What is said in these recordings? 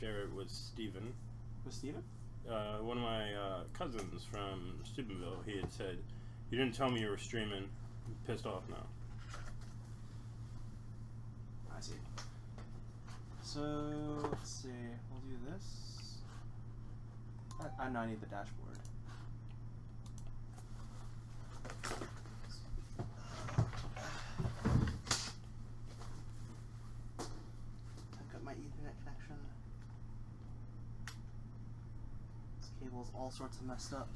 share it with Steven. With Steven? One of my cousins from Steubenville, he had said, "You didn't tell me you were streaming." I'm pissed off now. I see. So, let's see. We'll do this. I know I need the dashboard. I've got my Ethernet connection. This cable's all sorts of messed up.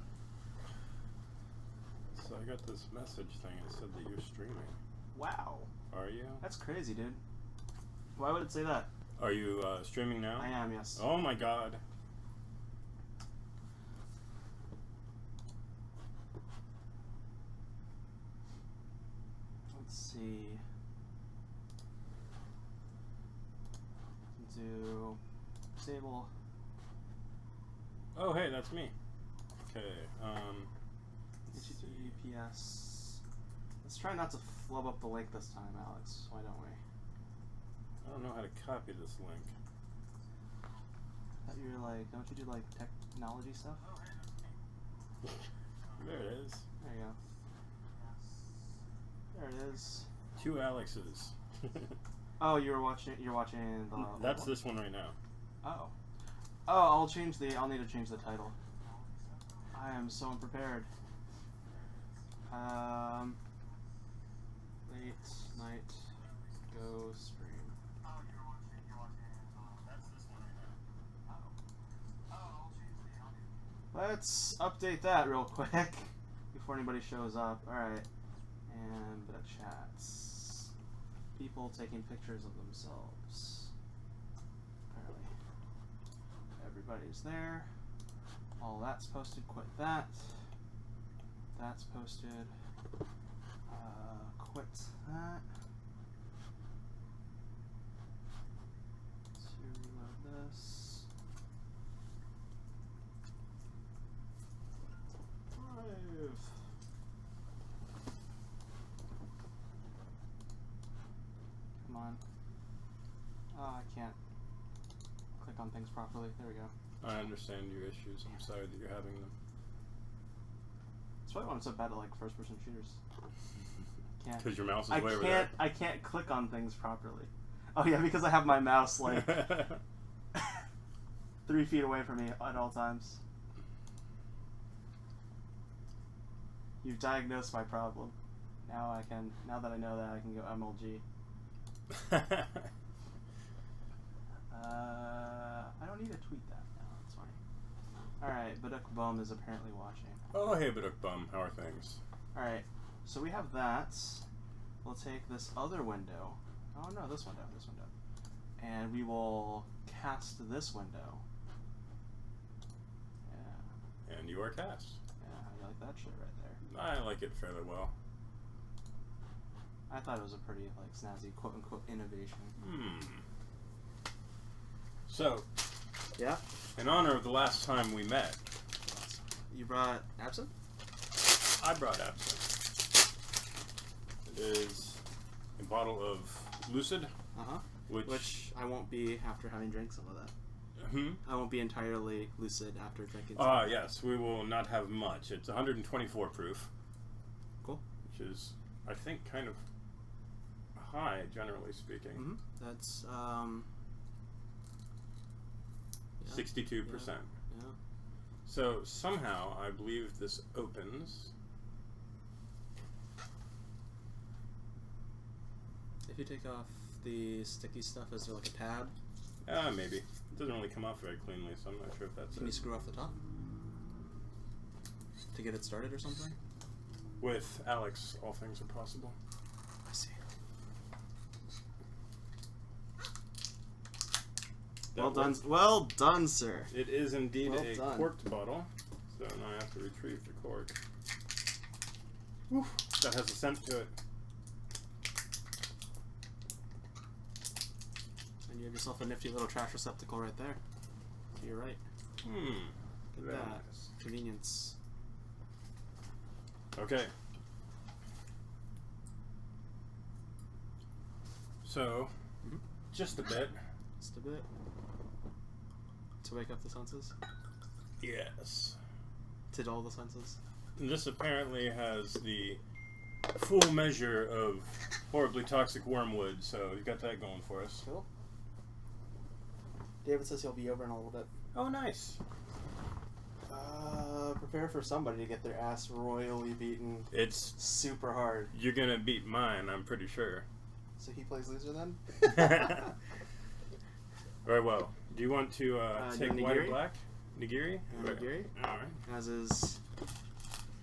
So I got this message thing. It said that you're streaming. Wow. Are you? That's crazy, dude. Why would it say that? Are you streaming now? I am, yes. Oh my god. Let's see. Do disable. Oh hey, that's me. Okay. HTTPS. Let's try not to flub up the link this time, Alex. Why don't we? I don't know how to copy this link. That you're like, don't you do like technology stuff? There it is. There you go. There it is. 2 Alexes. Oh, you're watching the. That's this one right now. Oh. Oh, I'll need to change the title. I am so unprepared. Late night go stream. Oh, you're watching. That's this one right now. I'll change the audio. Let's update that real quick before anybody shows up. Alright. And chats. People taking pictures of themselves. Apparently. Everybody's there. All that's posted. Quit that. That's posted. Quit that. To reload this. 5. Come on. Oh, I can't click on things properly. There we go. I understand your issues. I'm sorry that you're having them. That's probably why I'm so bad at like first-person shooters. Can't. Because your mouse is way over there. I can't click on things properly. Oh yeah, because I have my mouse like 3 feet away from me at all times. You've diagnosed my problem. Now that I know that, I can go MLG. I don't need to tweet that now. It's fine. Alright, Baduk Bum is apparently watching. Oh, hey, Baduk Bum. How are things? Alright, so we have that. We'll take this other window. Oh no, this window. And we will cast this window. Yeah. And you are cast. Yeah, how do you like that shit right there? I like it fairly well. I thought it was a pretty like snazzy quote-unquote innovation. So, yeah. in honor of the last time we met, you brought absinthe? I brought absinthe. It is a bottle of Lucid. Which I won't be after having drank some of that. Hmm? I won't be entirely lucid after drinking some. Yes, we will not have much. It's 124 proof. Cool. Which is, I think, kind of high, generally speaking. That's, 62%. Yeah. So, somehow, I believe this opens. If you take off the sticky stuff, is there like a tab? Maybe. It doesn't really come off very cleanly, so I'm not sure if that's Can you screw off the top? To get it started or something? With Alex, all things are possible. I see. Well done, sir. It is indeed Well a done. corked bottle, so now I have to retrieve the cork. Whew, that has a scent to it. And you have yourself a nifty little trash receptacle right there. To your right. Look at that. Nice. Convenience. Okay. So, just a bit. Just a bit. To wake up the senses? Yes. To dull the senses? And this apparently has the full measure of horribly toxic wormwood, so you got that going for us. Cool. David says he'll be over in a little bit. Oh, nice. Prepare for somebody to get their ass royally beaten. It's super hard. You're gonna beat mine, I'm pretty sure. So he plays loser then? Very well. Do you want to take white or black? Nigiri? Nigiri. Alright. As is...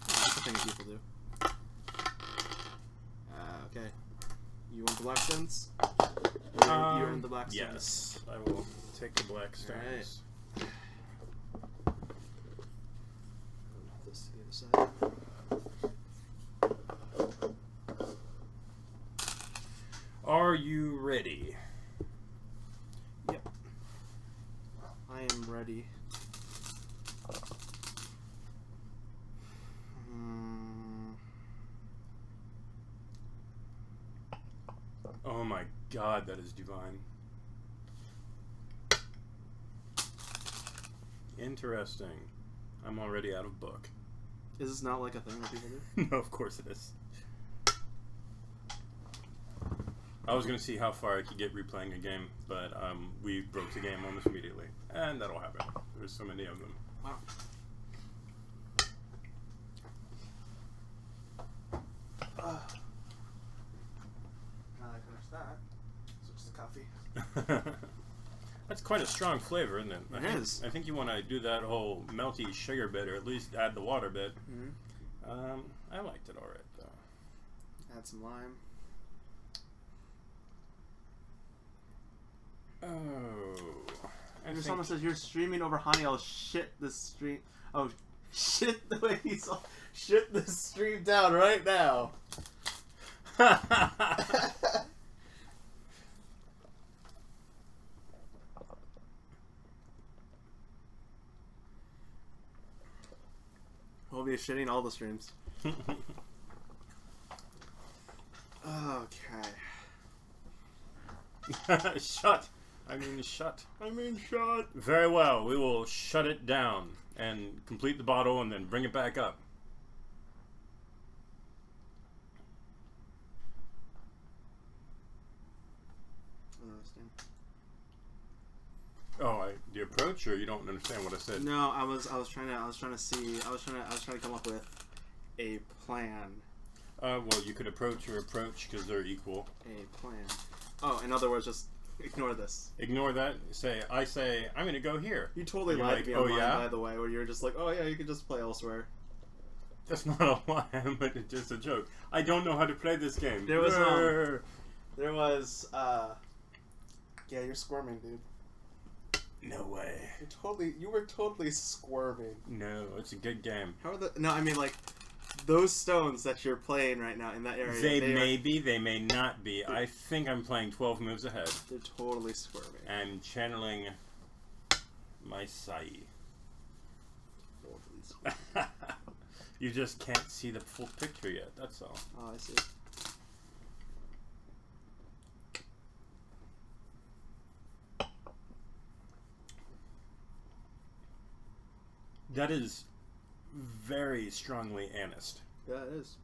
that's the thing that people do. Okay. You want the black stones? You earn the black stones. Yes. I will take the black stones. Alright. This to the other side. Are you ready? Yep. I am ready. Oh my god, that is divine. Interesting. I'm already out of book. Is this not like a thing that people do? No, of course it is. I was going to see how far I could get replaying a game, but we broke the game almost immediately. And that'll happen. There's so many of them. Wow. Now that I finished that, switch to coffee. That's quite a strong flavor, isn't it? It is. I think you want to do that whole melty sugar bit, or at least add the water bit. Mm-hmm. I liked it alright, though. Add some lime. Oh. If someone says you're streaming over honey, I'll shit this stream. Oh, shit the way he's all shit this stream down right now. We'll be shitting all the streams. Okay. Shut. I mean shut. Very well. We will shut it down and complete the bottle and then bring it back up. I don't understand. Oh, the approach, or you don't understand what I said? No, I was trying to come up with a plan. Well, you could approach or approach because they're equal. A plan. Oh, in other words, just ignore this. Ignore that. I say, I'm going to go here. You totally You're lied like, to me oh, online, yeah? by the way, where you're just like, oh yeah, you can just play elsewhere. That's not a lie, but it's just a joke. I don't know how to play this game. Yeah, you're squirming, dude. No way. You were totally squirming. No, it's a good game. No, I mean like, those stones that you're playing right now in that area. They may be, they may not be. I think I'm playing 12 moves ahead. They're totally squirming. And channeling my Sai. Totally squirming. You just can't see the full picture yet, that's all. Oh, I see. That is very strongly anist. Yeah, it is.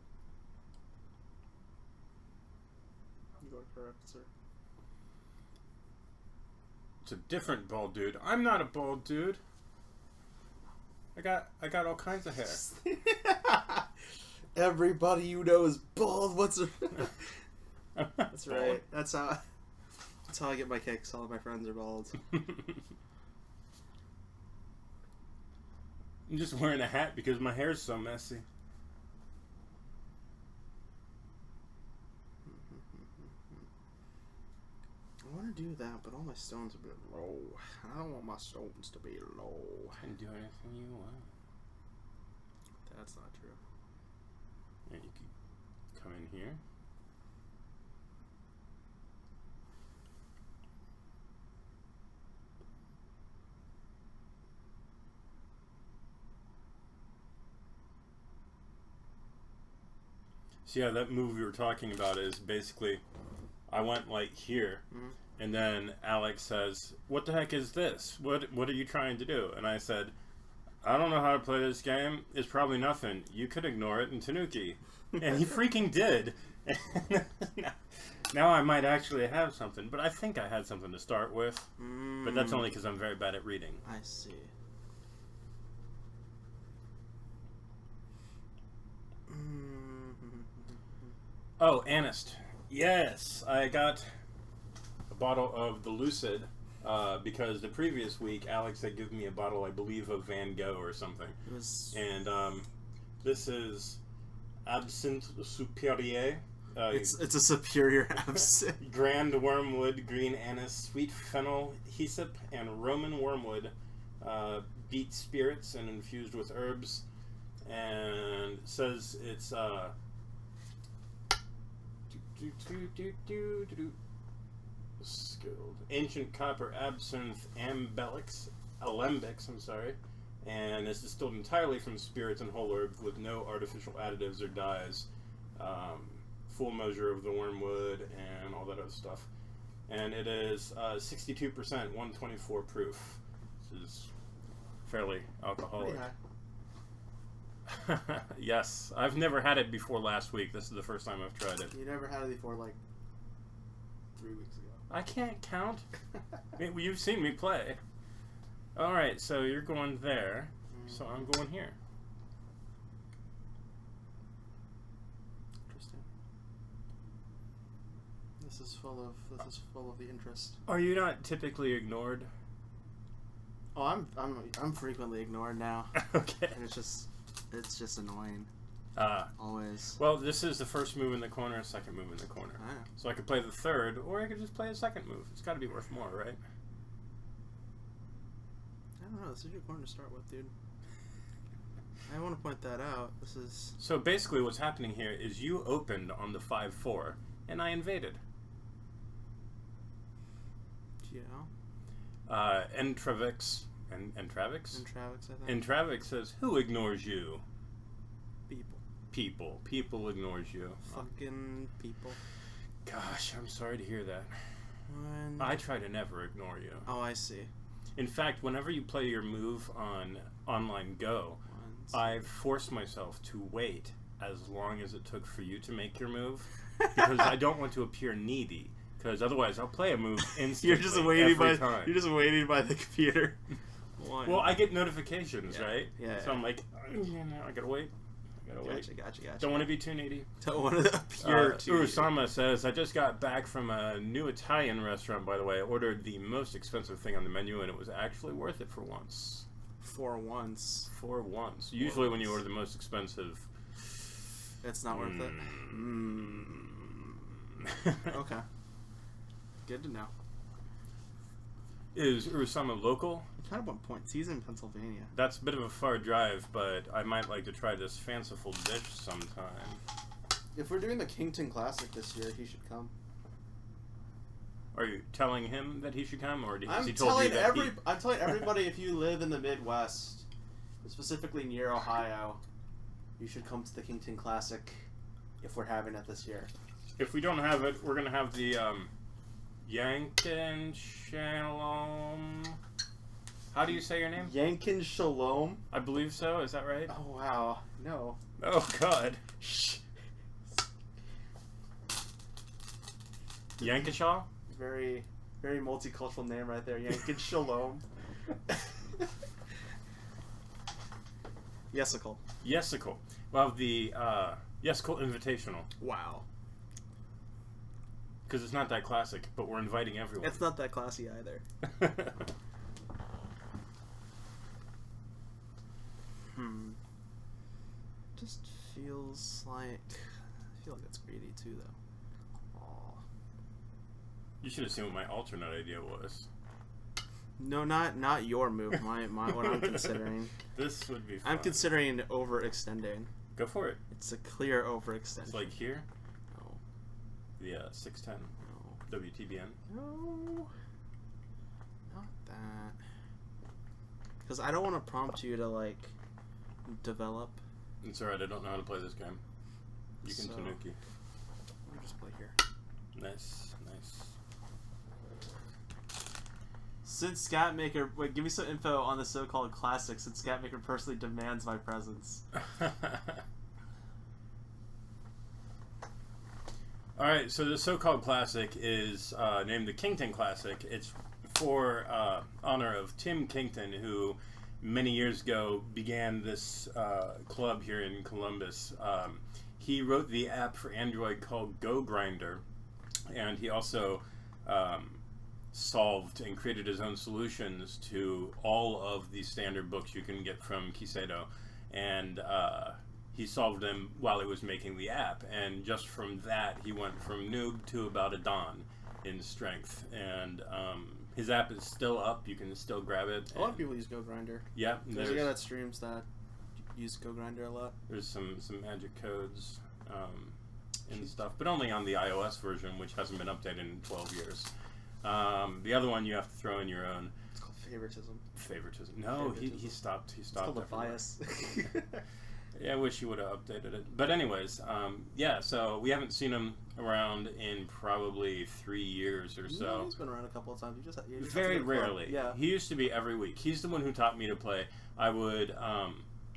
You are correct, sir. It's a different bald dude. I'm not a bald dude. I got all kinds of hair. Everybody you know is bald. What's That's right. That's how I get my kicks. All of my friends are bald. I'm just wearing a hat because my hair's so messy. I want to do that, but all my stones are a bit low. I don't want my stones to be low. You can do anything you want. That's not true. And you can come in here. So yeah, that move we were talking about is basically, I went like here, And then Alex says, "What the heck is this? What are you trying to do?" And I said, "I don't know how to play this game. It's probably nothing. You could ignore it in Tanuki." And he freaking did. Now I might actually have something, but I think I had something to start with. But that's only because I'm very bad at reading. I see. Oh, Anist. Yes, I got a bottle of the Lucid because the previous week Alex had given me a bottle, I believe, of Van Gogh or something. It was... And this is Absinthe Superior. It's a superior absinthe. Grand wormwood, green anise, sweet fennel, hyssop, and Roman wormwood. Beet spirits and infused with herbs. And it says it's skilled ancient copper absinthe alembics, I'm sorry, and it's distilled entirely from spirits and whole herbs with no artificial additives or dyes. Full measure of the wormwood and all that other stuff, and it is 62%, 124 proof. This is fairly alcoholic. Yes, I've never had it before last week. This is the first time I've tried it. You never had it before, like 3 weeks ago. I can't count. You've seen me play. Alright, so you're going there, so I'm going here. Interesting. This is full of the interest. Are you not typically ignored? Oh, I'm frequently ignored now. Okay. And it's just annoying. Always. Well, this is the first move in the corner, second move in the corner. Ah. So I could play the third, or I could just play a second move. It's got to be worth more, right? I don't know. This is your corner to start with, dude. I want to point that out. This is... So basically what's happening here is you opened on the 5-4, and I invaded. Yeah. Entravix, I think. Entravix says, "Who ignores you?" People. People ignores you. Fucking people. Gosh, I'm sorry to hear that. When... I try to never ignore you. Oh, I see. In fact, whenever you play your move on Online Go, I force myself to wait as long as it took for you to make your move, because I don't want to appear needy. Because otherwise, I'll play a move instantly. You're just waiting every time. You're just waiting by the computer. Well, I get notifications, yeah. right? Yeah. So I'm like, I gotta wait. Gotcha. Don't want to be too needy. Don't want to appear too needy. Urusama says, "I just got back from a new Italian restaurant, by the way. I ordered the most expensive thing on the menu, and it was actually worth it for once." For once. Usually when you order the most expensive... It's not worth it? Okay. Good to know. Is Urusama local? I kind of want points. He's in Pennsylvania. That's a bit of a far drive, but I might like to try this fanciful dish sometime. If we're doing the Kington Classic this year, he should come. Are you telling him that he should come, or has I'm he told you that I'm telling everybody, if you live in the Midwest, specifically near Ohio, you should come to the Kington Classic if we're having it this year. If we don't have it, we're going to have the Yankin Shalom. How do you say your name? Yankin Shalom? I believe so. Is that right? Oh, wow. No. Oh, God. Shh. Yankishaw? Very, very multicultural name right there. Yankin Shalom. Yesical. Well, the Yesical Invitational. Wow. Because it's not that classic, but we're inviting everyone. It's not that classy either. Just feels like... I feel like it's greedy too, though. Aww. You should have seen what my alternate idea was. No, not your move. My what I'm considering. This would be fun. I'm considering overextending. Go for it. It's a clear overextension. It's like here? No. The 610. No. WTBN. No. Not that. Because I don't want to prompt you to, like, develop. It's alright, I don't know how to play this game. You can Tanuki. Let me just play here. Nice. Since Scatmaker, wait, give me some info on the so-called classic. Since Scatmaker personally demands my presence. All right, so the so-called classic is named the Kington Classic. It's for honor of Tim Kington, who many years ago began this club here in Columbus. He wrote the app for Android called Go Grinder, and he also solved and created his own solutions to all of the standard books you can get from Kisedo, and he solved them while he was making the app, and just from that he went from noob to about a don in strength, and his app is still up. You can still grab it. A lot of people use Go Grinder. Yeah, there's a guy that streams that use Go Grinder a lot. There's some magic codes and stuff, but only on the iOS version, which hasn't been updated in 12 years. The other one you have to throw in your own. It's called favoritism. Favoritism. No, he stopped. He stopped. It's called a bias. Yeah, I wish he would have updated it. But anyways, yeah. So we haven't seen him around in probably 3 years or so. No, he's been around a couple of times. You just very rarely. Yeah. He used to be every week. He's the one who taught me to play. I would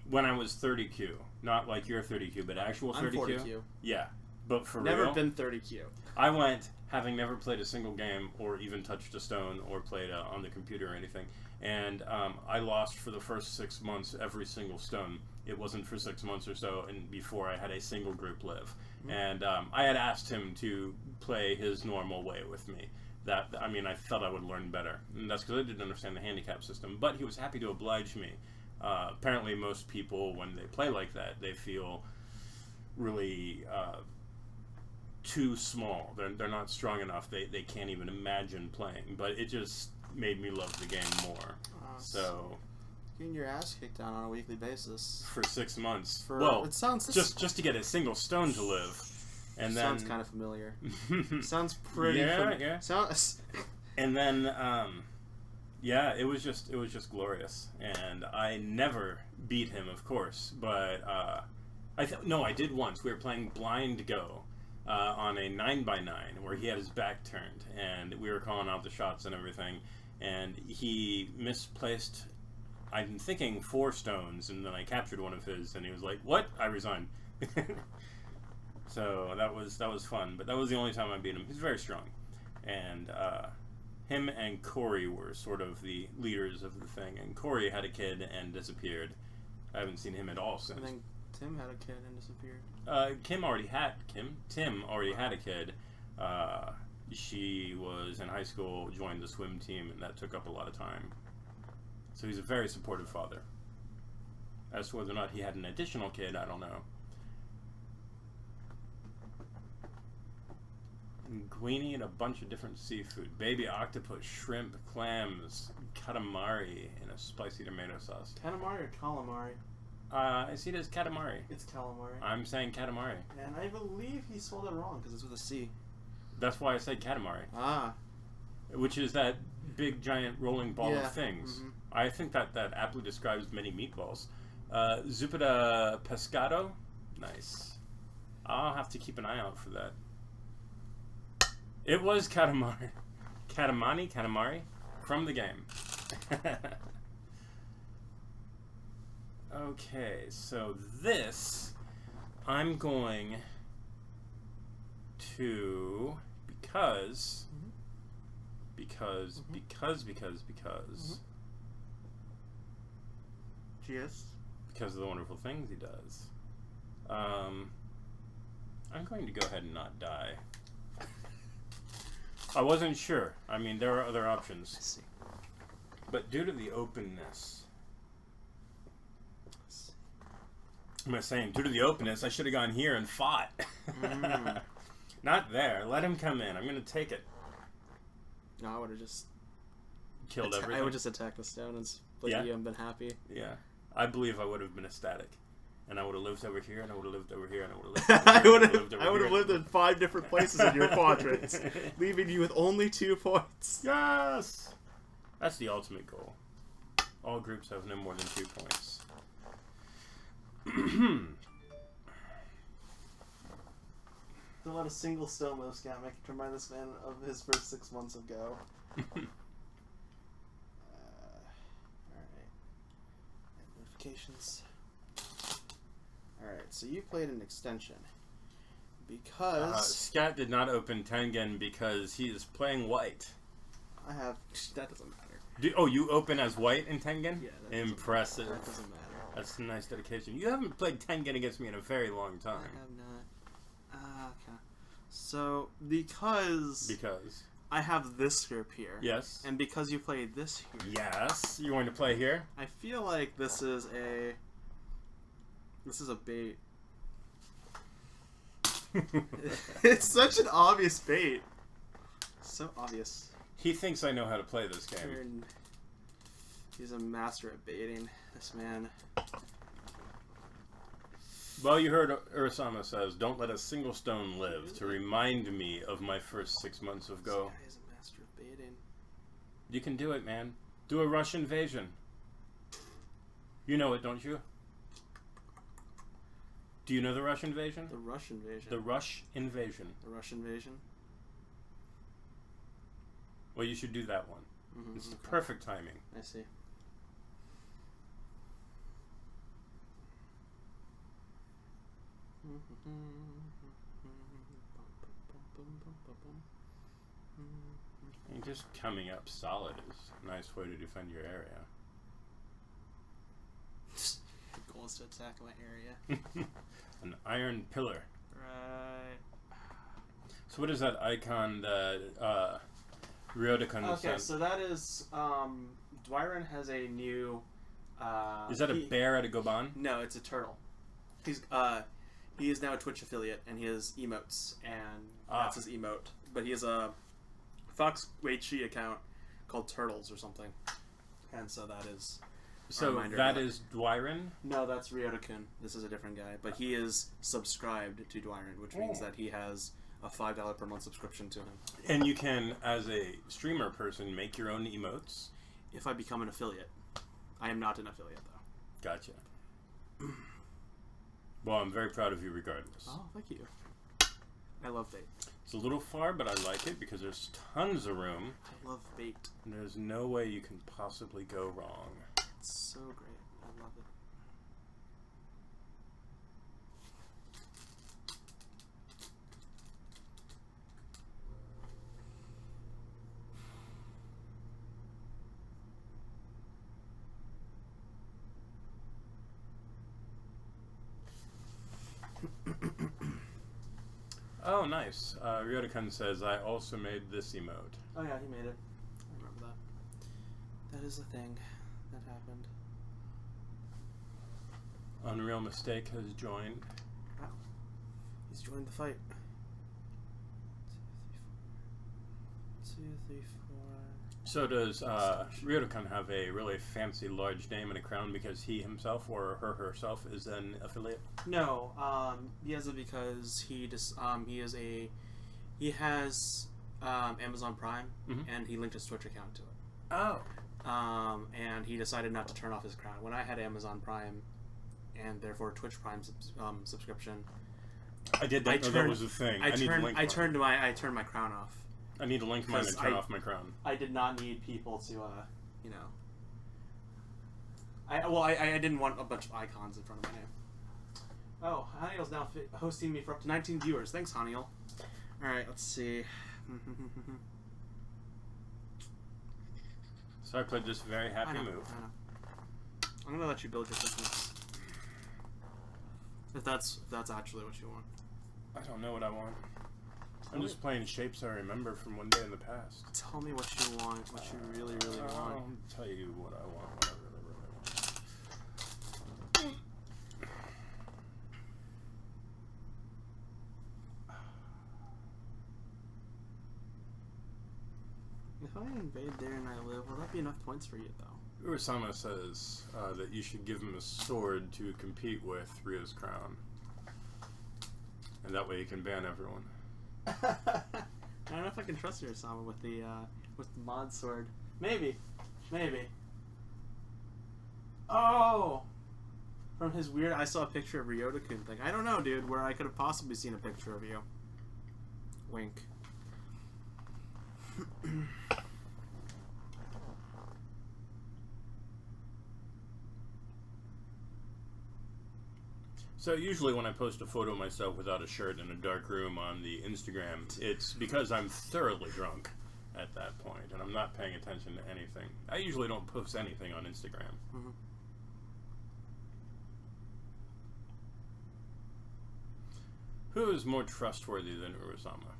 when I was 30Q, not like your 30Q, but actual 30Q. I'm 40Q. Yeah, but for Never real. been 30Q. I went having never played a single game or even touched a stone or played on the computer or anything, and I lost for the first 6 months every single stone. It wasn't for 6 months or so, and before I had a single group live. And I had asked him to play his normal way with me. I felt I would learn better, and that's because I didn't understand the handicap system. But he was happy to oblige me. Apparently, most people, when they play like that, they feel really too small. They're not strong enough. They can't even imagine playing. But it just made me love the game more. So getting your ass kicked down on a weekly basis for 6 months. It sounds just to get a single stone to live, and then sounds kind of familiar. Sounds pretty. Yeah. Sounds. And then, yeah, it was just glorious, and I never beat him, of course, but I did once. We were playing blind Go on a 9x9 where he had his back turned, and we were calling out the shots and everything, and he misplaced, I'm thinking 4 stones, and then I captured one of his, and he was like, "What? I resign." So that was fun, but that was the only time I beat him. He's very strong, and him and Corey were sort of the leaders of the thing, and Corey had a kid and disappeared. I haven't seen him at all since. I think Tim had a kid and disappeared. Tim already had a kid. She was in high school, joined the swim team, and that took up a lot of time. So he's a very supportive father. As to whether or not he had an additional kid, I don't know. Linguine and a bunch of different seafood. Baby octopus, shrimp, clams, katamari in a spicy tomato sauce. Katamari or calamari? I see it as katamari. It's calamari. I'm saying katamari. And I believe he spelled it wrong because it's with a C. That's why I said katamari. Ah. Which is that big giant rolling ball of things. Mm-hmm. I think that aptly describes many meatballs. Zuppa pescado? Nice. I'll have to keep an eye out for that. It was katamari. Katamari? From the game. Okay, so this, I'm going to, because, Yes. Because of the wonderful things he does, I'm going to go ahead and not die. I wasn't sure. I mean, there are other options. I see. But due to the openness, I'm not saying, due to the openness, I should have gone here and fought. Not there. Let him come in. I'm going to take it. No, I would have just killed everything. I would just attack the stone and split you and been happy. Yeah. I believe I would have been ecstatic. And I would have lived over here, and I would have lived over here, and I would have lived over here. I would have lived in 5 different places in your quadrants, leaving you with only 2 points. Yes! That's the ultimate goal. All groups have no more than 2 points. Don't let a single stone move scam. I can remind this man of his first 6 months of Go. Congratulations. Alright, so you played an extension. Because... Scat did not open Tengen because he is playing white. I have... That doesn't matter. You open as white in Tengen? Yeah, that Impressive. That doesn't matter. That's a nice dedication. You haven't played Tengen against me in a very long time. I have not. Okay. So, because I have this group here. Yes. And because you played this here. Yes. You want to play here? I feel like this is a bait. It's such an obvious bait. So obvious. He thinks I know how to play this game. He's a master at baiting. This man. Well, you heard Urasama says, "Don't let a single stone live," to remind me of my first 6 months of Go. This guy is a master of baiting. You can do it, man. Do a rush invasion. You know it, don't you? Do you know the Rush invasion? The Rush invasion. The Rush invasion. The Rush invasion? Well, you should do that one. Mm-hmm, It's the perfect timing. I see. And just coming up solid is a nice way to defend your area. The goal is to attack my area. An iron pillar. Right. So what is that icon that Ryodakan Okay, sent? so that is Dwyron has a new Is that a bear at a Goban? No, it's a turtle. He is now a Twitch affiliate and he has emotes and that's his emote. But he has a Fox Weichi account called Turtles or something. And so that is So that is Dwyron? No, that's Ryoda-kun. This is a different guy. But he is subscribed to Dwyron, which means that he has a $5 per month subscription to him. And you can, as a streamer person, make your own emotes? If I become an affiliate. I am not an affiliate, though. Gotcha. Well, I'm very proud of you regardless. Oh, thank you. I love bait. It's a little far, but I like it because there's tons of room. I love bait. And there's no way you can possibly go wrong. It's so great. I love it. Oh, nice. Ryoda-kun says, I also made this emote. Oh yeah, he made it. I remember that. That is the thing that happened. Unreal Mistake has joined. Wow. He's joined the fight. 2, 3, 4. So does Ryoda-kun have a really fancy large name and a crown because he himself or her herself is an affiliate? No, he has it because he has Amazon Prime and he linked his Twitch account to it. Oh. And he decided not to turn off his crown. When I had Amazon Prime and therefore Twitch Prime subscription, I did that. That was a thing. I turned my crown off. I need to link mine and turn off my crown. I did not need people to, you know. I didn't want a bunch of icons in front of my name. Oh, Haniel's now hosting me for up to 19 viewers. Thanks, Haniel. Alright, let's see. So I played this very happy move. I know. I'm gonna let you build your business. If that's actually what you want. I don't know what I want. I'm just playing shapes I remember from one day in the past. Tell me what you want, what you really, really want. I'll tell you what I want, what I really, really want. If I invade there and I live, will that be enough points for you, though? Urasama says that you should give him a sword to compete with Ryo's crown. And that way you can ban everyone. I don't know if I can trust Urasama with the mod sword. Maybe. Oh! From his weird, I saw a picture of Ryoda-kun thing. I don't know, dude, where I could have possibly seen a picture of you. Wink. So usually when I post a photo of myself without a shirt in a dark room on the Instagram, it's because I'm thoroughly drunk at that point, and I'm not paying attention to anything. I usually don't post anything on Instagram. Mm-hmm. Who is more trustworthy than Urasama?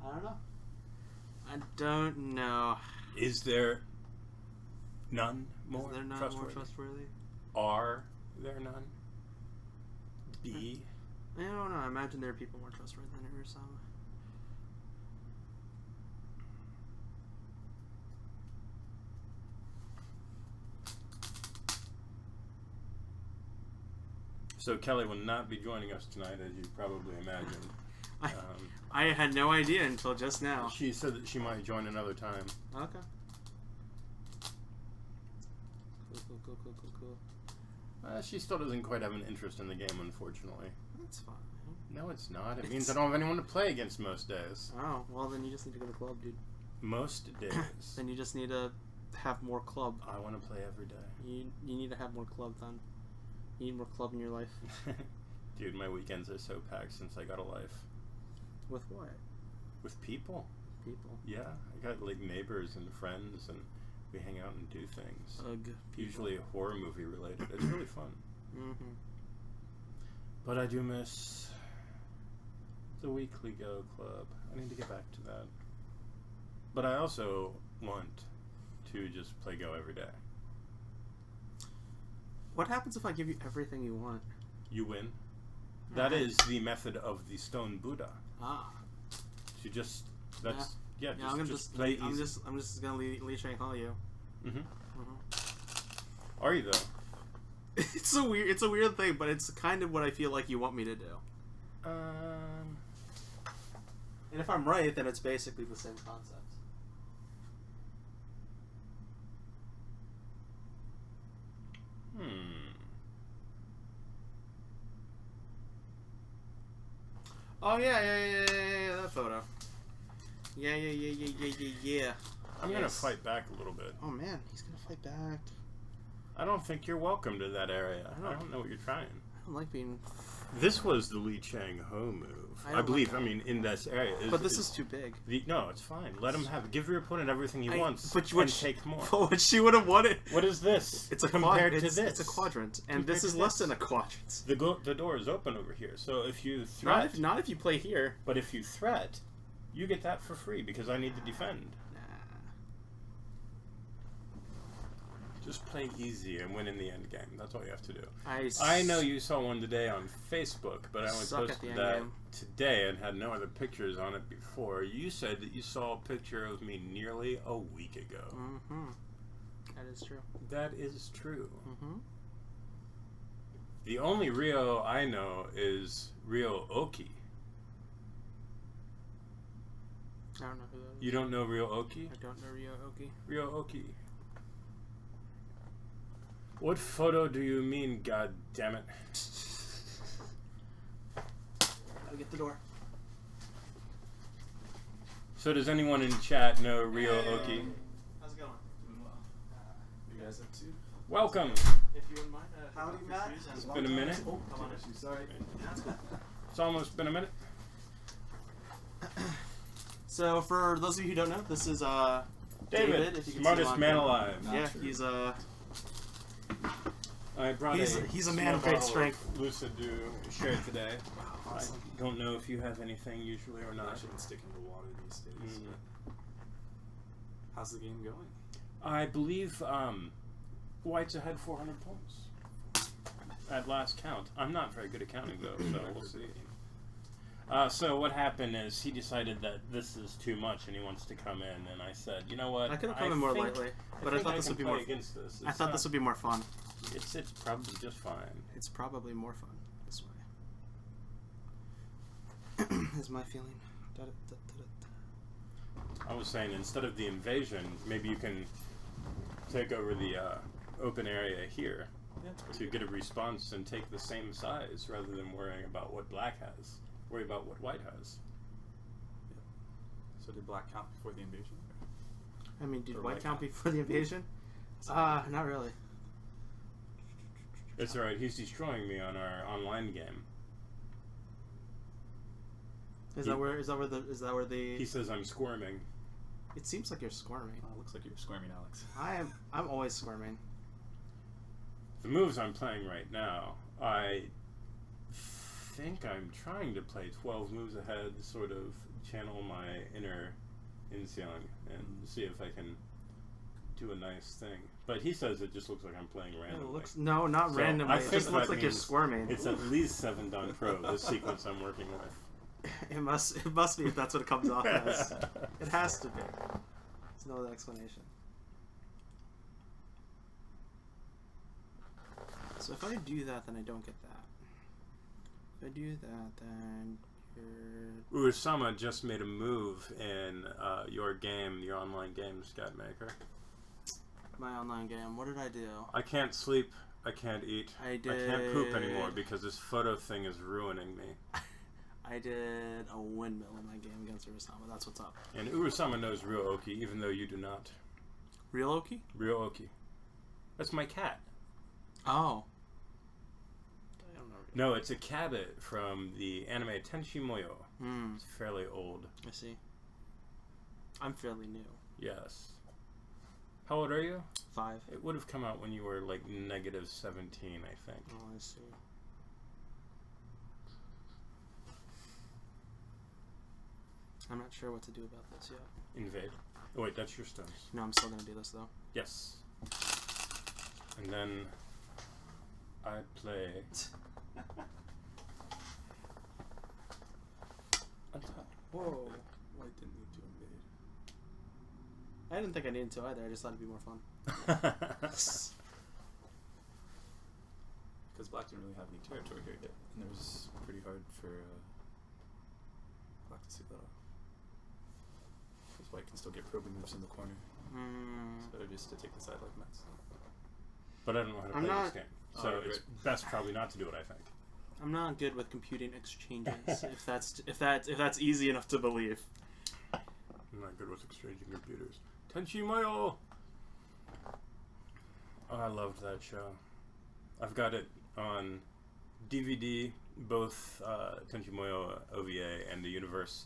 I don't know. I don't know. Is there none more Is there none trustworthy? more trustworthy? Are there none? B? I don't know. I imagine there are people more trustworthy than Urasama. So Kelly will not be joining us tonight, as you probably imagined. I had no idea until just now. She said that she might join another time. Okay. Cool. She still doesn't quite have an interest in the game, unfortunately. That's fine. No, it's not. It means I don't have anyone to play against most days. Oh, well then you just need to go to club, dude. Most days. Then you just need to have more club. I want to play every day. You need to have more club then. You need more club in your life. Dude, my weekends are so packed since I got a life. With what? With people. People. Yeah, I got like neighbors and friends, and we hang out and do things. People. Usually horror movie related. It's really fun. Mm-hmm. But I do miss the weekly Go Club. I need to get back to that. But I also want to just play Go every day. What happens if I give you everything you want? You win. That is the method of the Stone Buddha. Ah. You just just I'm play easy. I'm just gonna Li Shang Hao you. Mm-hmm. Are you though? It's a weird thing, but it's kind of what I feel like you want me to do. And if I'm right, then it's basically the same concept. Oh yeah, that photo. Yeah. I'm gonna fight back a little bit. Oh man, he's gonna fight back. I don't think you're welcome to that area. I don't know what you're trying. I don't like being... This was the Li Chang Ho move. I believe, I mean, in this area. But this is too big. No, it's fine. Let him have it. Give your opponent everything he wants but and take more. What she would have wanted... What is this? It's a compared to this. this. It's a quadrant. And this is less than a quadrant. The door is open over here. So if you threat... Not if you play here. But if you threat, you get that for free because I need to defend. Just play easy and win in the end game. That's all you have to do. I know you saw one today on Facebook, but I only posted that today and had no other pictures on it before. You said that you saw a picture of me nearly a week ago. Mm-hmm. That is true. That is true. Mm-hmm. The only Ryo I know is Ryo Oki. I don't know who that is. You don't know Ryo Oki? I don't know Ryo Oki. Ryo Oki. What photo do you mean, god damn it? I'll get the door. So does anyone in chat know Ryo Oki? How's it going? Doing well. You guys up too? Welcome. If you wouldn't mind. Howdy, Matt. It's been a minute. Oh, come on. Sorry. That's cool. It's almost been a minute. So, for those of you who don't know, this is David, if you can smartest see him man on camera. alive. Yeah, he's I brought he's a man of great strength. Lucid to share today. Awesome. I don't know if you have anything usually or I've not. actually been sticking to water these days. But how's the game going? I believe White's ahead 400 points at last count. I'm not very good at counting though, so we'll see. So what happened is he decided that this is too much and he wants to come in, and I said, you know what? I could have come in more lightly, but I thought this would be more. Against this. I thought this would be more fun. It's probably just fine. It's probably more fun this way. Is my feeling. I was saying, instead of the invasion, maybe you can take over the open area here to get a response and take the same size rather than worrying about what black has. Worry about what white has. Yeah. So did black count before the invasion? I mean, did Or white white count count. before the invasion? Not really. It's alright, he's destroying me on our online game. Is that where the? He says I'm squirming. It seems like you're squirming. Oh, it looks like you're squirming, Alex. I'm always squirming. The moves I'm playing right now, I think I'm trying to play 12 moves ahead, sort of channel my inner Inseong and see if I can do a nice thing. But he says it just looks like I'm playing randomly. Not So randomly. I It think just looks that like you're means squirming. It's at least 7 done pro, this sequence I'm working with. It must be if that's what it comes off as. It has to be. There's no other explanation. So if I do that, then I don't get that. If I do that, then you're... Urasama just made a move in your game, your online game, Scatmaker. My online game. What did I do? I can't sleep. I can't eat. I can't poop anymore because this photo thing is ruining me. I did a windmill in my game against Urasama. That's what's up. And Urasama knows Real Oki, even though you do not. Real Oki? Real Oki. That's my cat. Oh. I don't know. No, it's a cabbit from the anime Tenchi Muyo. Hmm. It's fairly old. I see. I'm fairly new. Yes. How old are you? 5. It would have come out when you were like -17, I think. Oh, I see. I'm not sure what to do about this yet. Invade. Oh wait, that's your stones. No, I'm still gonna do this though. Yes. And then I play. Whoa. Why didn't you do invade? I didn't think I needed to either. I just thought it'd be more fun. Because Black didn't really have any territory here yet, and it was pretty hard for Black to see that off. Because White can still get probing moves in the corner. Mm. So just to take the side like Mets. But I don't know how to play this game, so Oh, it's right. best probably not to do what I think. I'm not good with computing exchanges. if that's easy enough to believe. I'm not good with exchanging computers. Tenchi Muyo! Oh, I loved that show. I've got it on DVD, both Tenchi Muyo OVA and the Universe,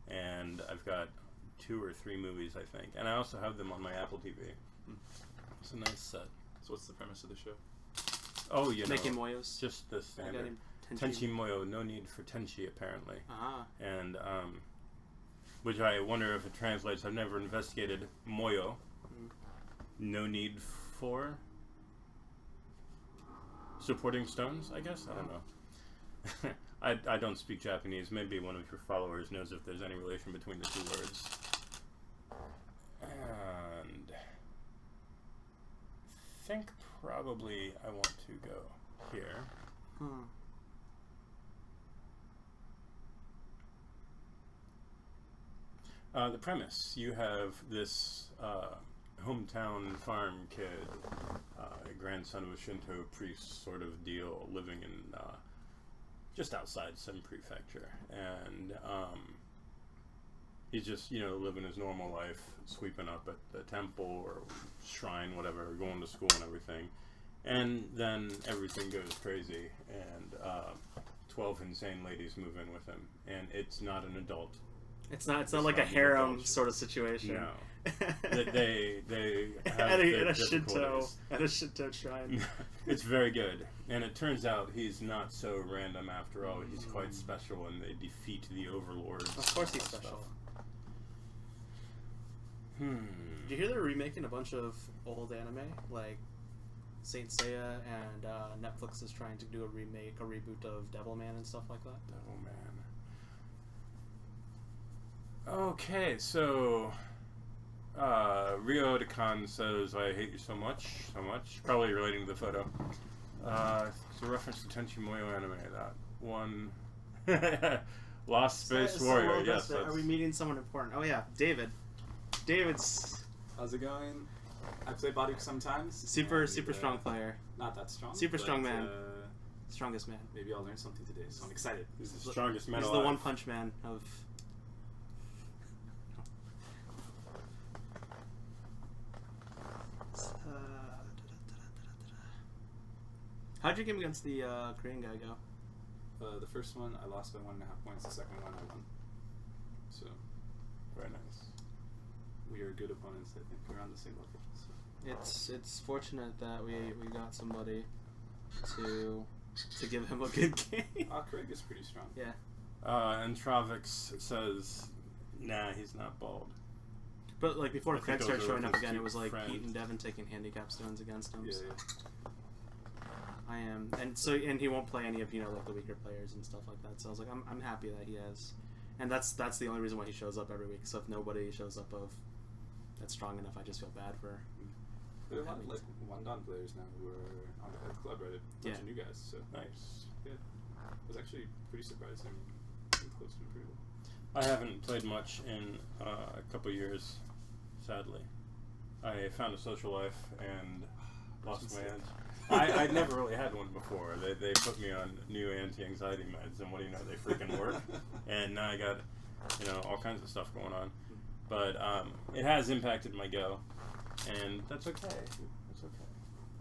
and I've got 2 or 3 movies, I think. And I also have them on my Apple TV. It's a nice set. So what's the premise of the show? Oh, you know, Making moyos. just the I got standard. him Tenchi Muyo, no need for Tenchi, apparently. Ah. And, which I wonder if it translates. I've never investigated Moyo. No need for supporting stones, I guess? I don't know. I don't speak Japanese. Maybe one of your followers knows if there's any relation between the 2 words. And I think probably I want to go here. Hmm. The premise, you have this hometown farm kid, grandson of a Shinto priest sort of deal, living in just outside some prefecture, and he's just, living his normal life, sweeping up at the temple or shrine, whatever, going to school and everything, and then everything goes crazy, and 12 insane ladies move in with him, and it's not an adult. It's not like a harem sort of situation. No. they have at their a Shinto difficulties. shrine. It's very good, and it turns out he's not so random after all. He's quite special, and they defeat the overlords. Of course he's and special. Stuff. Did you hear they're remaking a bunch of old anime, like Saint Seiya, and Netflix is trying to do a reboot of Devilman and stuff like that? Devilman. Okay, so Rio Otakon says, "I hate you so much, probably relating to the photo. It's a reference to Tenchi Muyo anime, that one. Lost Space Warrior, yes. Are we meeting someone important? Oh yeah, David. David's How's it going? I play Body sometimes. super and, strong player. Not that strong. Super but, strong man. Strongest man. Maybe I'll learn something today, so I'm excited. He's the strongest man He's alive. the One Punch Man of... How'd your game against the Korean guy go? The first one I lost by 1.5 points. The second one I won. So Very nice. we are good opponents. I think we're on the same level. So. It's fortunate that we got somebody to give him a good game. Craig is pretty strong. Yeah. And Travix says, nah, he's not bald. But like before I think Craig those started are showing up his again, two it was like friends. Pete and Devin taking handicap stones against him. Yeah, so yeah. I am, and he won't play any of like the weaker players and stuff like that. So I was like, I'm happy that he has, and that's the only reason why he shows up every week. So if nobody shows up that's strong enough, I just feel bad for. There are a lot of like one-don players now who are on the head club, right? A bunch of new guys. So Nice. yeah, I was actually pretty surprised. I mean, getting close to him pretty well. I haven't played much in a couple years, sadly. I found a social life and lost my ads. I'd never really had one before. They put me on new anti-anxiety meds, and what do you know, they freaking work. And now I got, all kinds of stuff going on. But it has impacted my Go, and that's okay. That's okay.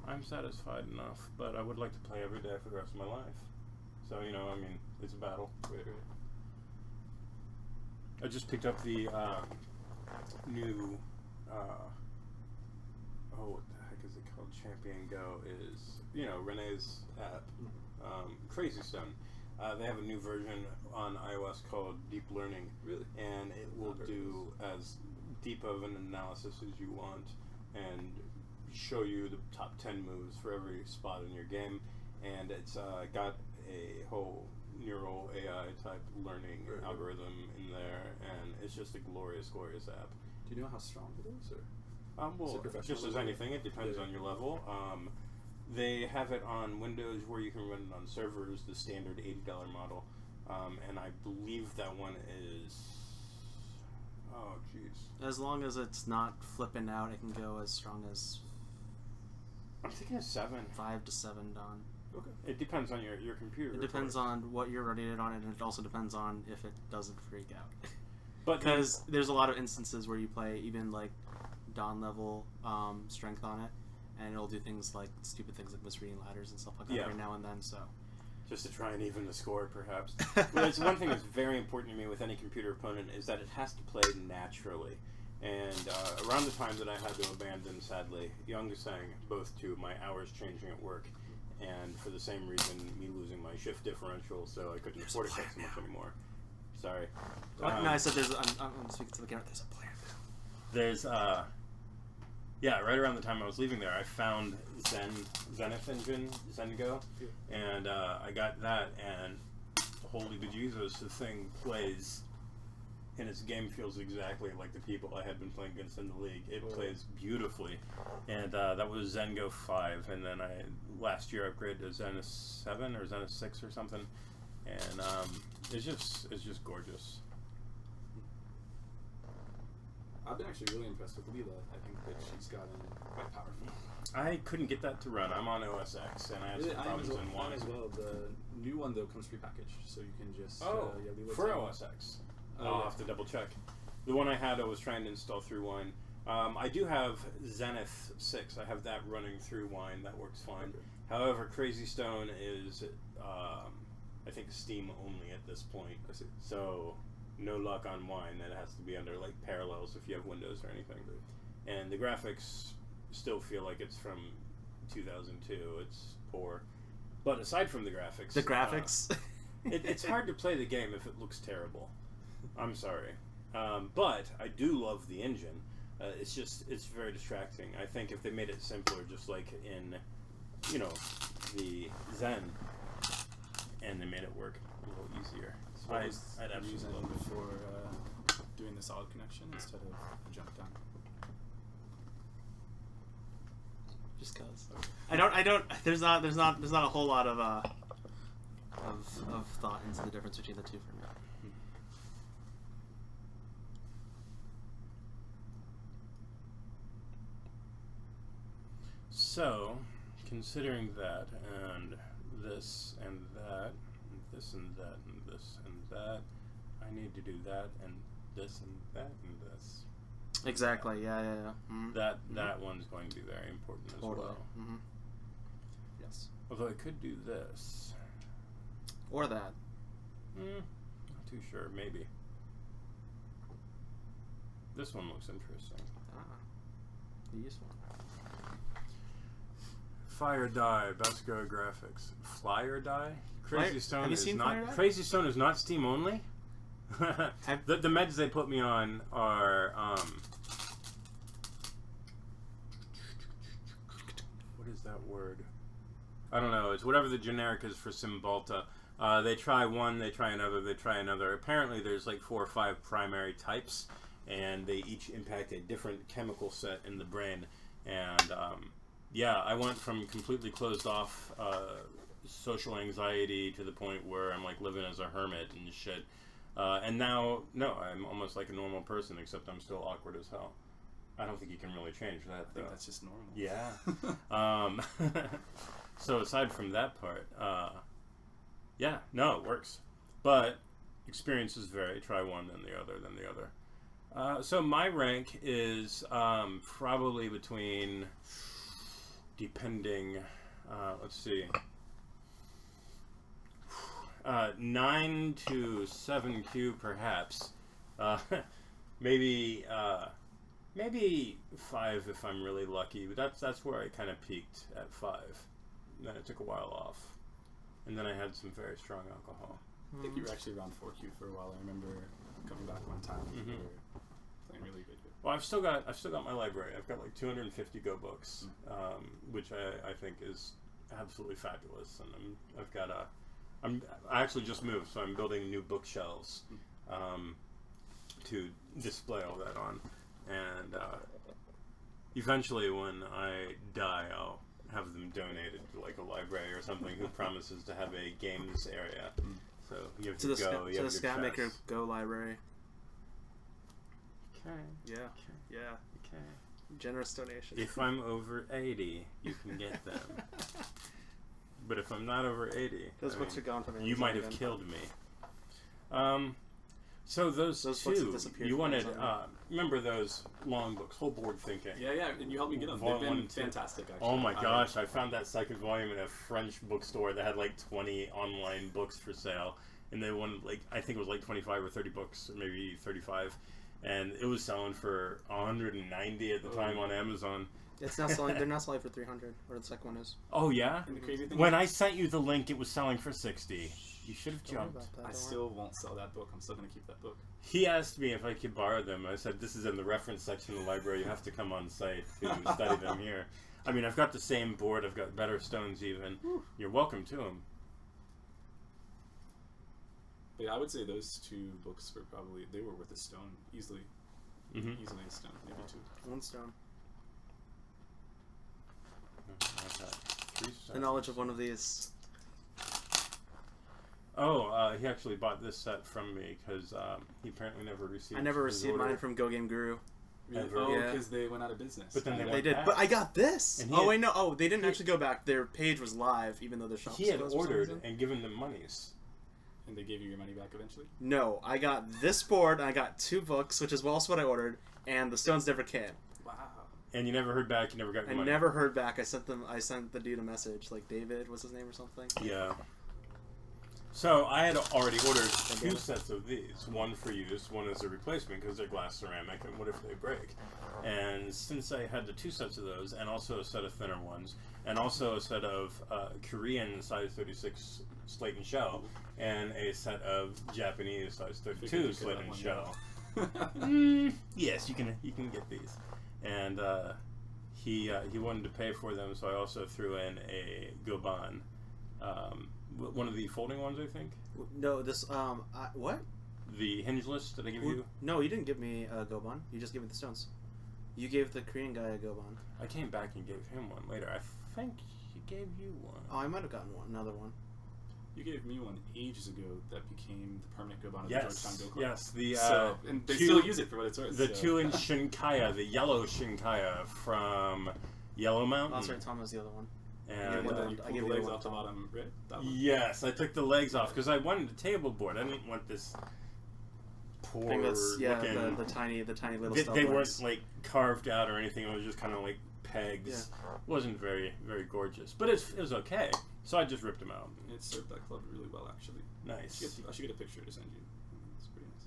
I'm satisfied enough, but I would like to play every day for the rest of my life. So, it's a battle. Right. I just picked up the new, what the heck is it called? Champion Go is, Renee's app, Crazy Stone. They have a new version on iOS called Deep Learning. Really? And it will do as deep of an analysis as you want and show you the top 10 moves for every spot in your game. And it's got a whole neural AI type learning algorithm in there, and it's just a glorious, glorious app. Do you know how strong it is? Or? Well, just as anything, it depends on your level. They have it on Windows where you can run it on servers, the standard $80 model, and I believe that one is, oh jeez. As long as it's not flipping out, it can go as strong as I'm thinking of 7. 5 to 7 Don. Okay. It depends on your computer. It depends on what you're running it on, and it also depends on if it doesn't freak out. But Because there's a lot of instances where you play even like Dawn level strength on it, and it'll do things like stupid things like misreading ladders and stuff like that every now and then. So just to try and even the score, perhaps. But it's one thing that's very important to me with any computer opponent is that it has to play naturally. And around the time that I had to abandon, sadly, Young sang both to my hours changing at work, and for the same reason, me losing my shift differential, so I couldn't afford it quite so much anymore. Sorry. no, I said I'm speaking to the camera. There's a player. There's right around the time I was leaving there, I found Zenith Engine, Zengo, and I got that, and holy bejesus, the thing plays, and its game feels exactly like the people I had been playing against in the league. It plays beautifully, and that was Zengo 5, and then last year upgraded to Zenith 7 or Zenith 6 or something, and it's just gorgeous. I've been actually really impressed with Leela. I think that she's gotten quite powerful. I couldn't get that to run. I'm on OS X, and I had some problems in Mine one. as well. The new one though comes prepackaged, so you can just Leela for too. OS X. I'll have to double check. The one I had, I was trying to install through Wine. I do have Zenith 6. I have that running through Wine. That works fine. Okay. However, Crazy Stone is, I think, Steam only at this point. I see. So no luck on Wine. That has to be under like Parallels if you have Windows or anything. And the graphics still feel like it's from 2002. It's poor. But aside from the graphics... The graphics? It's hard to play the game if it looks terrible. I'm sorry. But I do love the engine. It's very distracting. I think if they made it simpler, just like in, the Zen, and they made it work a little easier. So I'd absolutely absolutely love it. before doing the solid connection instead of a jump down. Just cause. I don't. There's not a whole lot of thought into the difference between the two for me. So, considering that, and this and that, and this and that, and this and that, I need to do that, and this and that, and this. Exactly. Yeah. Mm-hmm. That one's going to be very important as well. Mm-hmm. Yeah. guess. Although I could do this. Or that. Not too sure. Maybe. This one looks interesting. This one. Fire Die, best go graphics. Flyer Die? Have you seen Fire Die? Crazy Stone is not Steam only. the meds they put me on are what is that word? I don't know. It's whatever the generic is for Cymbalta. They try one, they try another, they try another. Apparently there's like 4 or 5 primary types, and they each impact a different chemical set in the brain. And yeah, I went from completely closed off social anxiety to the point where I'm like living as a hermit and shit. And now, no, I'm almost like a normal person, except I'm still awkward as hell. I don't think you can really change that, though. I think that's just normal. Yeah. So aside from that part, yeah, no, it works. But experiences vary. Try one, then the other, then the other. So my rank is probably between, depending, let's see, 9 to 7Q perhaps. Maybe 5 if I'm really lucky. But that's where I kind of peaked at 5. And then it took a while off, and then I had some very strong alcohol. I think you were actually around 4Q for a while. I remember coming back one time. And you were playing really good. Well, I've still got my library. I've got like 250 Go books, which I think is absolutely fabulous. And I actually just moved, so I'm building new bookshelves to display all that on. And eventually, when I die, I'll have them donated to like a library or something who promises to have a games area. So you have to go. To the Scatmaker Go library. Okay. Yeah. Okay. Yeah. Okay. Generous donation. If I'm over 80, you can get them. But if I'm not over 80, those books are gone from Amazon. You might have killed me. So those books two, have disappeared you from wanted, Amazon. Remember those long books, Whole Board Thinking? Yeah, and you helped me get them. Volume They've one been and two. fantastic, actually. Oh my gosh, I found that second volume in a French bookstore that had like 20 online books for sale. And they wanted like, I think it was like 25 or 30 books, or maybe 35. And it was selling for 190 at the time on Amazon. It's not selling. They're not selling for 300. Or the second one is. Oh yeah. And the crazy thing when I sent you the link, it was selling for 60. You should have jumped. I still won't sell that book. I'm still going to keep that book. He asked me if I could borrow them. I said, this is in the reference section of the library. You have to come on site to study them here. I mean, I've got the same board. I've got better stones even. You're welcome to them. But yeah, I would say those 2 books were probably, they were worth a stone, easily. Easily a stone, maybe 2. 1 stone. I've got 3 stones. The knowledge of one of these. Oh, he actually bought this set from me because he apparently never received. I never his received order. mine from Go Game Guru. Really? Ever. Oh, Yeah. because they went out of business. But then They did, back. but I got this. And Oh wait, no. Oh, they didn't actually go back. Their page was live, even though their shop He was had closed for some ordered reason. and given them monies. And they gave you your money back eventually? No, I got this board, and I got 2 books, which is also what I ordered, and the stones never came. Wow. And you never heard back. You never got your I money. never heard back. I sent the dude a message, like David, what's his name or something. Yeah. So I had already ordered 2 sets of these. One for use, one as a replacement because they're glass ceramic, and what if they break? And since I had the 2 sets of those, and also a set of thinner ones, and also a set of Korean size 36 slate and shell, and a set of Japanese size 32 slate and shell. Yes, you can get these. And he wanted to pay for them, so I also threw in a Goban. One of the folding ones, I think. No, this what? The hinge list that I give you. No, you didn't give me a Goban. You just gave me the stones. You gave the Korean guy a Goban. I came back and gave him one later. I think he gave you one. Oh, I might have gotten another one. You gave me one ages ago that became the permanent Goban of the Yes, Georgetown Go Club. yes. The and they still use it for what it's worth. The so. 2-inch Shinkaya, the yellow Shinkaya from Yellow Mountain. Oh, sorry, Tom was the other one. And And then you I pull gave the you legs one off the time. bottom, right? That one. yes, I took the legs off because I wanted a table board. I didn't want this poor I think that's looking. the tiny little. They weren't like carved out or anything. It was just kind of like pegs. Yeah. Wasn't very gorgeous, but it was okay. So I just ripped them out. It served that club really well, actually. Nice. I should get a picture to send you. It's pretty nice.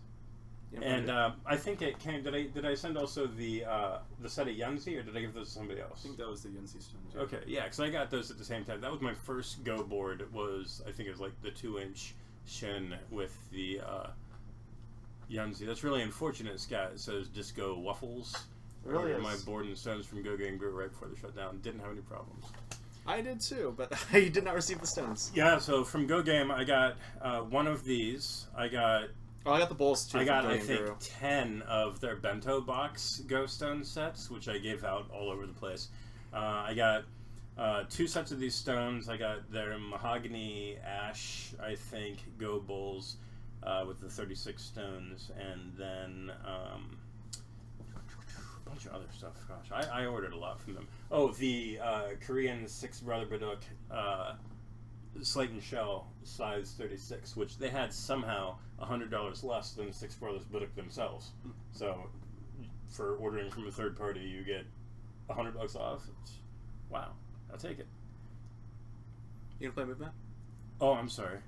Yeah, And I think it came. Did I send also the set of Yunzi, or did I give those to somebody else? I think that was the Yunzi stones. Yeah. Okay, yeah, because I got those at the same time. That was my first Go board. I think it was like the 2-inch Shin with the Yunzi. That's really unfortunate, Scott. It says Disco Waffles. It really is. My board and stones from Go Game grew right before the shutdown. Didn't have any problems. I did too, but I did not receive the stones. Yeah, so from Go Game, I got one of these. I got the bowls too. I got, I think, 10 of their bento box Go Stone sets, which I gave out all over the place. I got 2 sets of these stones. I got their mahogany ash, I think, Go bowls with the 36 stones, and then a bunch of other stuff. Gosh, I ordered a lot from them. Oh, the Korean 6 Brother Baduk Slate and Shell size 36, which they had somehow $100 less than 6 Brothers Baduk themselves. So for ordering from a third party, you get $100 off. Wow, I'll take it. You gonna play movement? Oh, I'm sorry.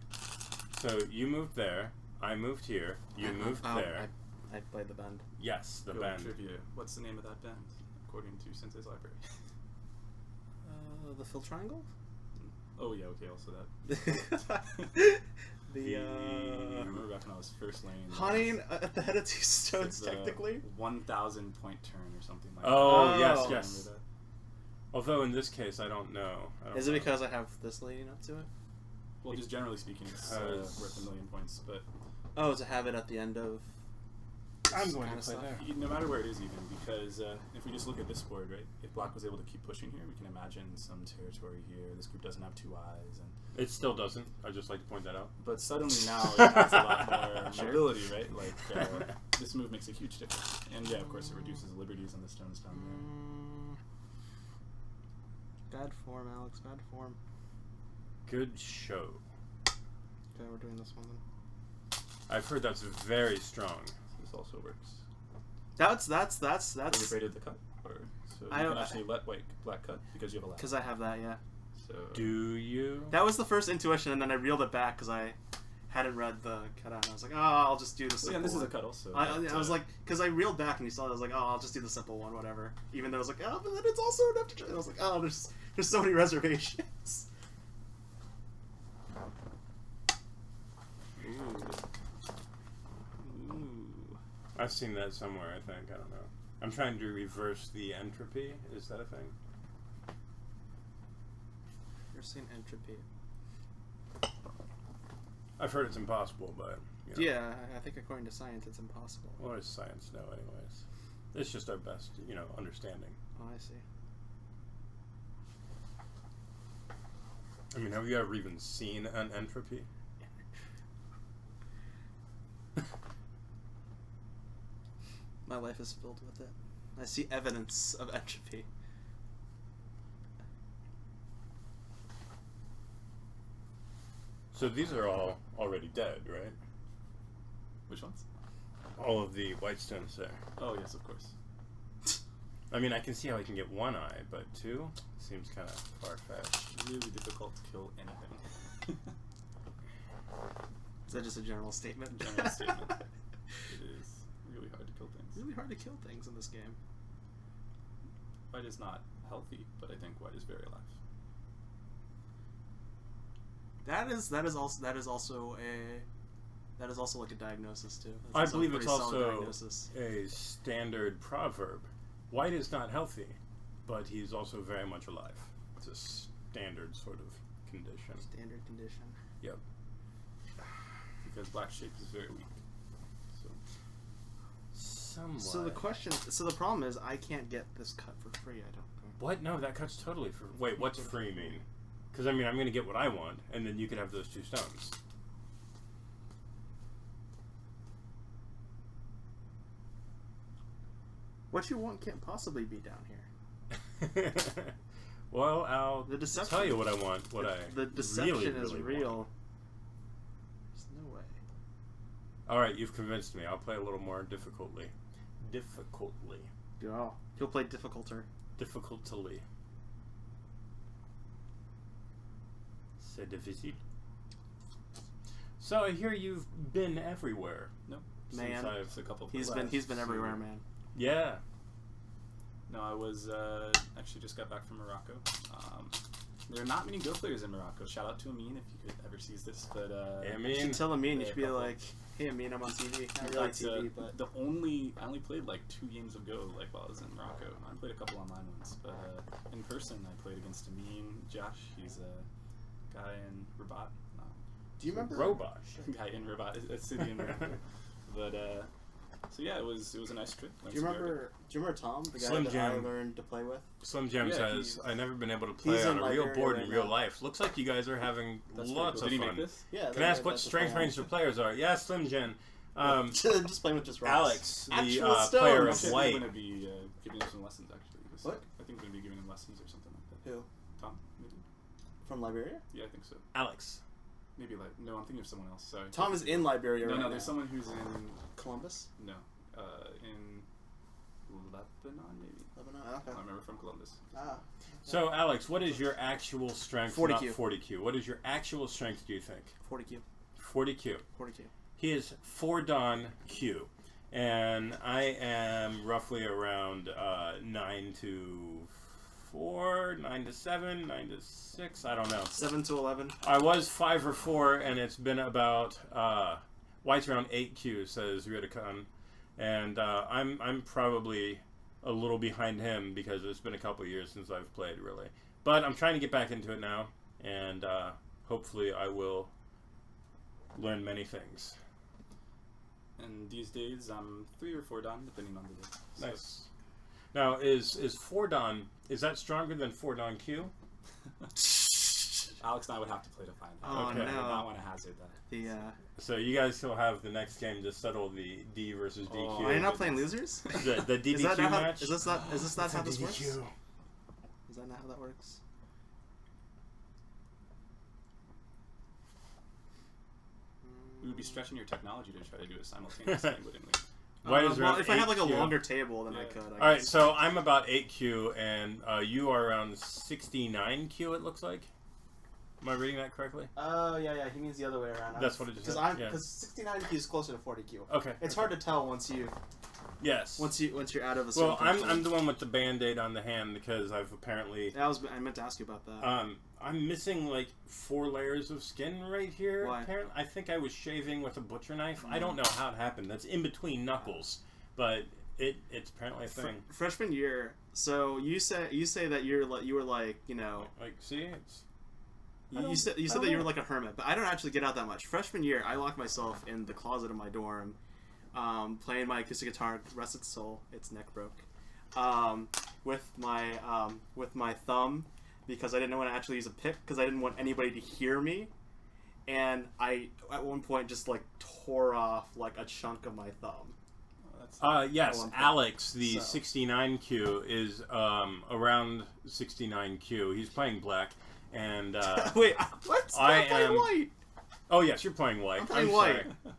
So you moved there. I moved here. You moved there. I played the bend. Yes, the Go band. Trivia. What's the name of that band, according to Sensei's library? The Phil Triangle. Oh yeah, okay. Also that. I remember back when I was first laying. Hunting at the head of 2 stones, technically. 1,000 point turn or something like Oh, that. yes, Oh. yes. Although in this case, I don't know. Is it because I have this leading up to it? Well, just generally speaking, it's worth 1,000,000 points. But Oh, to have it at the end of. I'm going to kinda play stuff? there. no matter where it is, even because if we just look at this board, right? If Black was able to keep pushing here, we can imagine some territory here. This group doesn't have 2 eyes, and It still doesn't. I'd just like to point that out. but suddenly now it has a lot more mobility, right? Like this move makes a huge difference, and yeah, of course, it reduces the liberties on the stones down there. Bad form, Alex. Bad form. Good show. Okay, we're doing this one then. I've heard that's very strong. This also works. That's. So you braided the cut, or so you I can don't- actually let Black cut because you have a left. Because I have that, yeah. So Do you? That was the first intuition, and then I reeled it back because I hadn't read the cutout, and I was like, oh, I'll just do the simple and this is a one. cut also. I but, was like, because I reeled back and you saw it, I was like, oh, I'll just do the simple one, whatever. Even though I was like, oh, but then it's also enough to try. I was like, oh, there's so many reservations. Ooh. I've seen that somewhere, I think. I don't know. I'm trying to reverse the entropy. Is that a thing? You're seeing entropy. I've heard it's impossible, but... You know. Yeah, I think according to science, it's impossible. Well, it's science now, anyways. It's just our best, understanding. Oh, I see. I mean, have you ever even seen an entropy? My life is filled with it. I see evidence of entropy. So these are all already dead, right? Which ones? All of the white stones there. Oh yes, of course. I mean, I can see how I can get 1 eye, but 2 seems kind of far-fetched. Really difficult to kill anything. Is that just a general statement? General statement. It is really hard to kill things. Really hard to kill things in this game. White is not healthy, but I think white is very alive. That is also like a diagnosis too. That's I also a believe it's pretty solid also diagnosis. a standard proverb. White is not healthy, but he's also very much alive. It's a standard sort of condition. Standard condition. Yep. Because black shape is very weak. So Somewhat. So the problem is I can't get this cut for free. I don't think. What? No, that cuts totally for... Wait, what's free mean? Because, I mean, I'm going to get what I want, and then you could have those 2 stones. What you want can't possibly be down here. Well, I'll The deception- tell you what I want. What The I deception really, is really real. want. There's no way. All right, you've convinced me. I'll play a little more difficultly. Yeah. He'll play difficulter. Difficultly. C'est difficile. So I hear you've been everywhere. No. Man. Since I've a couple. He's been everywhere, man. Yeah. No, I was actually just got back from Morocco. There are not many Go players in Morocco. Shout out to Amin if you could ever sees this. But Hey, You Amin. should tell Amin. You Yeah, should be couple. like, hey, Amin, I'm on TV. Not really TV, but I only played like 2 games of Go like while I was in Morocco. I played a couple online ones, but in person I played against Amin, Josh. He's a guy in Rabat. do you remember? Robot. Guy in Rabat, a city in Morocco. But so yeah, it was a nice trip. Do you remember Tom, the guy Slim that Jim. I learned to play with? Slim Jim Yeah, says, he's- I've never been able to play he's on in a real Liberia board right in real now. life. Looks like you guys are having That's lots pretty of cool. Did he fun. make this? Yeah. Can I ask what strength range the players are? Yeah, Slim Jim. Just playing with just rocks. Alex, the Actual player stones. of I'm white. going to be giving him some lessons actually. What? I think we're going to be giving him lessons or something like that. Who? Tom, maybe? From Liberia? Yeah, I think so. Alex. Maybe like no, I'm thinking of someone else. Sorry. Tom is in Liberia No, right no, now. there's someone who's in Columbus? in Lebanon maybe. Lebanon? I Okay. don't remember from Columbus. Ah. So, Alex, what is your actual strength? 40 Not Q. 40Q. What is your actual strength, do you think? 40Q. 40Q. 40Q. He is 4 Don Q. And I am roughly around 9 to 4, 9 to 7, 9 to 6. I don't know. 7 to 11. I was 5 or 4, and it's been about White's around 8Q, says Ryutakun. And I'm probably a little behind him because it's been a couple years since I've played, really. But I'm trying to get back into it now, and hopefully I will learn many things. And these days I'm 3 or 4 Don, depending on the day. So Nice. Now, is 4 Don, is that stronger than 4 Don Q? Alex and I would have to play to find out. Oh, Okay. I would no. not want to hazard that. The, So you guys still have the next game to settle the D versus DQ. are you not playing losers? The DDQ Is that not how, match? is this not how this DDQ. works? Is that not how that works? We would be stretching your technology to try to do it simultaneously, wouldn't we? White is well, around if I had like a 8Q. longer table, then I Yeah. could. I All right, guess. so I'm about 8Q, and you are around 69Q, it looks like. Am I reading that correctly? Oh yeah, he means the other way around. That's what it just Because said, yeah. 69Q is closer to 40Q. Okay. It's hard to tell once Yes. you're out of a certain Well, threshold. I'm the one with the Band-Aid on the hand because I've apparently... I meant to ask you about that. I'm missing like 4 layers of skin right here. Why? Apparently, I think I was shaving with a butcher knife. I don't know how it happened. That's in between knuckles, but it's apparently a thing. Freshman year. So you say that you were like, you know, Like, see, it's you said that you were like a hermit, but I don't actually get out that much. Freshman year, I locked myself in the closet of my dorm, playing my acoustic guitar, rest its soul, its neck broke, with my thumb, because I didn't know when to actually use a pick because I didn't want anybody to hear me, and I at one point just like tore off like a chunk of my thumb. yes, one point. Alex, the So. 69Q is around 69Q. He's playing black, and Wait, what? I I'm playing am- white. oh yes, you're playing white. I'm playing sorry. white.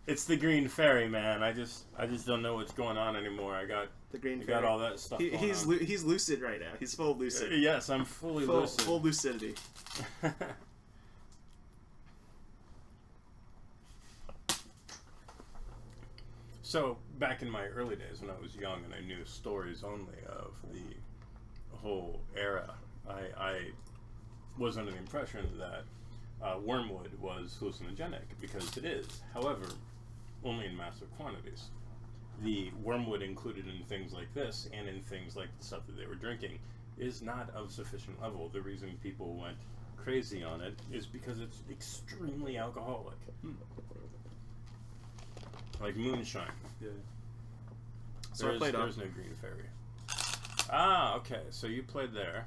It's the green fairy, man. I just don't know what's going on anymore. I got The green I fairy. got all that stuff. going He's on. he's lucid right now. He's full of lucid. Yes, I'm fully full, lucid. full lucidity. So, back in my early days when I was young and I knew stories only of the whole era, I was under the impression that wormwood was hallucinogenic, because it is. However, only in massive quantities. The wormwood included in things like this and in things like the stuff that they were drinking is not of sufficient level. The reason people went crazy on it is because it's extremely alcoholic. Like moonshine. Yeah. So I played There's no green fairy. Ah, okay. So you played there.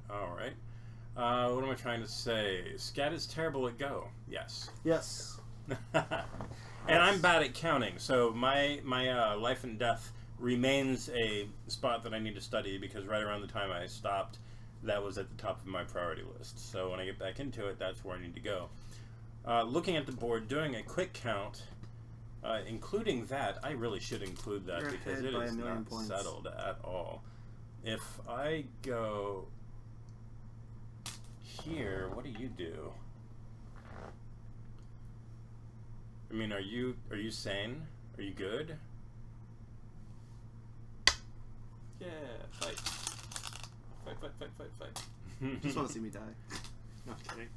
All right. What am I trying to say? Scat is terrible at Go. Yes. Yes. And I'm bad at counting. So my life and death remains a spot that I need to study, because right around the time I stopped, that was at the top of my priority list. So when I get back into it, that's where I need to go. Looking at the board, doing a quick count, Including that, I really should include that You're because ahead it by is a million not points. settled at all. If I go here, what do you do? I mean, are you sane? Are you good? Yeah, fight. Fight. Just want to see me die. No, I'm kidding.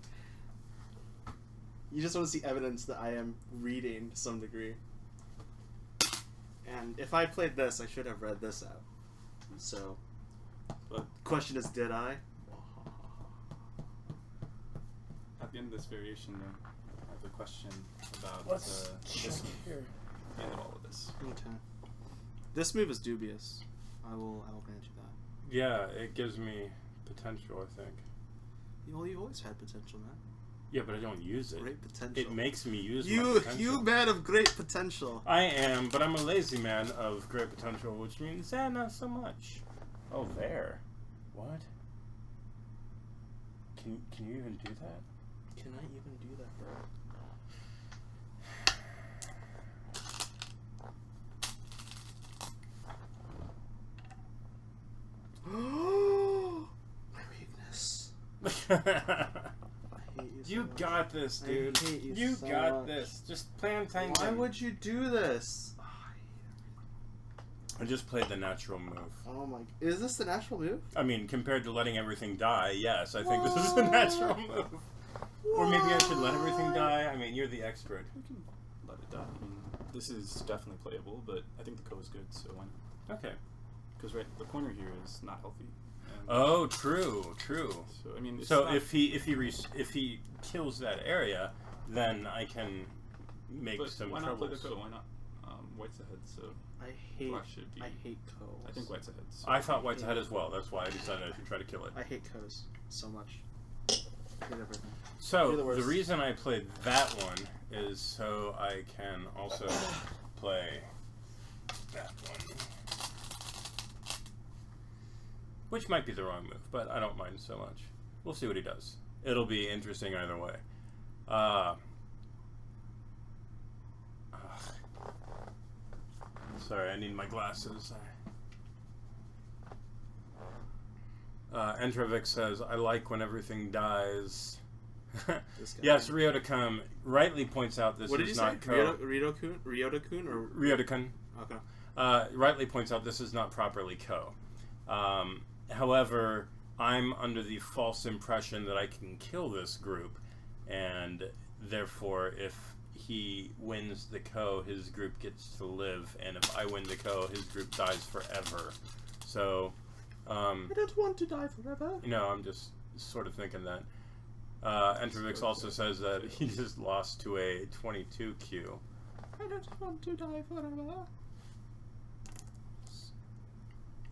You just want to see evidence that I am reading to some degree. And if I played this, I should have read this out. So, But question is, did I? at the end of this variation, though, I have a question about Let's this here. the end of all of this. Okay. This move is dubious. I will grant you that. Yeah, it gives me potential, I think. Well, you've always had potential, man. Yeah, but I don't use it. Great potential. It makes me use my you potential. man of great potential. I am, but I'm a lazy man of great potential, which means, not so much. Oh, there. What? Can you even do that? Can I even do that, bro? My weakness. I hate you so You much. got this, dude. I hate you You so got much. this. Just plan Tank. Why would you do this? I just played the natural move. Oh my! Is this the natural move? I mean, compared to letting everything die, yes, I think this is the natural move. Or maybe I should let everything die. I mean, you're the expert. We can let it die. I mean, this is definitely playable, but I think the co is good, so why not? Okay. Because the corner here is not healthy. And Oh, true. So I mean, it's So not, if he kills that area, then I can make but some why not play the troubles. co? Why not? White's ahead, so I hate. Black should be. I hate coes. I think White's ahead. So I thought White's ahead as well. That's why I decided I should try to kill it. I hate coes so much. I hate everything. So You're the the worst. reason I played that one is so I can also play that one, which might be the wrong move, but I don't mind so much. We'll see what he does. It'll be interesting either way. Sorry, I need my glasses. Entrovic says, I like when everything dies. This guy. Yes, Ryota-kun rightly points out this What did is you say? not co. Ryota-kun or Ryota-kun okay. rightly points out this is not properly co. However, I'm under the false impression that I can kill this group, and therefore, if he wins the co, his group gets to live, and if I win the co, his group dies forever. So, I don't want to die forever. I'm just sort of thinking that. Entrovix also says that he just lost to a 22 Q. I don't want to die forever.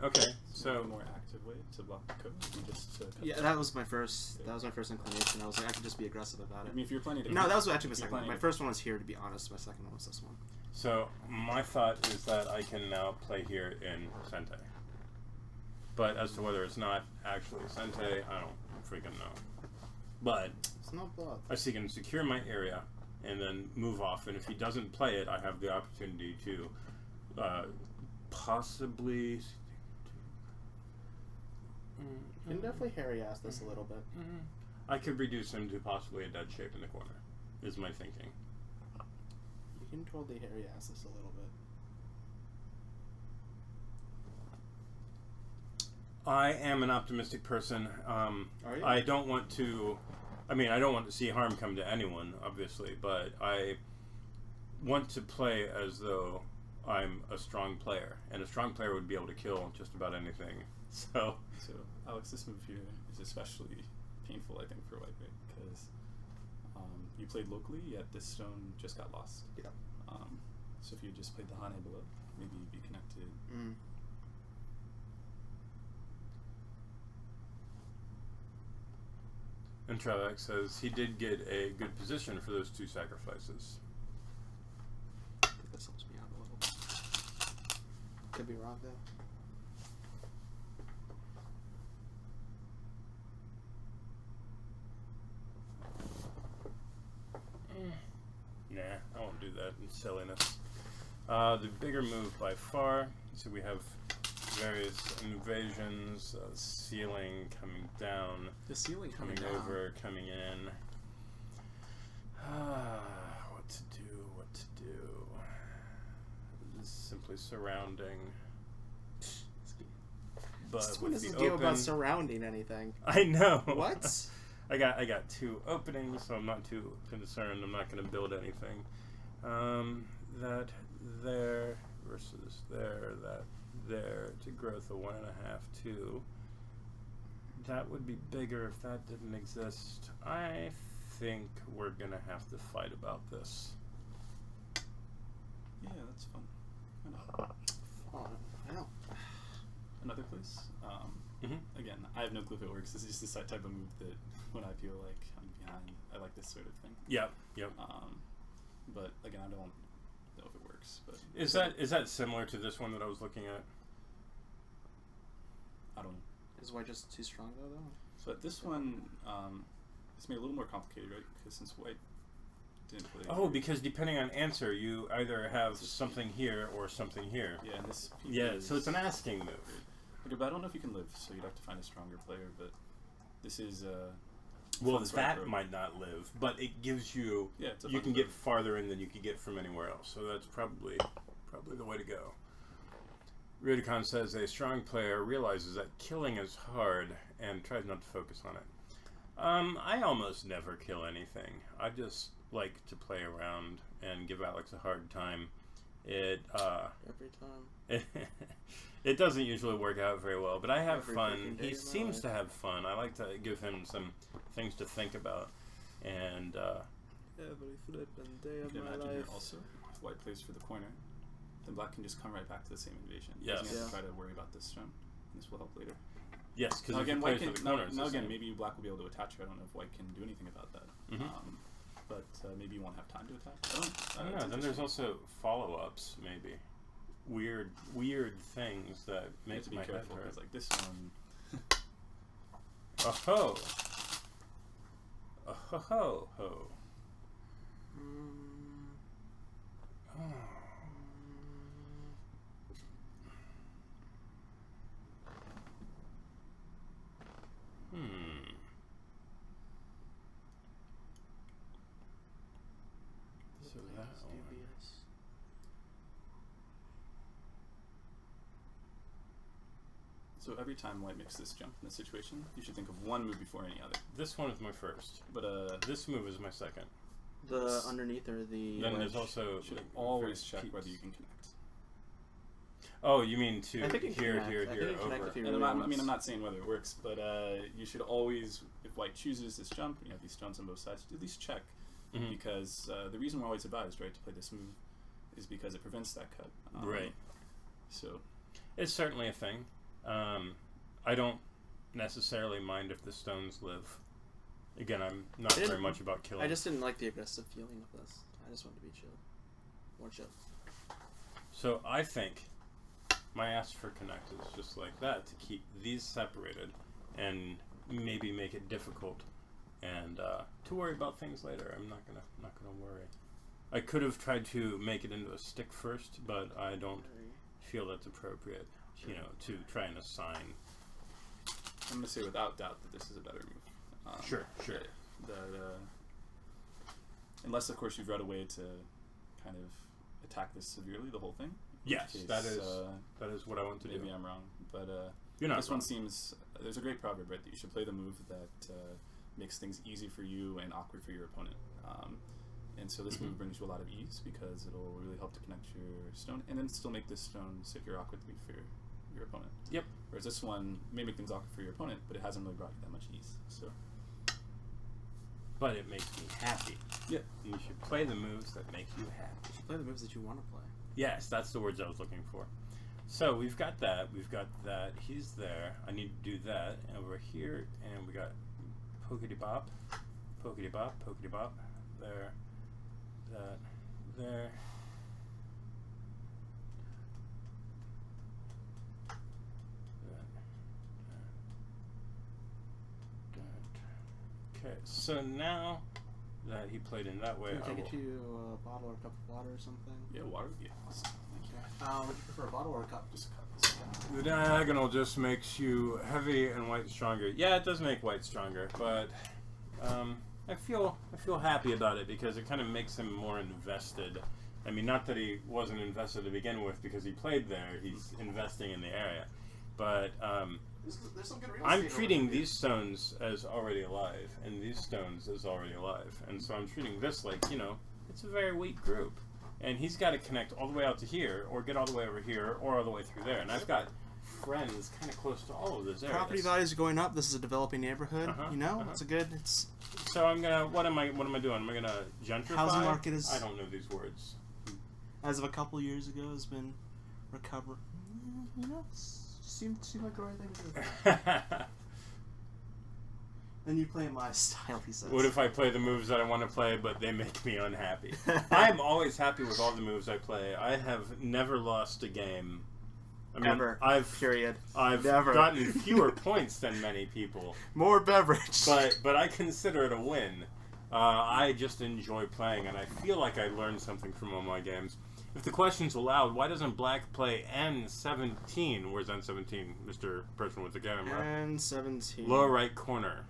Okay, a so more active way to block the code. Just cut Yeah, the- that was my first. That was my first inclination. I was like, I could just be aggressive about I it. mean, if you're planning to. No, that was actually my if you're second one. planning My to- first one was here, to be honest. My second one was this one. So my thought is that I can now play here in Sente. But as to whether it's not actually Sente, I don't freaking know. But It's not blood. I can secure my area and then move off. And if he doesn't play it, I have the opportunity to possibly. You can definitely hairy ass this a little bit. I could reduce him to possibly a dead shape in the corner, is my thinking. You can totally hairy ass this a little bit. I am an optimistic person. Are you? I don't want to. I mean, I don't want to see harm come to anyone, obviously, but I want to play as though I'm a strong player, and a strong player would be able to kill just about anything. So, Alex, this move here is especially painful, I think, for White, right? Because you played locally, yet this stone just got lost. Yeah. So if you had just played the Hane below, maybe you'd be connected. and Trevek says he did get a good position for those two sacrifices. I think this helps me out a little bit. Could be wrong, though. Nah, I won't do that. It's silliness. The bigger move by far. So we have various invasions, ceiling coming down, The ceiling coming coming down. over, coming in. What to do? What to do? This is simply surrounding. But This with one doesn't the give open, about surrounding anything. I know. What? I got 2 openings, so I'm not too concerned. I'm not going to build anything. That there versus there, that there to growth of 1.5, 2. That would be bigger if that didn't exist. I think we're going to have to fight about this. Yeah, that's fun. Why not? Oh, I don't. Another place. Mm-hmm. Again, I have no clue if it works. This is just the type of move that when I feel like I'm behind, I like this sort of thing. Yep. But again, I don't know if it works. But Is that similar to this one that I was looking at? I don't know. Is white just too strong though? So this one, it's made a little more complicated, right? Because since white didn't play. Oh, because depending on answer, you either have something here or something here. Yeah, and this. piece Yeah, is so it's an asking move. Okay, but I don't know if you can live, so you'd have to find a stronger player. But this is. Well, fun sort of that probe. might not live, but it gives you. Yeah, it's a You fun can probe. get farther in than you could get from anywhere else. So that's probably the way to go. Rudicon says a strong player realizes that killing is hard and tries not to focus on it. I almost never kill anything. I just like to play around and give Alex a hard time. It Every time. it doesn't usually work out very well, but I have Every fun. freaking day He of my seems life. to have fun. I like to give him some things to think about, and Every flippin' day You of can my imagine here life. also, if white plays for the corner, then black can just come right back to the same invasion. He Yes. doesn't have to Yeah. try to worry about this turn. And this will help later. yes, because Now if he again, plays white for can. the corner, it's Now the again, same. maybe black will be able to attach you. I don't know if white can do anything about that. Mhm. But maybe you won't have time to attack. I don't it's know. Then there's interesting. also follow-ups, maybe weird things that You have make to be my head careful hurt. because like this one. Oh ho! Oh ho ho ho! Mm, Oh. So the that play is one. dubious. So every time white makes this jump in this situation, you should think of one move before any other. This one is my first. But This move is my second. The Yes. underneath or the Then wedge? there's also you should like, always various check peaks. whether you can connect. Oh, you mean to I think it can here, connect. here, I think here, it can connect over. if you And really I mean, wants. I'm not saying whether it works, but you should always, if white chooses this jump, and you have these stones on both sides, at least check. Mhm. Because the reason why white's advised, right, to play this move is because it prevents that cut. Right. So, It's certainly a thing. I don't necessarily mind if the stones live. Again, I'm not I didn't- very much about killing. I just didn't like the aggressive feeling of this. I just wanted to be chill. More chill. So I think my ask for connect is just like that, to keep these separated and maybe make it difficult and to worry about things later. I'm not gonna worry. I could have tried to make it into a stick first, but I don't feel that's appropriate, you know, to try and assign. I'm going to say without doubt that this is a better move. Sure. That, unless, of course, you've read a way to kind of attack this severely, the whole thing. in Yes, which that case, is what I want to maybe do. I'm wrong. But You're not this wrong. one seems... There's a great proverb, right, that you should play the move that makes things easy for you and awkward for your opponent. And so this Mhm. move brings you a lot of ease because it'll really help to connect your stone and then still make this stone sit here awkwardly for your opponent. Yep. Whereas this one may make things awkward for your opponent, but it hasn't really brought you that much ease. So But it makes me happy. yeah, You should play the moves that make you happy. Play the moves that you want to play. Yes, that's the words I was looking for. So we've got that. He's there. I need to do that. And over here, and we got pokety bop, pokety bop, pokety bop. There, that, there. That. Okay, so now that he played in that way, Can I I take will. it to you a bottle or a cup of water or something? Yeah, water would be awesome. Thank you. Would you prefer a bottle or a cup? Just a cup. The diagonal just makes you heavy and white stronger. Yeah, it does make white stronger, but I feel happy about it because it kind of makes him more invested. I mean, not that he wasn't invested to begin with because he played there. He's investing in the area, but There's some good real I'm estate treating over there. these stones as already alive, and these stones as already alive, and so I'm treating this like, it's a very weak group, and he's got to connect all the way out to here, or get all the way over here, or all the way through there, and I've got friends kind of close to all of those areas. Property values are going up. This is a developing neighborhood. It's a good. It's So I'm gonna. What am I doing? Am I gonna gentrify? Housing market is- I don't know these words. as of a couple years ago has been recovering. Seemed like the right thing to do. Then you play my style, he says. What if I play the moves that I want to play, but they make me unhappy? I'm always happy with all the moves I play. I have never lost a game. I mean, Ever. I've Never. gotten fewer points than many people, More beverage. but I consider it a win. I just enjoy playing, and I feel like I learned something from all my games. If the question's allowed, why doesn't Black play N17? Where's N17, Mr. Person with the camera? N17. Lower right corner.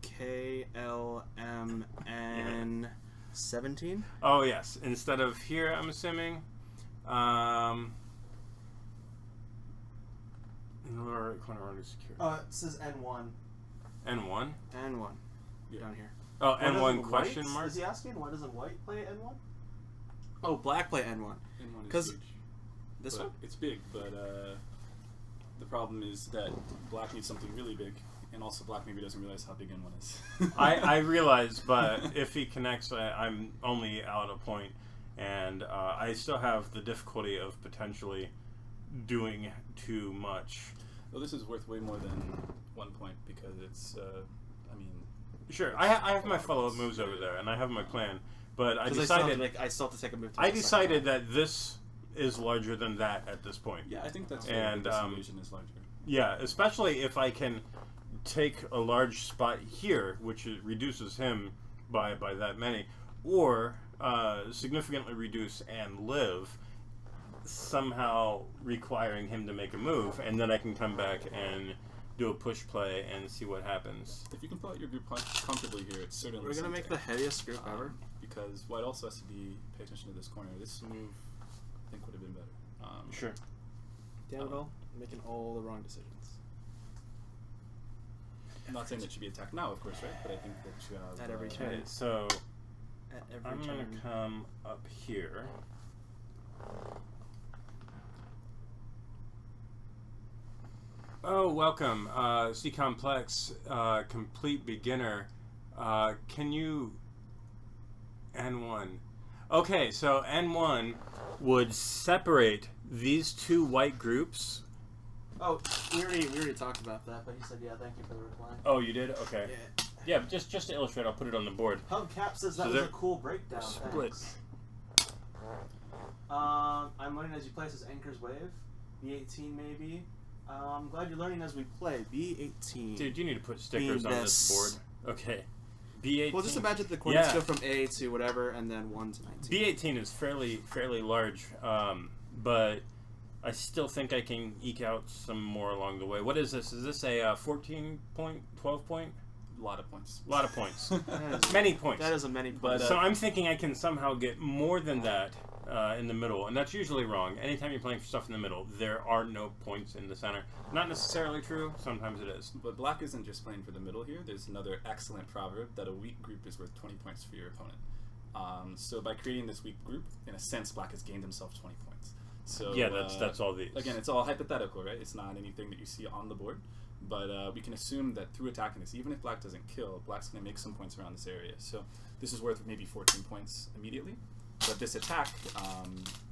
KLMN17. Oh, yes. Instead of here, I'm assuming. In the lower right corner, under secure. It says N1. N1? N1. Yeah. Down here. Oh, Why N1 doesn't question white- mark? Is he asking why doesn't white play N1? Oh, black play N1. N1 is 'Cause huge. This But one? It's big, but the problem is that black needs something really big, and also black maybe doesn't realize how big N1 is. I realize, but if he connects, I'm only out a point, and I still have the difficulty of potentially doing too much. Well, this is worth way more than 1 point because it's, Sure, I have my follow-up moves over there, and I have my plan, but I decided I still have to take a move. To I the decided that this is larger than that at this point. yeah, I think that's why And, this illusion is larger. Yeah, especially if I can take a large spot here, which reduces him by that many, or significantly reduce and live, somehow requiring him to make a move, and then I can come back and do a push play and see what happens. If you can pull out your group comfortably here, it's certainly We're gonna make the something. heaviest group ever. Because white also has to pay attention to this corner. This move, I think, would have been better. Sure. Damn it all, making all the wrong decisions. I'm not saying that should be attacked now, of course, right? But I think that you have At every turn. Okay, so At every I'm turn. gonna come up here. Oh, welcome, C Complex, complete beginner. Can you N1? Okay, so N1 would separate these two white groups. Oh, we already talked about that, but he said, yeah, thank you for the reply. Oh, you did? Okay. Yeah. Yeah, just to illustrate, I'll put it on the board. Hubcap says that So was they're a cool breakdown. split. Thanks. I'm learning as you play, says Anchor's Wave. B18 maybe. I'm glad you're learning as we play. B18. Dude, you need to put stickers on this board. Okay. B18. Well, just imagine the coordinates Yeah. go from A to whatever, and then 1 to 19. B18 is fairly large, but I still think I can eke out some more along the way. What is this? Is this a 14 point, 12 point? A lot of points. A lot of points. That is- Many points. That is a many But, points. So I'm thinking I can somehow get more than that in the middle, and that's usually wrong. Anytime you're playing for stuff in the middle, there are no points in the center. Not necessarily true. Sometimes it is. But black isn't just playing for the middle here. There's another excellent proverb that a weak group is worth 20 points for your opponent. So by creating this weak group, in a sense, black has gained himself 20 points. So Yeah, that's all these. Again, it's all hypothetical, right? It's not anything that you see on the board. But we can assume that through attacking this, even if black doesn't kill, black's going to make some points around this area. So this is worth maybe 14 points immediately. But this attack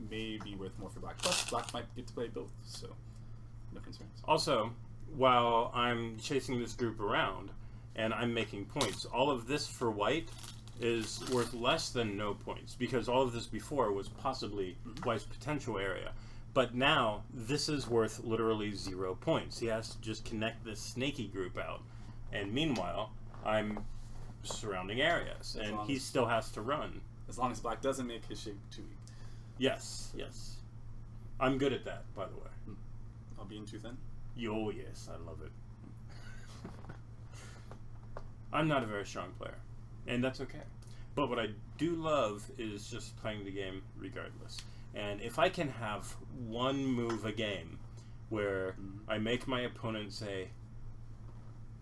may be worth more for black. Plus, black might get to play both, so no concerns. Also, while I'm chasing this group around and I'm making points, all of this for white is worth less than no points because all of this before was possibly white's potential area. But now this is worth literally 0 points. He has to just connect this snaky group out. And meanwhile, I'm surrounding areas, As and long he as- still has to run. As long as black doesn't make his shape too weak. Yes, yes. I'm good at that, by the way. I'll be in too thin. Oh, yes, I love it. I'm not a very strong player, and that's okay. But what I do love is just playing the game regardless. And if I can have one move a game where I make my opponent say,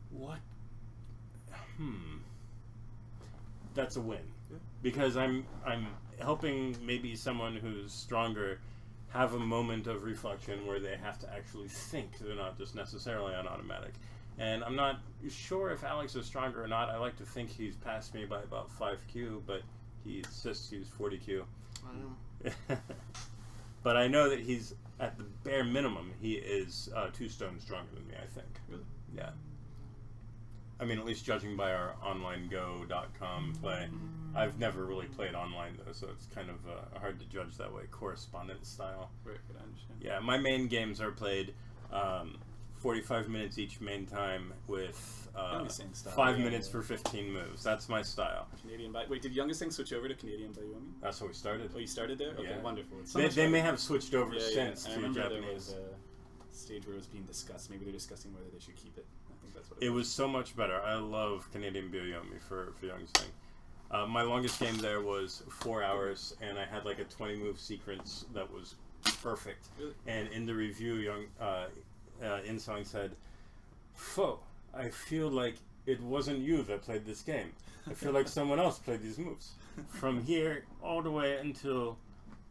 what? That's a win. Yeah. Because I'm helping maybe someone who's stronger have a moment of reflection where they have to actually think. They're not just necessarily on automatic. And I'm not sure if Alex is stronger or not. I like to think he's passed me by about 5Q, but he insists he's 40Q. But I know that he's, at the bare minimum, he is 2 stones stronger than me, I think. Really? Yeah. I mean, at least judging by our onlinego.com play. I've never really played online, though, so it's kind of hard to judge that way, correspondence style. Right, I understand. Yeah, my main games are played 45 minutes each main time with Youngest Thing style, 5 yeah, minutes yeah. for 15 moves. That's my style. Canadian by wait, did Youngest Thing switch over to Canadian by Yomi? That's how we started. Oh, you started there? Okay, Yeah. wonderful. It's so They, much they may better. have switched over since I to remember Japanese. there was a stage where it was being discussed. Maybe they're discussing whether they should keep it. I think that's what It was so much better. I love Canadian Byoyomi for Young's Thing. My longest game there was 4 hours, and I had like a 20 move sequence that was perfect. Really? And in the review, Insong said, "Pho, I feel like it wasn't you that played this game. I feel like someone else played these moves. From here all the way until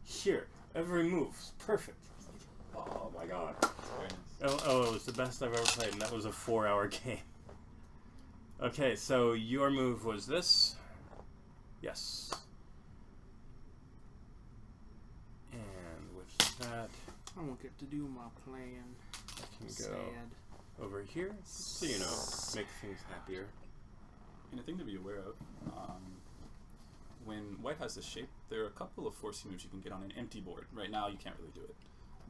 here, every move's perfect." It's like, oh my god. Very nice. Oh, it was the best I've ever played, and that was a 4-hour game. Okay, so your move was this. Yes. And with that, I won't get to do my plan. I can Sad. go over here, so you know, make things happier. And a thing to be aware of, when white has this shape, there are a couple of forcing moves you can get on an empty board. Right now, you can't really do it.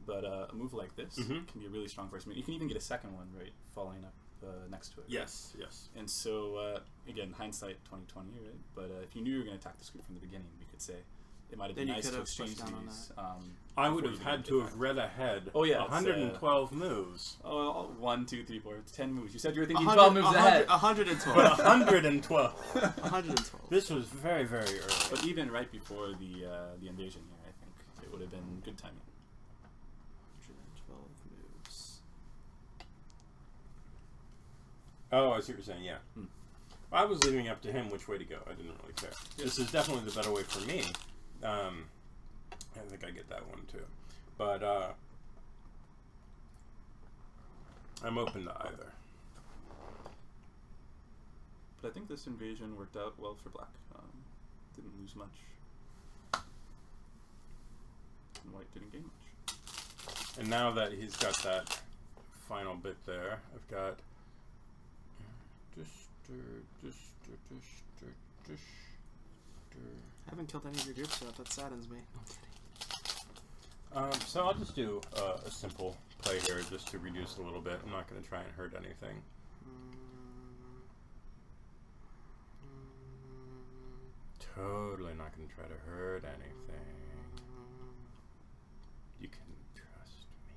But a move like this Mhm. can be a really strong forcing move. You can even get a second one, right, following up next to it. Yes, yes. And so, again, hindsight 2020, right? But if you knew you were going to attack this group from the beginning, we could say it might have been Then you nice could to have exchange pushed down on these. I would before have you had even to get have read ahead. Oh, yeah, it's, 112 moves. Oh, 1, 2, 3, 4, 10 moves. You said you were thinking 100 12 moves ahead. 112. But 112. 112. This was very, very early. But even right before the invasion here, I think it would have been good timing. 112 moves. Oh, I see what you're saying, yeah. I was leaving up to him which way to go. I didn't really care. This is definitely the better way for me. I think I get that one too. But I'm open to either. But I think this invasion worked out well for black. Didn't lose much. And white didn't gain much. And now that he's got that final bit there, I've got I haven't killed any of your groups yet. That saddens me. so I'll just do a simple play here just to reduce a little bit. I'm not going to try and hurt anything. Totally not going to try to hurt anything. You can trust me.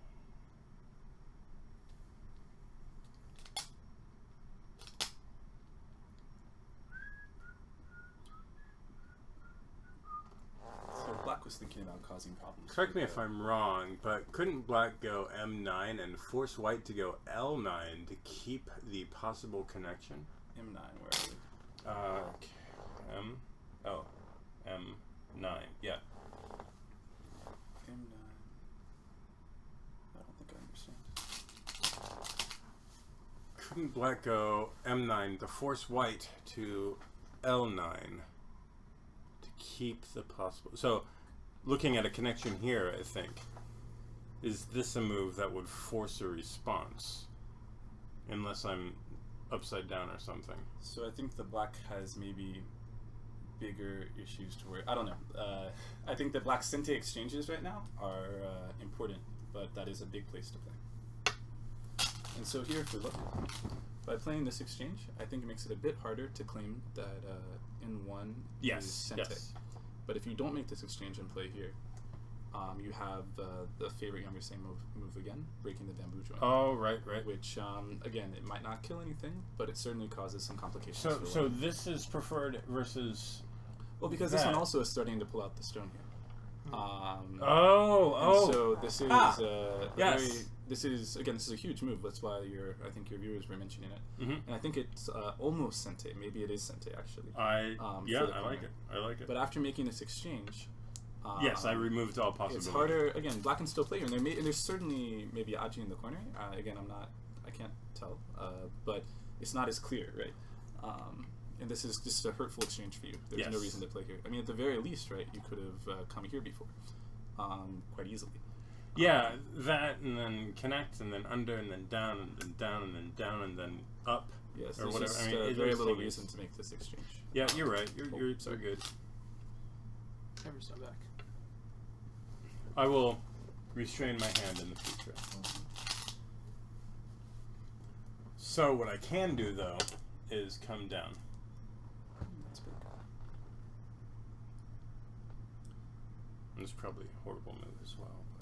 So black was thinking about causing problems. Correct me with if the- I'm wrong, but couldn't black go M9 and force white to go L9 to keep the possible connection? M9, where are we? M9, yeah. M9. I don't think I understand. Couldn't black go M9 to force white to L9 to keep the possible... So, looking at a connection here, I think, is this a move that would force a response? Unless I'm upside down or something. So I think the black has maybe bigger issues to worry. I don't know. I think the black Sente exchanges right now are important, but that is a big place to play. And so here, if we look, by playing this exchange, I think it makes it a bit harder to claim that N1 Yes, is Sente. yes. But if you don't make this exchange and play here, you have the favorite younger same move again, breaking the bamboo joint. Oh, right. Which, again, it might not kill anything, but it certainly causes some complications. So this is preferred versus... Well, because this one also is starting to pull out the stone here. Oh. And so this is yes. this is a huge move. That's why I think your viewers were mentioning it, Mm-hmm. and I think it's almost Sente. Maybe it is Sente actually. I corner. like it. But after making this exchange, yes, I removed all possibilities. it's harder. Again, Black can still play here, and there's certainly maybe Aji in the corner. Again, I can't tell, but it's not as clear, right? And this is just a hurtful exchange for you. There's no Yes. reason to play here. I mean, at the very least, right, you could have come here before, quite easily. Yeah, that and then connect and then under and then down and then down and then down and then up. Yes, or there's whatever. just I mean, it very looks little like reason to make this exchange. Yeah, you're right. You're sorry. good. Ever so back. I will restrain my hand in the future. So what I can do though is come down. That's big. And it's probably a horrible move as well. But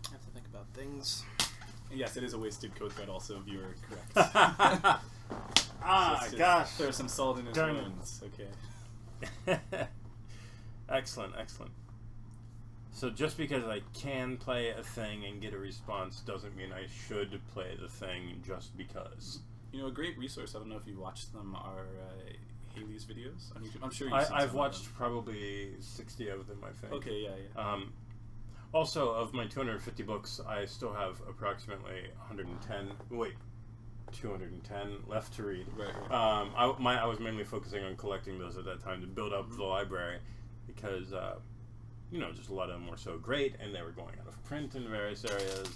I have to think about things. Yes, it is a wasted code thread. Also, viewer correct. gosh. There's some salt in his Darn it. wounds. Okay. Excellent. So just because I can play a thing and get a response doesn't mean I should play the thing just because. You know, a great resource, I don't know if you watched them, are Haley's videos on YouTube. I'm sure you've seen I've some watched of them. probably 60 of them, I think. Okay, yeah. Also, of my 250 books, I still have approximately 210 left to read. Right. I was mainly focusing on collecting those at that time to build up the library because, just a lot of them were so great and they were going out of print in various areas.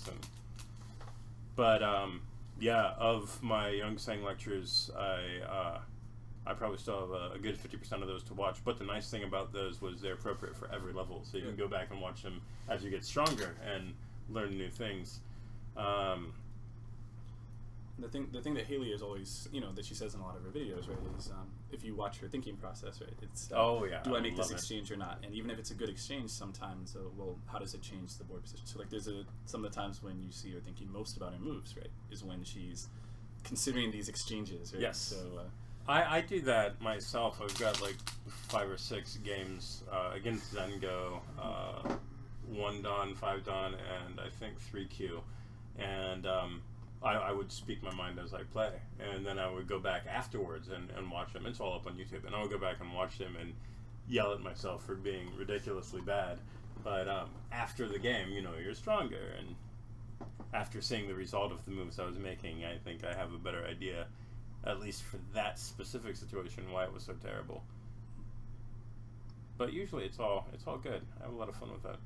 But of my Young Sang lectures, I probably still have a good 50% of those to watch. But the nice thing about those was they're appropriate for every level, so you can go back and watch them as you get stronger and learn new things. The thing that Haley is always, that she says in a lot of her videos, right, is if you watch her thinking process, right, it's do I make this exchange or not? And even if it's a good exchange, sometimes, how does it change the board position? So like there's some of the times when you see her thinking most about her moves, right, is when she's considering these exchanges, right? Yes. So I do that myself. I've got like 5 or 6 games against Zengo, 1 Dawn, 5 Dawn, and I think 3Q. And I would speak my mind as I play. And then I would go back afterwards and watch them. It's all up on YouTube. And I would go back and watch them and yell at myself for being ridiculously bad. But after the game, you're stronger. And after seeing the result of the moves I was making, I think I have a better idea, at least for that specific situation, why it was so terrible. But usually it's all good. I have a lot of fun with that.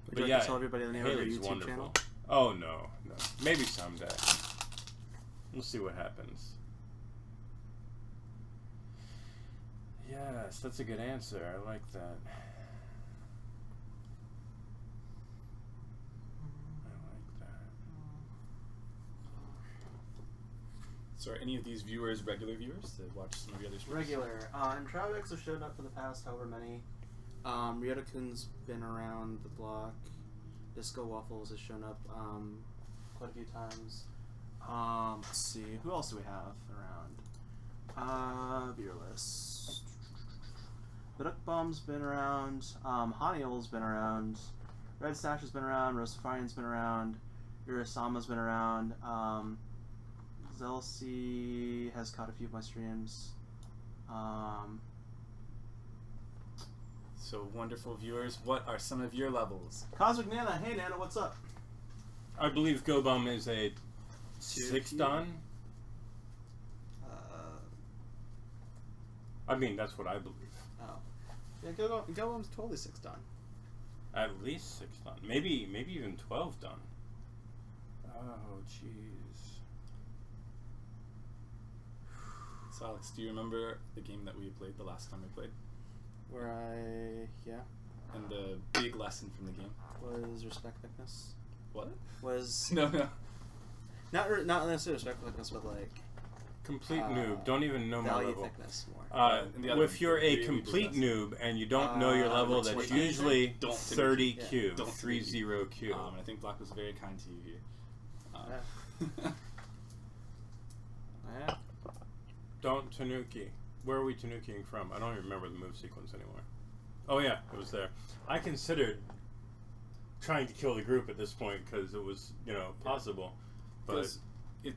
Would you like to tell everybody the name of your Haley's YouTube wonderful. channel? Oh no. Maybe someday. We'll see what happens. Yes, that's a good answer. I like that. So are any of these viewers regular viewers to watch some of the other streams? Regular. And Travex has showed up for the past however many. Ryota-kun's been around the block. Disco Waffles has shown up quite a few times. Let's see. Who else do we have around? Beerless. Bomb's been around. Haniel's been around. Red Stash has been around. Rosafarian's been around. Urasama's been around. Zelsi has caught a few of my streams. So wonderful viewers, what are some of your levels? Cosmic Nana, hey Nana, what's up? I believe Gobum is a 6 Dan. I mean, that's what I believe. Oh. Yeah, Gobum's totally 6 Dan. At least 6 Dan. Maybe even 12 Dan. Oh, jeez. So Alex, do you remember the game that we played the last time we played? And the big lesson from the game was respect thickness. What? Was No. not necessarily respect thickness, but like Complete noob. Don't even know my value level. thickness more. And the other If you're a really complete big noob and you don't know your level, like that's 20. usually Don't 30 Tanuki. Q, Don't 30 Q. And I think Black was very kind to you here. Yeah. Don't Tanuki. Where are we Tanukiing from? I don't even remember the move sequence anymore. Oh yeah, it was there. I considered trying to kill the group at this point because it was, possible. But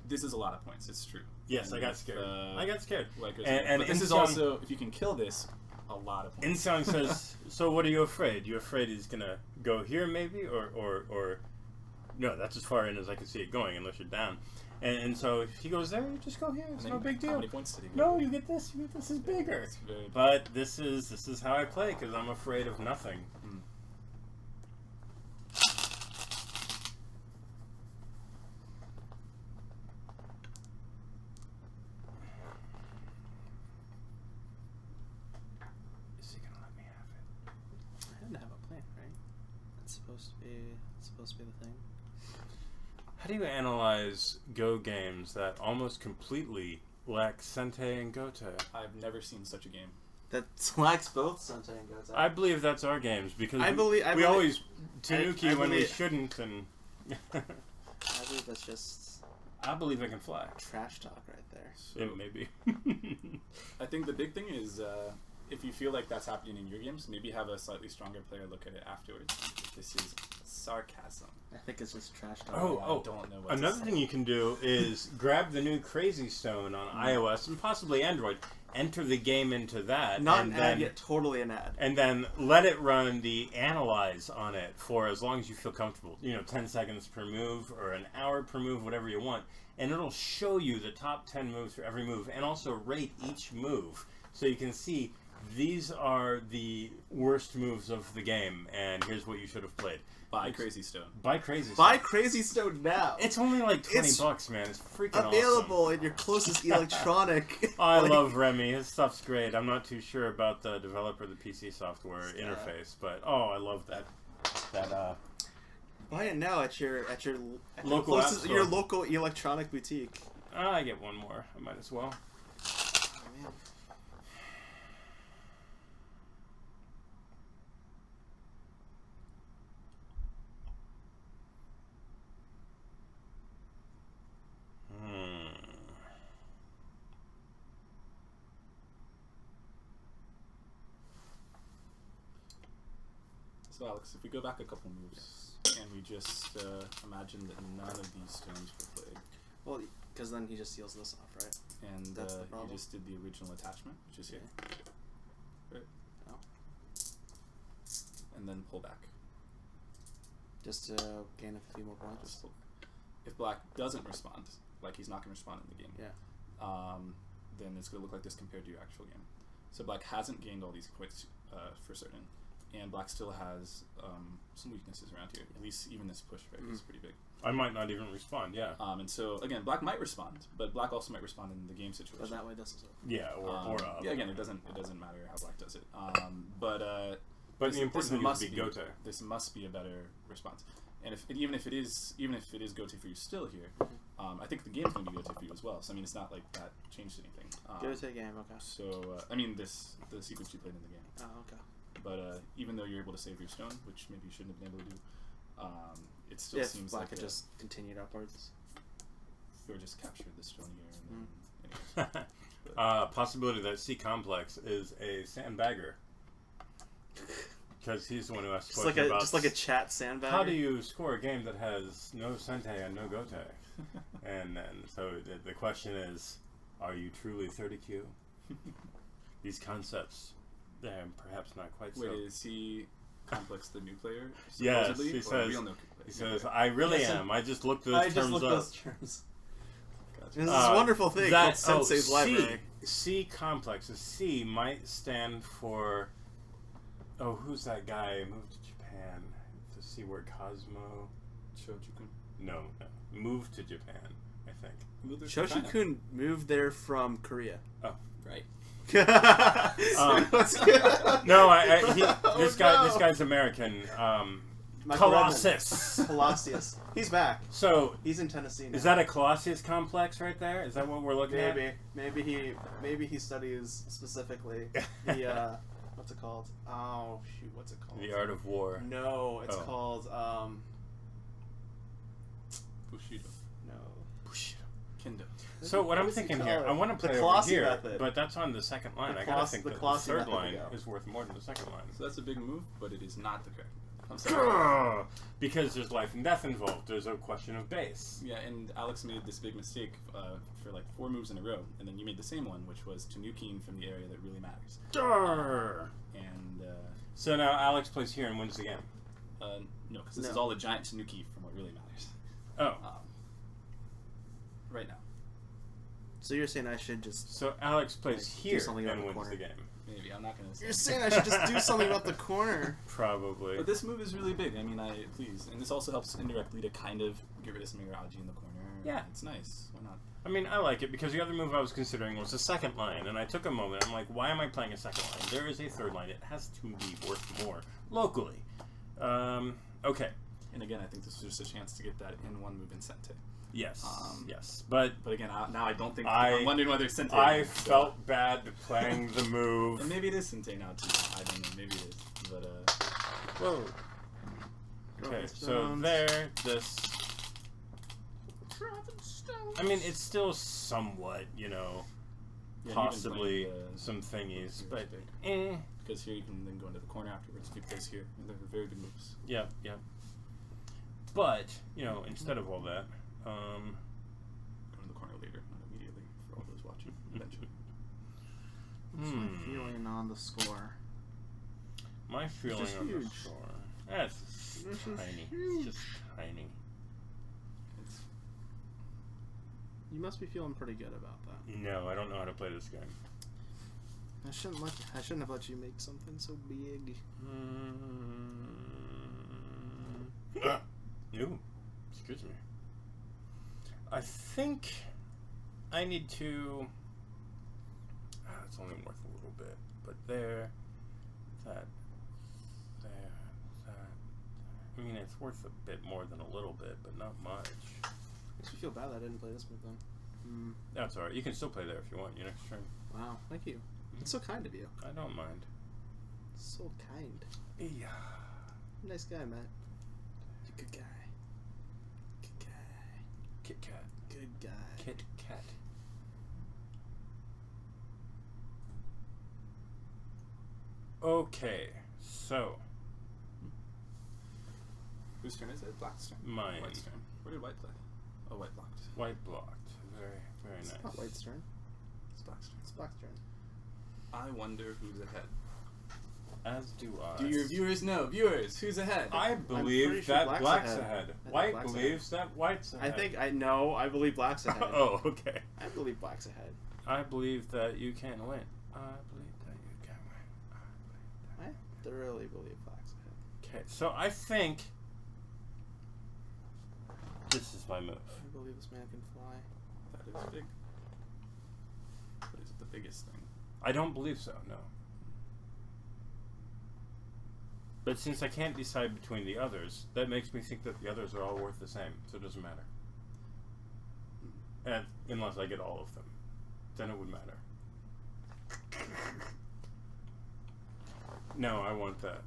this is a lot of points. It's true. yes, And I got if, scared. I got scared. But this is also, if you can kill this, a lot of points. Insong says, "So what are you afraid? You afraid he's gonna go here, maybe, or no? That's as far in as I can see it going, unless you're down." And so if he goes there, you just go here. It's no big How deal. many points did he get? No, you get this. You get this is bigger. It's very big. But this is how I play because I'm afraid of nothing. Is he gonna let me have it? I had to have a plan, right? It's supposed to be the thing. How do you analyze Go games that almost completely lack Sente and Gote? I've never seen such a game. That lacks both Sente and Gote. I believe that's our games because I we believe- always Tanuki I when we believe- shouldn't, and I believe that's just I believe I can fly. trash talk right there. It may be. I think the big thing is if you feel like that's happening in your games, maybe have a slightly stronger player look at it afterwards. This is sarcasm. I think it's just trash talk. I don't know what to Another say. thing you can do is grab the new Crazy Stone on iOS and possibly Android. Enter the game into that, Not and an ad yet, totally an ad. and then let it run the analyze on it for as long as you feel comfortable. 10 seconds per move or an hour per move, whatever you want. And it'll show you the top 10 moves for every move and also rate each move. So you can see these are the worst moves of the game and here's what you should have played. Buy Crazy Stone. Buy Crazy Stone. Buy Crazy Stone now. It's only like It's $20, man. It's freaking available in your closest electronic. awesome. I like- love Remy. His stuff's great. I'm not too sure about the developer of the PC software interface, but I love that. Buy it now at your Local closest, app store. your local electronic boutique. I get one more. I might as well. Oh, man. So Alex, if we go back a couple moves and we just imagine that none of these stones were played, Well, because then he just seals this off, right? and That's the you problem. just did the original attachment, which is here, right? Oh. And then pull back. Just to gain a few more points. Just pull back. If Black doesn't respond, like he's not going to respond in the game, then it's going to look like this compared to your actual game. So Black hasn't gained all these points for certain, and Black still has some weaknesses around here. At least even this push, right, is pretty big. I might not even respond, yeah. And so again, Black might respond, but Black also might respond in the game situation. But that way doesn't. Yeah, yeah, again, it doesn't matter how Black does it. But But the important thing is must to be Gote. This must be a better response. And even if it is Gote for you still here, I think the game's going to be Gote for you as well. So I mean, it's not like that changed anything. Go to game, okay. So I mean, the sequence you played in the game. Oh, okay. But even though you're able to save your stone, which maybe you shouldn't have been able to do, it still If seems Black like had just continued upwards. or just captured the stone here. And then, anyways. Possibility that C Complex is a sandbagger. Because he's the one who asked Just questions about just like a chat sandbagger. how do you score a game that has no Sente and no Gote? and so the question is, are you truly 30Q? These concepts, they're perhaps not quite so. Wait, is he Complex the new player? Yes, supposedly, he or says. real new He player? says, "I really Yes, am. I just looked those terms up." terms. Gotcha. There's this wonderful thing called Sensei's C, Library. C complex. A C might stand for. Oh, who's that guy who moved to Japan? The C word Cosmo. Shochukun. No, moved to Japan I think. Moved there from China. Shoshi-kun moved there from Korea. Oh. Right. This guy's American. Colossus. Colossus. He's back. So He's in Tennessee now. is that a Colossus complex right there? Is that what we're looking at? Maybe he studies specifically the what's it called? Oh shoot, what's it called? The Art of War. No, it's called Bushido. No. Bushido. Kendo. So what I'm thinking here, I want to play over here, but that's on the second line. I gotta think that the third line is worth more than the second line. So that's a big move, but it is not the correct move. I'm sorry. Because there's life and death involved. There's a question of base. Yeah, and Alex made this big mistake for like 4 moves in a row, and then you made the same one, which was Tanukiing from the area that really matters. And so now Alex plays here and wins the game. No, because this is all a giant Tanuki from what really matters. Oh. Right now. So you're saying I should just... So Alex plays here and wins corner. the game. Maybe. I'm not going to say. You're saying I should just do something about the corner. Probably. But this move is really big. I mean, please. And this also helps indirectly to kind of get rid of some Miraji in the corner. Yeah. It's nice. Why not? I mean, I like it because the other move I was considering was the second line, and I took a moment. I'm like, why am I playing a second line? There is a third line. It has to be worth more locally. Okay. And again, I think this is just a chance to get that in one move in Sente. Yes. Yes. But again, now I don't think... I'm wondering whether it's Sente. I felt bad playing the move. And maybe it is Sente now, too. I don't know. Maybe it is. But, whoa. Okay, so there, this... I mean, it's still somewhat, possibly some thingies, but because here you can then go into the corner afterwards if he plays here. And they're very good moves. Yeah, yeah. But, instead of all that, go to the corner later, not immediately, for all those watching, eventually. What's my feeling on the score? My feeling on the score. That's tiny. It's just tiny. You must be feeling pretty good about that. No, I don't know how to play this game. I shouldn't have let you make something so big. Ooh, excuse me. I think I need to... it's only worth a little bit, but there, that. I mean, it's worth a bit more than a little bit, but not much. Makes me feel bad that I didn't play this move then. That's alright. You can still play there if you want your next turn. Wow, thank you. It's so kind of you. I don't mind. So kind. Yeah. Nice guy, Matt. You're a good guy. Good guy. Kit Kat. Good guy. Kit Kat. Okay, so. Whose turn is it? Black's turn. Mine. White's turn. Where did White play? Oh, White blocked. White blocked. Very, very nice. It's not White's turn. It's Black's turn. It's Black's turn. I wonder who's ahead. As do I. Do your viewers know? Viewers, who's ahead? I believe sure that Black's ahead. ahead. White Black's believes that White's ahead. I believe Black's ahead. Oh, okay. I believe Black's ahead. I believe that you can win. I believe that you can win. I thoroughly believe Black's ahead. Okay, so I think this is my move. I believe this man can fly. That is big. But is it the biggest thing? I don't believe so, no. But since I can't decide between the others, that makes me think that the others are all worth the same, so it doesn't matter. And unless I get all of them, then it would matter. No, I want that.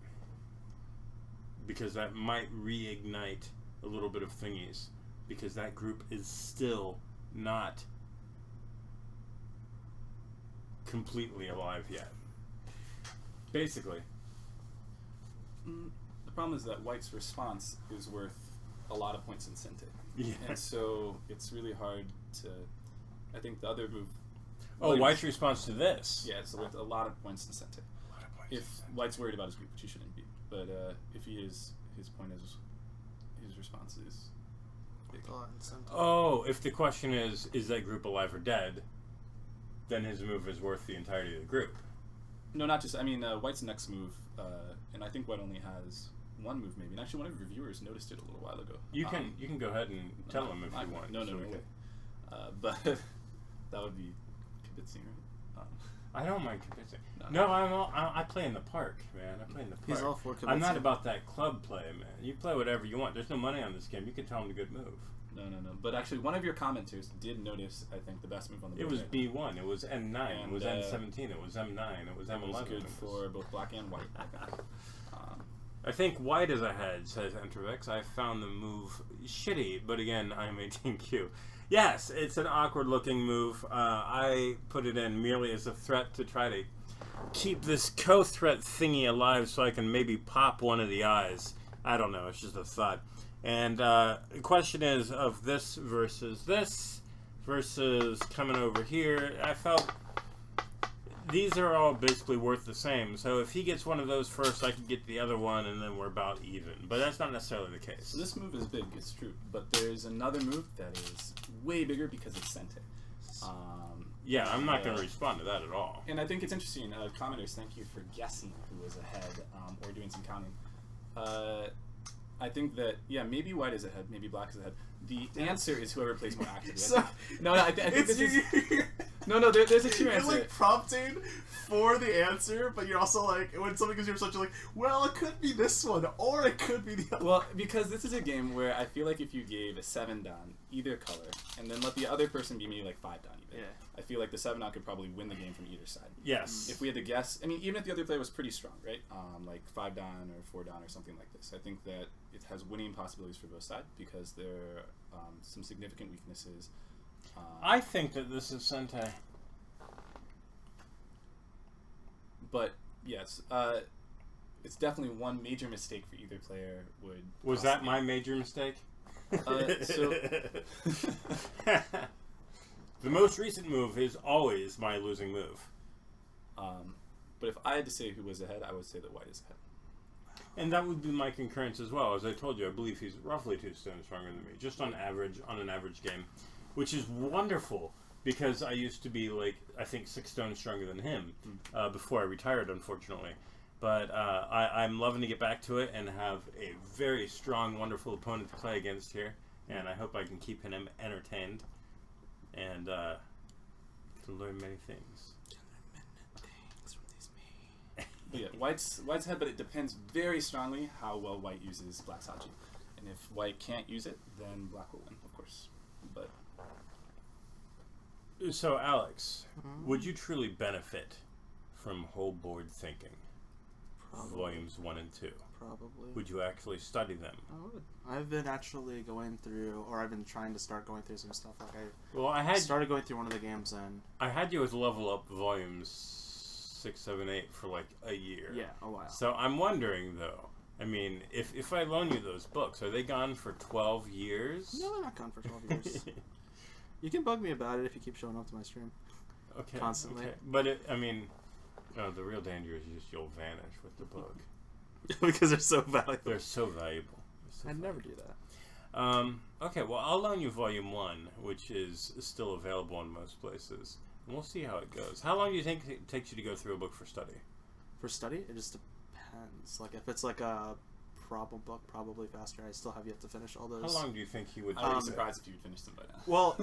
Because that might reignite a little bit of thingies. Because that group is still not completely alive yet. Basically. The problem is that White's response is worth a lot of points in Sente. Yeah. And so it's really hard to... I think the other move... Oh, White's response to this? Yeah, it's worth a lot of points in Sente. If White's worried about his group, which he shouldn't be. But if he is, his point is... His response is... big. Oh, if the question is that group alive or dead, then his move is worth the entirety of the group. No, not just... I mean, White's next move... and I think White only has one move, maybe. And actually, one of your viewers noticed it a little while ago. You can go ahead and tell him if you want. No. But that would be kibitzing, right? I don't mind kibitzing. No. I play in the park, man. I play in the park. He's all for kibitzing. I'm not about that club play, man. You play whatever you want. There's no money on this game. You can tell them a good move. No. But actually, one of your commenters did notice, I think, the best move on the board. It was right B1. It was M9. And, it was M17. It was M9. It was now. M11. It was good it was- for both black and white, I think. I think white is ahead, says Entervex. I found the move shitty, but again, I'm 18Q. Yes, it's an awkward-looking move. I put it in merely as a threat to try to keep this co-threat thingy alive so I can maybe pop one of the eyes. I don't know. It's just a thought. And the question is of this versus coming over here. I felt these are all basically worth the same. So if he gets one of those first, I can get the other one, and then we're about even. But that's not necessarily the case. So this move is big, it's true. But there's another move that is way bigger because it's Sente. Yeah, I'm not going to respond to that at all. And I think it's interesting. Commenters, thank you for guessing who was ahead or doing some counting. I think that, maybe white is ahead, maybe black is ahead. The answer is whoever plays more actively. I think this is... there's a true answer. You're like prompting for the answer, but you're also like, when somebody gives you a result, you're like, well, it could be this one, or it could be the other. Well, because this is a game where I feel like if you gave a 7 down either color, and then let the other person be maybe like 5 down even, I feel like the 7 down could probably win the game from either side. Yes. If we had to guess, I mean, even if the other player was pretty strong, right? Like 5 down or 4 down or something like this, I think that it has winning possibilities for both sides because there are some significant weaknesses. I think that this is Sente. But yes, it's definitely one major mistake for either player would. Was cost that the my game. major mistake? So the most recent move is always my losing move. But if I had to say who was ahead, I would say that white is ahead. And that would be my concurrence as well. As I told you, I believe he's roughly 2 stones stronger than me, just on average, on an average game, which is wonderful because I used to be like, I think 6 stones stronger than him before I retired, unfortunately. But I'm loving to get back to it and have a very strong, wonderful opponent to play against here. And I hope I can keep him entertained and to learn many things. But yeah, white's ahead, but it depends very strongly how well white uses black's Hachi. And if white can't use it, then black will win, of course. But so, Alex, would you truly benefit from whole board thinking? Probably. Volumes 1 and 2. Probably. Would you actually study them? I would. I've been actually going through, or I've been trying to start going through some stuff. Like I started going through one of the games, and I had you as level up volumes 6, 7, 8 for like a year. Yeah, a while. So I'm wondering though. I mean, if I loan you those books, are they gone for 12 years? No, they're not gone for 12 years. You can bug me about it if you keep showing up to my stream. Okay. Constantly. Okay. But the real danger is just you'll vanish with the book. Because they're so valuable. They're so valuable. I'd never do that. Okay, well, I'll loan you Volume 1, which is still available in most places. And we'll see how it goes. How long do you think it takes you to go through a book for study? For study? It just depends. Like, if it's like a problem book, probably faster. I still have yet to finish all those. How long do you think you would I would be take surprised if you would finish them by now. Well,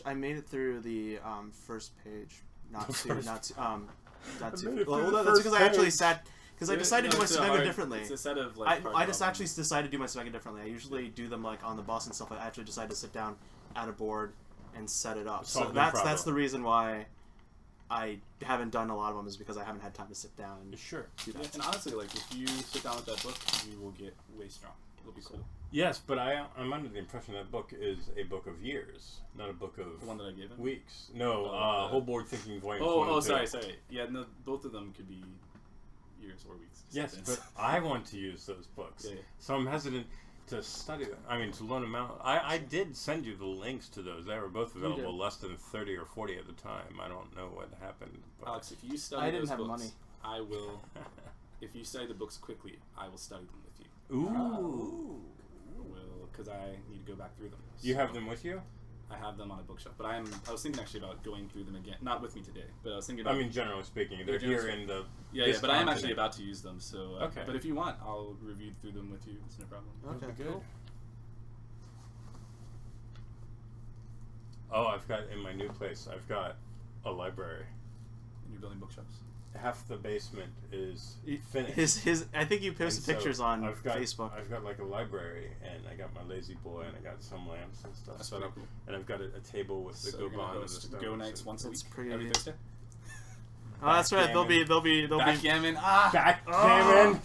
I made it through the first page. Not because I actually sat... Because I decided to do my Sega differently. It's a set of like. I just actually decided to do my Sega differently. I usually do them like on the bus and stuff. I actually decided to sit down at a board and set it up. So that's the reason why I haven't done a lot of them, is because I haven't had time to sit down and Sure. do that. Yeah, and honestly, like if you sit down with that book, you will get way strong. It'll be cool. Yes, but I'm under the impression that book is a book of years, not a book of The one that I gave him? weeks. No, whole board thinking volume 1 and 2. Sorry. Yeah, no, both of them could be years or weeks. Yes, but I want to use those books. Yeah. So I'm hesitant to study them. I mean, to loan them out. I did send you the links to those. They were both available less than 30 or 40 at the time. I don't know what happened. But Alex, if you study I didn't those have books, money. I will. If you study the books quickly, I will study them with you. Ooh. Because I need to go back through them. You have them with you? I have them on a bookshelf, but I was thinking actually about going through them again. Not with me today, but I was thinking about. I mean, generally speaking, they're here in the. Yeah, but I am actually about to use them. So. Okay. But if you want, I'll review through them with you. It's no problem. Okay, That'd be good. cool. Oh, I've got in my new place. I've got a library. And you're building bookshelves. Half the basement is finished. His. I think you posted And so pictures on I've got, Facebook. I've got like a library, and I got my lazy boy, and I got some lamps and stuff That's set pretty up, cool. and I've got a table with the So go you're gonna bond and the host stuff. Go nights once a That's week, pretty- every Thursday. Oh, that's right. They'll be. Backgammon. Ah. Backgammon.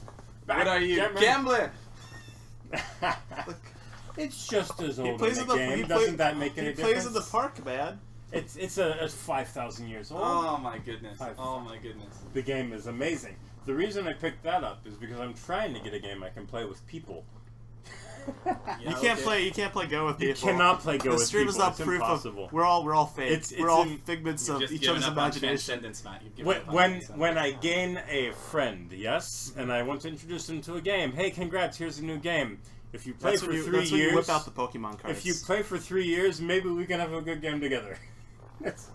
What are you? Backgammon. Gambler. It's just as He old plays in in the the. game. He Doesn't that make any He difference? plays in the park, man. It's 5,000 years old. Oh my goodness. Five. Oh my goodness. The game is amazing. The reason I picked that up is because I'm trying to get a game I can play with people. You can't play. You can't play Go with You people. cannot play Go The with stream people. is not It's proof impossible. of. We're all fake. It's we're all in- figments You've of just each given other's up on imagination. transcendence, Matt. You've given up on When transcendence. I gain a friend, yes, and I want to introduce him to a game. Hey, congrats! Here's a new game. If you play That's for when you. 3 That's when years, you whip out the Pokemon cards. if you play for 3 years, maybe we can have a good game together. it's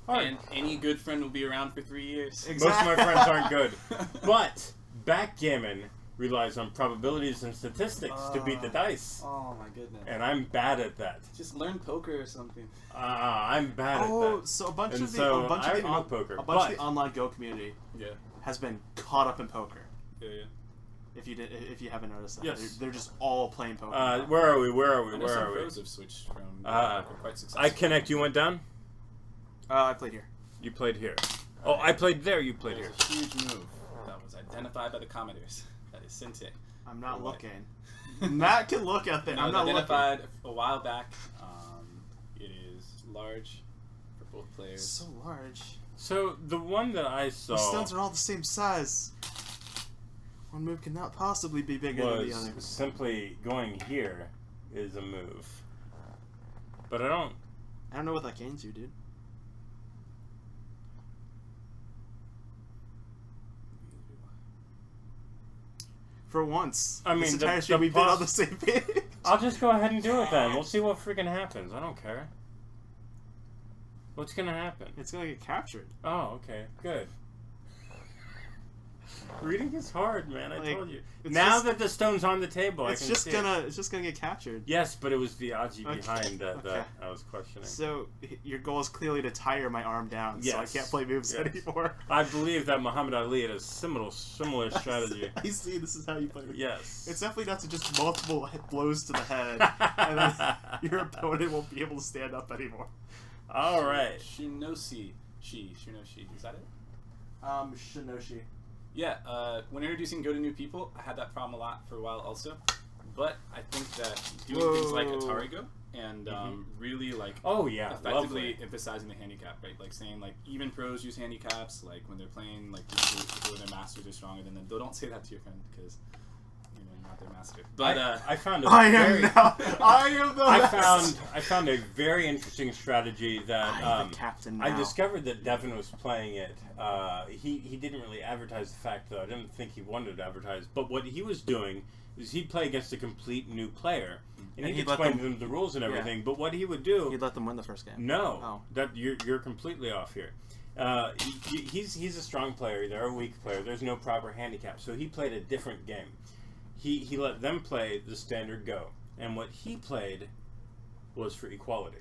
hard. And any good friend will be around for 3 years. Exactly. Most of my friends aren't good, but backgammon relies on probabilities and statistics to beat the dice, Oh my goodness. and I'm bad at that. Just learn poker or something. I'm bad Oh, at that. so a bunch And of the so a bunch I of the already know poker, a bunch of but- the online Go community Yeah. has been caught up in poker. Yeah. If you haven't noticed that, Yes. they're just all playing poker. Where are we? Where are we? I know Where some are we? pros have switched from Uh, were quite successful. I connect. You went down. I played here. You played here. Oh, I played there. You played It here. was a huge move that was identified by the commenters. That is Sente. I'm not Or what? looking. Matt can look at there. No, I'm it was not looking. identified a while back. It is large for both players. So large. So the one that I saw The stones are all the same size. One move cannot possibly be bigger than the was other. simply going here is a move, but I don't. I don't know what that gains you, dude. For once, I mean, this the- entire stream the we've been on pos- the same page. I'll just go ahead and do it then. We'll see what freaking happens. I don't care. What's gonna happen? It's gonna get captured. Oh, okay, good. Reading is hard, man. I Like, told you. it's Now just- that the stone's on the table, I It's can just see it. gonna get captured. Yes, but it was the Aji Okay, behind that okay. I was questioning. So your goal is clearly to tire my arm down, so I Yes, can't play moves yes. anymore. I believe that Muhammad Ali had a similar strategy. I see. This is how you play. Yes. It's definitely not to just multiple blows to the head, and then your opponent won't be able to stand up anymore. All right. Shinoshi. Shinoshi. Is that it? Shinoshi. Yeah, when introducing Go to new people, I had that problem a lot for a while also. But I think that doing things like Whoa. Atari Go and really like Oh yeah, effectively lovely. emphasizing the handicap, right? Like saying like even pros use handicaps, like when they're playing like people their masters are stronger than them. Though don't say that to your friend because you know you're not their master. But I found a I am very, now. I am the best. I found a very interesting strategy that I'm the captain now. I discovered that Devin was playing it. He didn't really advertise the fact, though. I didn't think he wanted to advertise. But what he was doing is he'd play against a complete new player, and he'd he'd let explain them- to them the rules and yeah. everything. But what he would do, You'd let them win the first game. no, Oh. that you're completely off here. He's a strong player. They're a weak player. There's no proper handicap. So he played a different game. He let them play the standard Go, and what he played was for equality.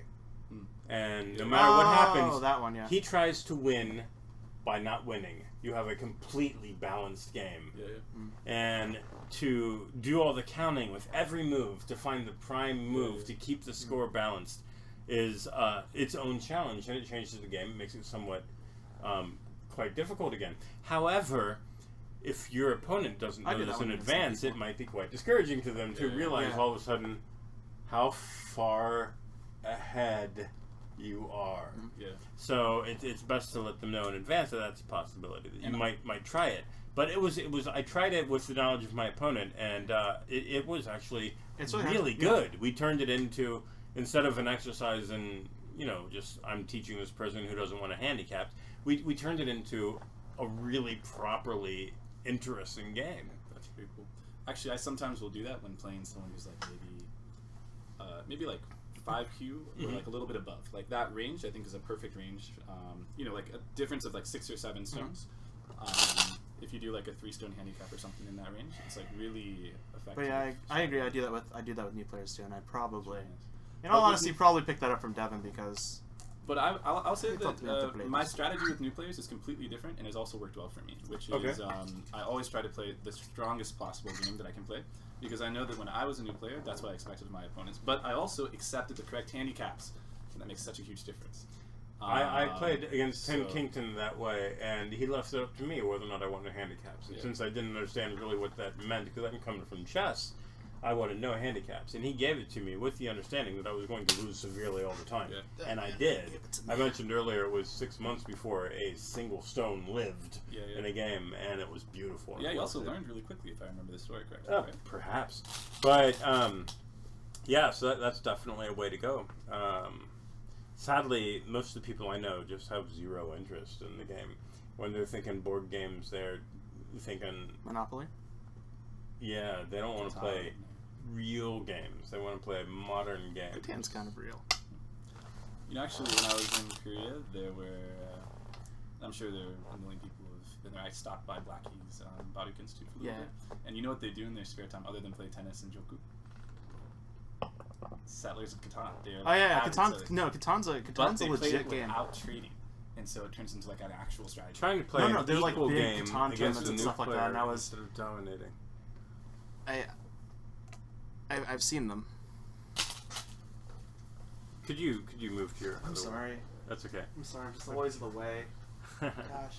And no matter what happens, that one, yeah. he tries to win by not winning. You have a completely balanced game. yeah. And to do all the counting with every move, to find the prime move, to keep the score balanced, is its own challenge, and it changes the game. It makes it somewhat quite difficult again. However, if your opponent doesn't I know do this that in one against some advance, it people. might be quite discouraging to them to Yeah. realize Yeah. all of a sudden how far ahead you are. Yeah. So it's best to let them know in advance that that's a possibility that you And- might try it. But it was I tried it with the knowledge of my opponent, and it was actually It's really really hard to- good. We turned it into, instead of an exercise in just I'm teaching this person who doesn't want a handicap, we turned it into a really properly interesting game. That's pretty cool. Actually, I sometimes will do that when playing someone who's like maybe like 5Q or like a little bit above. Like that range, I think, is a perfect range. Like a difference of like 6 or 7 stones. If you do like a 3-stone handicap or something in that range, it's like really effective. But yeah, I agree. I do that with new players too, and I probably In all honesty, probably picked that up from Devin because. But I'll say thought we had to that play my this. strategy with new players is completely different and has also worked well for me, which is Okay. I always try to play the strongest possible game that I can play, because I know that when I was a new player, that's what I expected of my opponents. But I also accepted the correct handicaps, and that makes such a huge difference. I played against Tim so- Kington that way, and he left it up to me whether or not I wanted handicaps. And Yeah. since I didn't understand really what that meant, because I'm coming from chess, I wanted no handicaps. And he gave it to me with the understanding that I was going to lose severely all the time. Yeah. And I did. I mentioned earlier it was 6 months before a single stone lived Yeah. in a game, and it was beautiful. Yeah, I you loved also it. learned really quickly, if I remember the story correctly. Oh, Right? perhaps. But, yeah, so that's definitely a way to go. Sadly, most of the people I know just have zero interest in the game. When they're thinking board games, they're thinking, Monopoly? yeah, they don't want to play real games. They want to play modern games. Catan's kind of real. You know, actually, when I was in Korea, there were, I'm sure there were a million people who've been there. I stopped by Blackie's Baduk Institute for a little Yeah. bit. And you know what they do in their spare time other than play tennis and joku? Settlers of Catan. They're Oh yeah, avid Catan. settlers. No, Catan's But a they play legit it game. without trading. And so it turns into like an actual strategy. Trying to play No, an they're like equal big game Catan against tournaments a and new stuff like that, player and I was- instead of dominating. I've seen them. Could you move to your? I'm other sorry. one? That's okay. I'm sorry. I'm just always in the way. That's Gosh.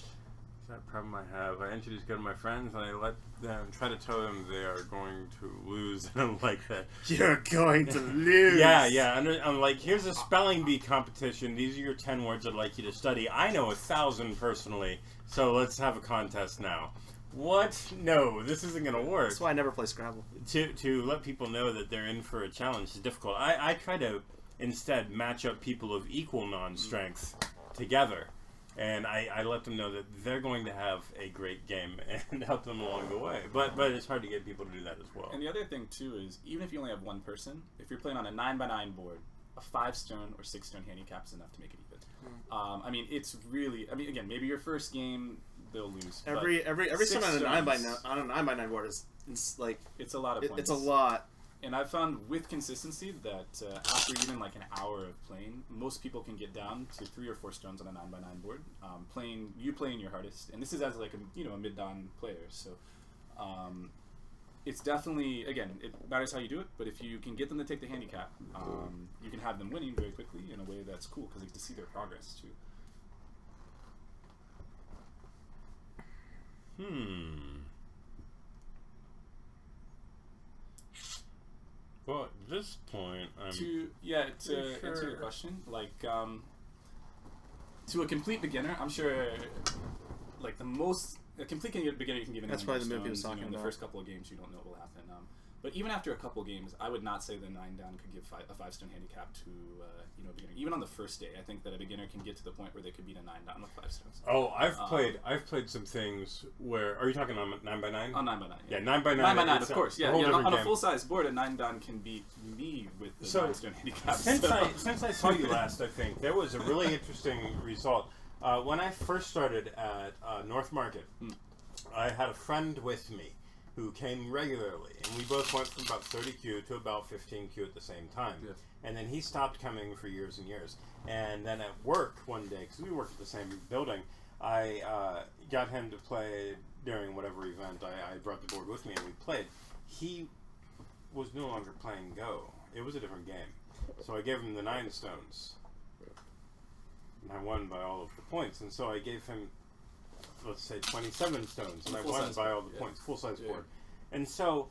that problem I have. I introduce go to my friends and I let them try to tell them they are going to lose. I don't like that. You're going to lose. Yeah. I'm like, here's a spelling bee competition. These are your 10 words I'd like you to study. I know 1,000 personally, so let's have a contest now. What? No, this isn't going to work. That's why I never play Scrabble. To let people know that they're in for a challenge is difficult. I try to instead match up people of equal non-strength together. And I let them know that they're going to have a great game and help them along the way. But it's hard to get people to do that as well. And the other thing too is, even if you only have one person, if you're playing on a 9x9 board, a 5-stone or 6-stone handicap is enough to make it even. I mean, it's really. I mean, again, maybe your first game they'll lose. but Every stone on a 9x9 stones, on a 9x9 board is like it's a lot of points. it's a lot. And I've found with consistency that after even like an hour of playing, most people can get down to 3 or 4 stones on a 9x9 board. Playing your hardest, and this is as like a mid-don player. So it's definitely, again, it matters how you do it. But if you can get them to take the handicap, you can have them winning very quickly in a way that's cool because they get to see their progress too. Well, at this point, I'm... To answer sure. your question, like to a complete beginner, I'm sure like a complete beginner you can give anyone. That's probably the move he was stones, talking in the about. first couple of games, you don't know what will happen. But even after a couple of games, I would not say the 9 down could give a 5-stone handicap to a beginner. Even on the first day, I think that a beginner can get to the point where they could beat a 9 down with 5 stones. Oh, I've played some things where... Are you talking on 9x9? On 9x9, Yeah, 9x9. 9x9, it's of course. a Yeah, whole different on a game. full-size board, a 9 down can beat me with the So, 9-stone handicap. Since I saw you last, I think, there was a really interesting result. When I first started at North Market, I had a friend with me who came regularly, and we both went from about 30Q to about 15Q at the same time. Yeah. And then he stopped coming for years and years. And then at work one day, because we worked at the same building, I got him to play during whatever event. I brought the board with me and we played. He was no longer playing Go. It was a different game. So I gave him the 9 stones. And I won by all of the points. And so I gave him, let's say, 27 stones. And I won by all the points. Full-size board. And so,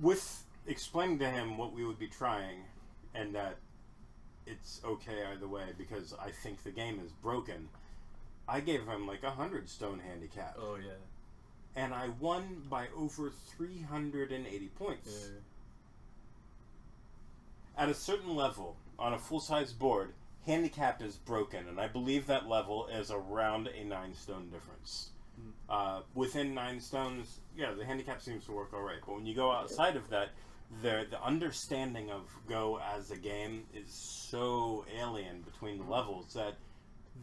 with explaining to him what we would be trying, and that it's okay either way because I think the game is broken, I gave him like 100 stone handicap. Oh, yeah. And I won by over 380 points. Yeah. At a certain level, on a full-size board, handicap is broken, and I believe that level is around a 9-stone difference. Within 9 stones, yeah, the handicap seems to work all right. But when you go outside of that, the understanding of Go as a game is so alien between the levels that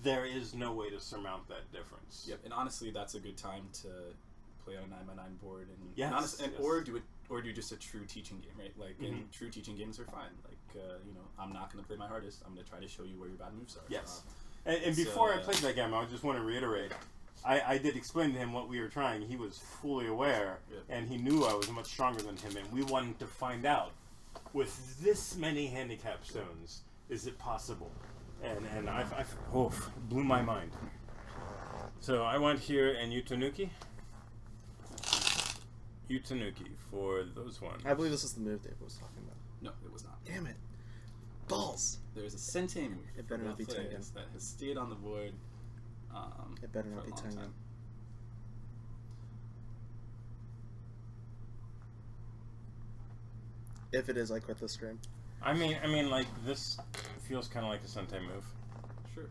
there is no way to surmount that difference. Yep, and honestly, that's a good time to play on a 9x9 board, and Yes, yes. or do just a true teaching game, right? Like, and true teaching games are fine. Like, I'm not going to play my hardest. I'm going to try to show you where your bad moves are. Yes. And before I played that game, I just want to reiterate, I did explain to him what we were trying. He was fully aware, and he knew I was much stronger than him, and we wanted to find out, with this many handicap stones, is it possible? And I blew my mind. So I went here and Utanuki. Utanuki for those ones. I believe this is the move Dave was talking about. No, it was not. Damn it. Balls. There's a Sente move. It better not be Tengen. That has stayed on the board. It better for not a be long Tengen. time. If it is, I quit the stream. I mean, like, this feels kind of like a Sente move. Sure.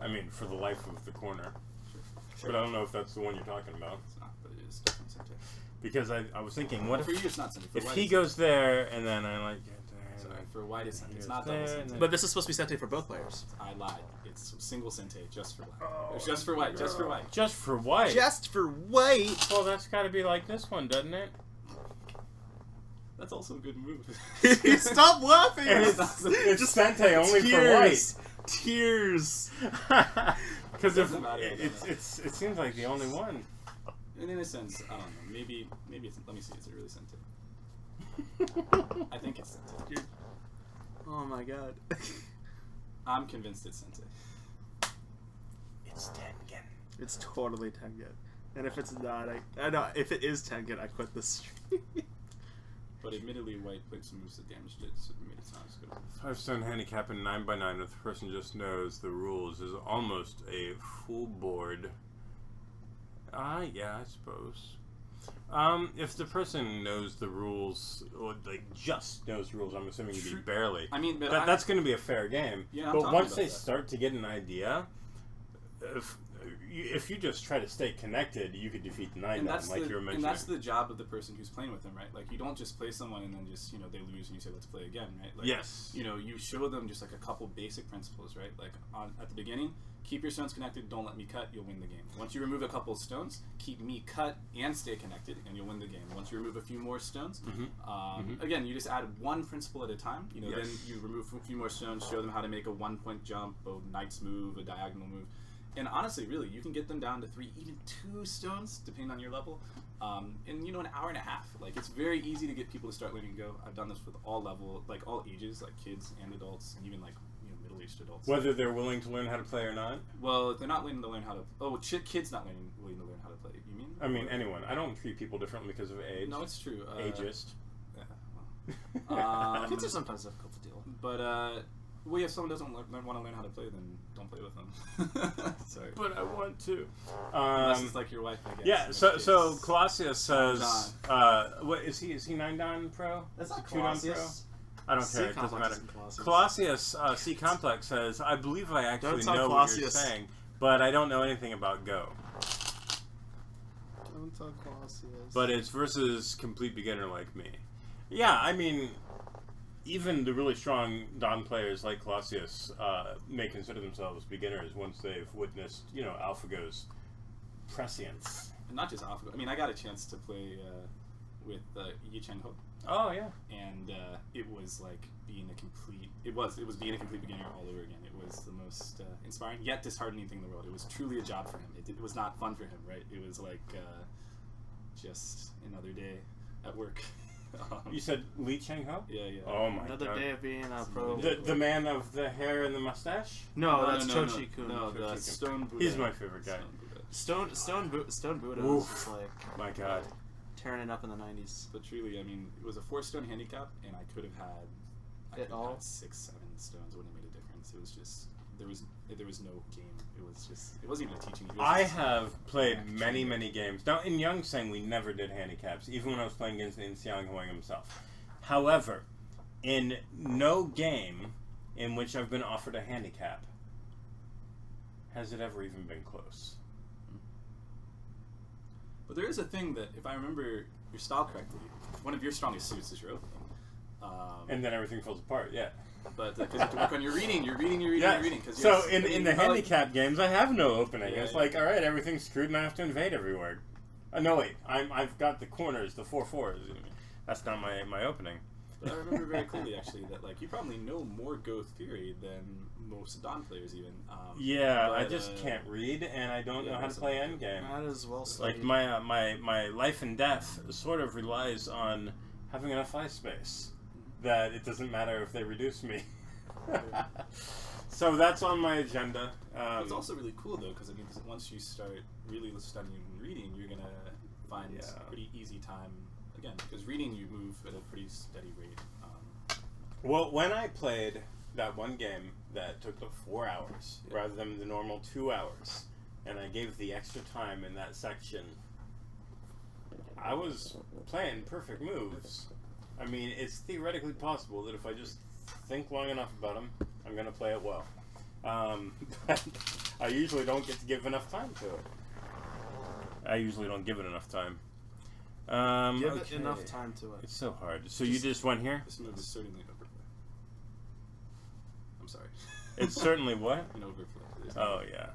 I mean, for the life of the corner. Sure. But I don't know if that's the one you're talking about. It's not, but it is definitely Sente. Because I was thinking, what For you, it's not Sente. For if white, he it's goes there and then I like get there? Sorry, And for white, it's Sente. It's Here's not there, double and Sente. then- But this is supposed to be Sente for both players. I lied. It's single Sente just for black. Oh, It's just for white. Just for white. Just for white. Just for white! Well, that's got to be like this one, doesn't it? That's also a good move. Stop laughing! It's Sente only for white. Tears! Because Doesn't matter. it seems like the only one. And in a sense, I don't know. Maybe it's. Let me see. Is it really Sente? I think it's Sente. Oh my god. I'm convinced it's Sente. It's Tengen. It's totally Tengen. And if it's not, I know, if it is Tengen, I quit the stream. But admittedly, white played some moves that damaged it, so it made it not as good. 5-stone handicap in 9x9 if the person just knows the rules is almost a full board. Yeah, I suppose. If the person knows the rules, or like just knows the rules, I'm assuming you'd be barely. I mean, but that's going to be a fair game. Yeah, I'm but talking once about they that. start to get an idea, if you just try to stay connected, you could defeat the 9 like you were mentioning. And that's the job of the person who's playing with them, right? Like, you don't just play someone and then just, they lose and you say, let's play again, right? Like, yes. You show them just like a couple basic principles, right? Like, at the beginning, keep your stones connected, don't let me cut, you'll win the game. Once you remove a couple of stones, keep me cut and stay connected, and you'll win the game. Once you remove a few more stones, again, you just add one principle at a time. Then you remove a few more stones, show them how to make a 1-point jump, a knight's move, a diagonal move. And honestly, really, you can get them down to 3, even 2 stones, depending on your level, in an hour and a half. Like, it's very easy to get people to start learning Go. I've done this with all ages, like kids and adults, and even middle-aged adults. Whether they're willing to learn how to play or not. Well, they're not willing to learn how to. Oh, kids not willing to learn how to play. You mean? I mean, anyone. I don't treat people differently because of age. No, it's true. Ageist. Yeah. Kids are sometimes difficult to deal with. But well, if someone doesn't want to learn how to play, then don't play with them. Sorry. But I want to. Unless it's like your wife, I guess. Yeah. So Colossius says, what is he? Is he 9-dan pro? That's not 2-dan pro? I don't care. It doesn't matter. Colossius C Complex says, I believe I actually know what you're saying, but I don't know anything about Go. Don't tell Colossius. But it's versus complete beginner like me. Yeah, I mean, even the really strong Don players like Colossius may consider themselves beginners once they've witnessed, AlphaGo's prescience. And not just AlphaGo. I mean, I got a chance to play with Yi Cheng Ho. Oh yeah. And it was like being a complete. It was being a complete beginner all over again. It was the most inspiring yet disheartening thing in the world. It was truly a job for him. It was not fun for him, right? It was like just another day at work. You said Li Cheng Ho? Yeah. Oh my Another god. day of being a pro. The man of the hair and the mustache? No, that's Chochi Kun. No, the Chochi-kun. Stone Buddha. He's my favorite guy. Stone Buddha Oof. was just like My god. tearing it up in the 90s. But truly, I mean, it was a 4-stone handicap, and I could have had It all? 6, 7 stones. Wouldn't have made a difference. It was just there was no game. It wasn't even a teaching. I have played many games. Now, in Youngseng, we never did handicaps, even when I was playing against In Xiang Huang himself. However, in no game in which I've been offered a handicap has it ever even been close. But there is a thing that, if I remember your style correctly, one of your strongest suits is your opening. And then everything falls apart, yeah. But because you have to work on your reading. Yeah. Cause So in the handicap games, I have no opening. Yeah, it's yeah. like, all right, everything's screwed and I have to invade everywhere. No, wait. I've got the corners, the 4/4s. That's not my opening. But I remember very clearly, actually, that like you probably know more Go theory than most Dawn players, even. Yeah, but, I just can't read, and I don't know how to play endgame. That is well said. Like my life and death sort of relies on having enough ice space that it doesn't matter if they reduce me. So that's on my agenda. It's also really cool though, because once you start really studying and reading, you're gonna find a pretty easy time again. Because reading, you move at a pretty steady rate. Well, when I played that one game that took the 4 hours rather than the normal 2 hours, and I gave the extra time in that section, I was playing perfect moves. I mean, it's theoretically possible that if I just think long enough about them, I'm going to play it well. But I usually don't get to give enough time to it. I usually don't give it enough time. Give it enough time to it. It's so hard. So you just went here? This move is certainly an overplay. I'm sorry. It's certainly what? An overplay. Oh, yeah.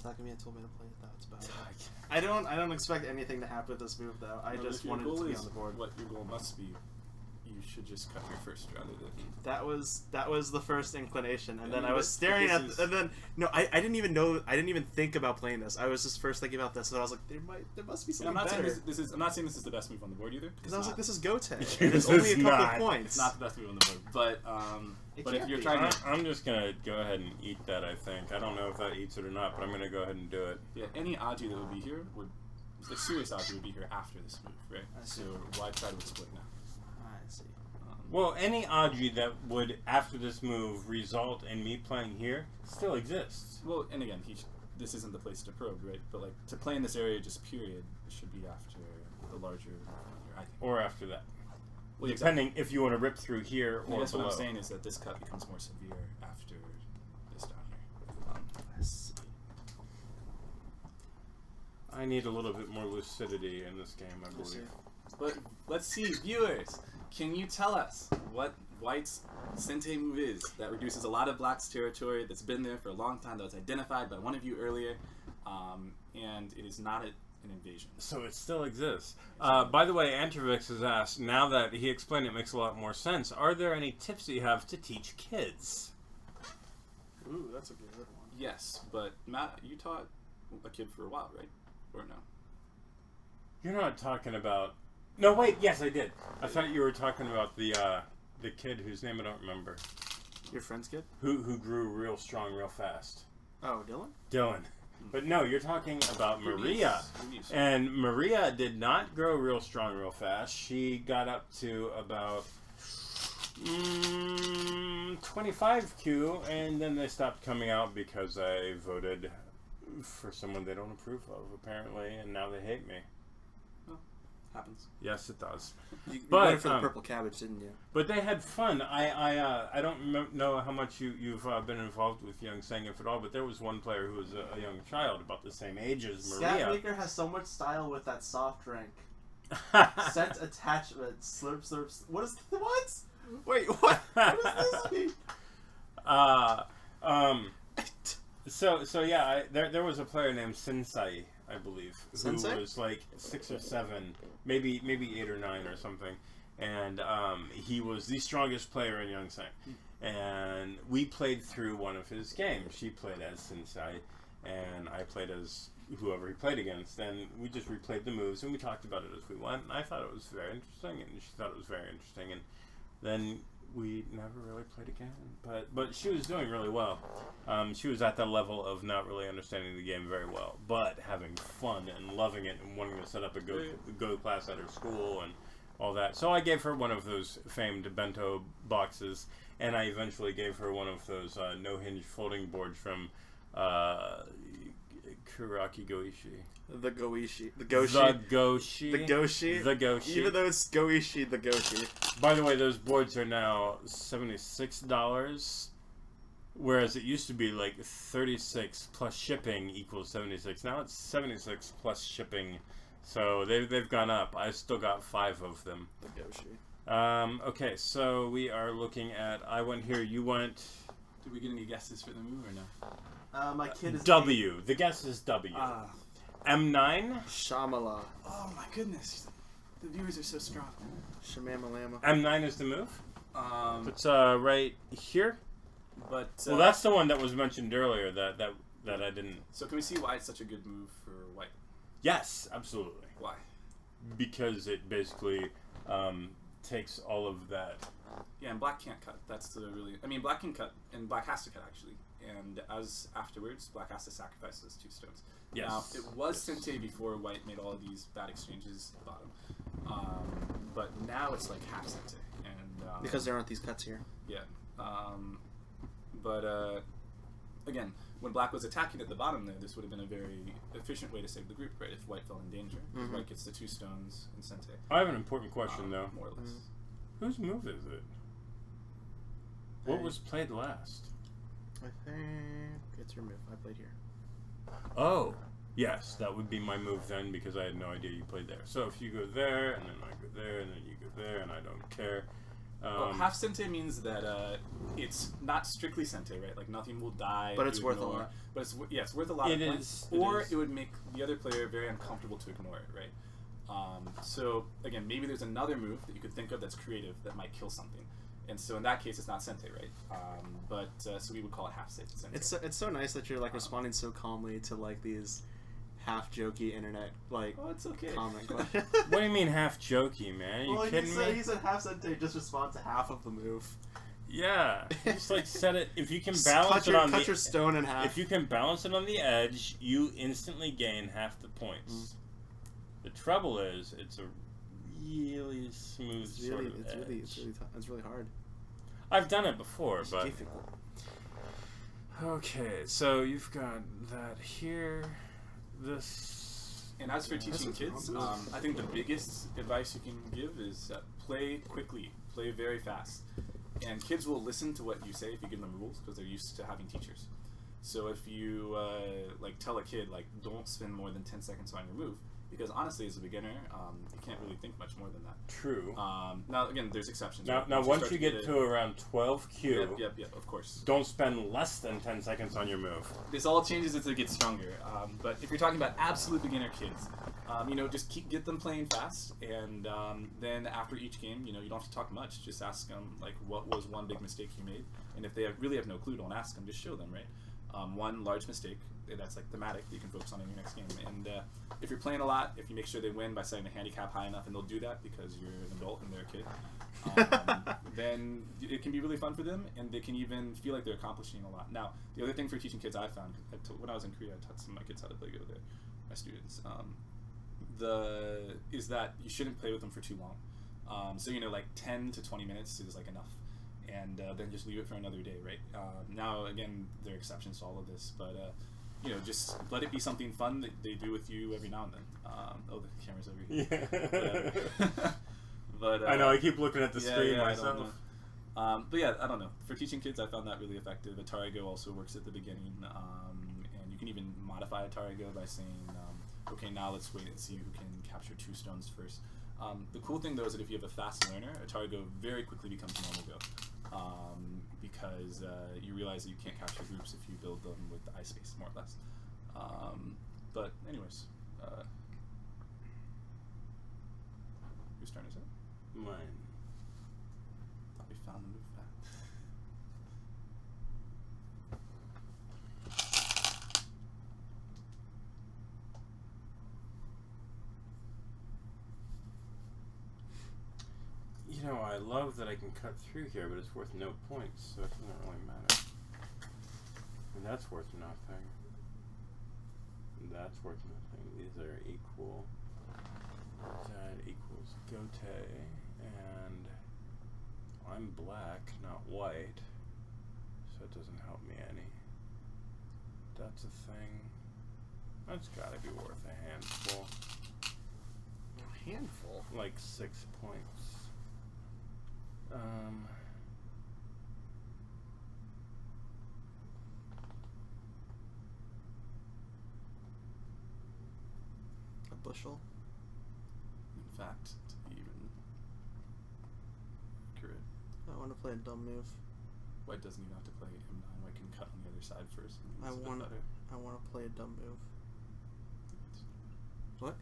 Talking me told me to play it. That's bad. I don't expect anything to happen with this move though. I just wanted it to be on the board. What your goal must be, you should just cut your first rather than. That was the first inclination, and then I was but staring at, this is- and then no, I didn't even know, I didn't even think about playing this. I was just first thinking about this, and I was like, there must be And something I'm not better. saying this is. I'm not saying this is the best move on the board either. Because I was like, this is Goten. and This it's only is a couple not. of points. It's not the best move on the board, but It but if can't you're be. trying to, I'm just going to go ahead and eat that, I think. I don't know if that eats it or not, but I'm going to go ahead and do it. yeah, any Aji that would be here would, the serious Aji would be here after this move, right? I see. So why try to exploit now? I see. Well, any Aji that would, after this move, result in me playing here still exists. Well, and again, this isn't the place to probe, right? But like to play in this area, just period, it should be after the larger. I think. Or after that. Well, Depending if you want to rip through here I or guess below. what I'm saying is that this cut becomes more severe after this down here. I see. I need a little bit more lucidity in this game, I believe. But let's see, viewers, can you tell us what White's Sente move is that reduces a lot of Black's territory, that's been there for a long time, that was identified by one of you earlier, and it is not an invasion. So it still exists. By the way, Antrovix has asked, now that he explained it makes a lot more sense, are there any tips that you have to teach kids? Ooh, that's a good one. Yes, but Matt, you taught a kid for a while, right? Or no? You're not talking about... No, wait, yes, I did. I thought you were talking about the kid whose name I don't remember. Your friend's kid? Who grew real strong real fast. Oh, Dylan? Dylan. But no, you're talking about Maria. Eunice. And Maria did not grow real strong real fast. She got up to about 25Q, and then they stopped coming out because I voted for someone they don't approve of, apparently, and now they hate me. Happens. Yes, it does. You But, voted for the purple cabbage, didn't you? But they had fun. I don't know how much you've been involved with Young Sang, if at all, but there was one player who was a young child, about the same age as Maria. Scatmaker has so much style with that soft drink. Set attachment, slurp, slurp. What? Wait, what? What does this mean? So yeah, there was a player named Sensei, I believe, Sensei? who was like 6 or 7, maybe 8 or 9 or something, and he was the strongest player in Young Sang. And we played through one of his games. She played as Sensei, and I played as whoever he played against, and we just replayed the moves, and we talked about it as we went, and I thought it was very interesting, and she thought it was very interesting, and then we never really played again, but she was doing really well. She was at that level of not really understanding the game very well, but having fun and loving it and wanting to set up a go class at her school and all that. So I gave her one of those famed bento boxes, and I eventually gave her one of those no-hinge folding boards from Kuraki Goishi. The Goishi. The Goshi. The Goshi. The Goshi. The Goshi. Even though it's Goishi, the Goshi. By the way, those boards are now $76, whereas it used to be like 36 plus shipping equals 76. Now it's 76 plus shipping, so they've gone up. I still got 5 of them. The Goshi. Okay, so we are looking at. I went here. You went. Did we get any guesses for the move or no? My kid is W. The guess is W. M9. Shamala. Oh my goodness. The viewers are so strong. Shamamalama. M9 is the move. It's right here. But Well, that's the one that was mentioned earlier. That I didn't. So can we see why it's such a good move for white? Yes, absolutely. Why? Because it basically takes all of that. Yeah, and black can't cut. That's the really. I mean, black can cut, and black has to cut actually. And as afterwards, black has to sacrifice those 2 stones. Yes. Now it was Sente before white made all of these bad exchanges at the bottom, but now it's like half Sente, and because there aren't these cuts here. Yeah. But again, when black was attacking at the bottom there, this would have been a very efficient way to save the group, right? If white fell in danger, because white gets the 2 stones in Sente. I have an important question though. More or less. Whose move is it? What was played last? I think it's your move. I played here. Oh, yes, that would be my move then because I had no idea you played there. So if you go there, and then I go there, and then you go there, and I don't care. Well, half Sente means that it's not strictly Sente, right? Like nothing will die. But it's worth a lot. But it's worth a lot of points. Or it would make the other player very uncomfortable to ignore it, right? So again, maybe there's another move that you could think of that's creative that might kill something. And so in that case, it's not Sente, right? So we would call it half Sente. It's so nice that you're like responding so calmly to like these half jokey internet like it's okay. comment. What do you mean half jokey, man? Are you kidding me? He said half Sente, just respond to half of the move. Yeah, just like set it. If you can balance cut your stone in half. If you can balance it on the edge, you instantly gain half the points. The trouble is, it's a really smooth sort of edge. It's really hard. I've done it before, but difficult. Okay, so you've got that here. This. And as for teaching kids, I think the biggest advice you can give is play quickly, play very fast, and kids will listen to what you say if you give them rules because they're used to having teachers. So if you like tell a kid like don't spend more than 10 seconds on your move. Because honestly, as a beginner, you can't really think much more than that. True. Now, again, there's exceptions. Now, once you get to around 12Q, yep, of course. Don't spend less than 10 seconds on your move. This all changes as it gets stronger. But if you're talking about absolute beginner kids, just get them playing fast, and then after each game, you don't have to talk much. Just ask them like, what was one big mistake you made, and if they really have no clue, don't ask them. Just show them, right? One large mistake that's like thematic that you can focus on in your next game. And if you're playing a lot, if you make sure they win by setting the handicap high enough, and they'll do that because you're an adult and they're a kid, then it can be really fun for them, and they can even feel like they're accomplishing a lot. Now, the other thing for teaching kids I found, when I was in Korea, I taught some of my kids how to play Go there, my students, is that you shouldn't play with them for too long. So, like 10 to 20 minutes is like enough. And then just leave it for another day, right? Now, again, there are exceptions to all of this, but just let it be something fun that they do with you every now and then. The camera's over here. Yeah. But I know, I keep looking at the screen myself. But yeah, I don't know. For teaching kids, I found that really effective. Atari Go also works at the beginning, and you can even modify Atari Go by saying, okay, now let's wait and see who can capture 2 stones first. The cool thing, though, is that if you have a fast learner, Atari Go very quickly becomes normal Go. Because you realize that you can't capture groups if you build them with the iSpace, more or less. But anyways, whose turn is it? Mine. Thought we found the move back. I love that I can cut through here, but it's worth no points, so it doesn't really matter. And that's worth nothing. And that's worth nothing. These are equal. That equals Gote, and I'm black, not white, so it doesn't help me any. That's a thing. That's gotta be worth a handful. A handful? Like 6 points. A bushel? In fact, to be even accurate. I want to play a dumb move. White doesn't even have to play M9. White can cut on the other side first. I It's a bit want better. to play a dumb move. What?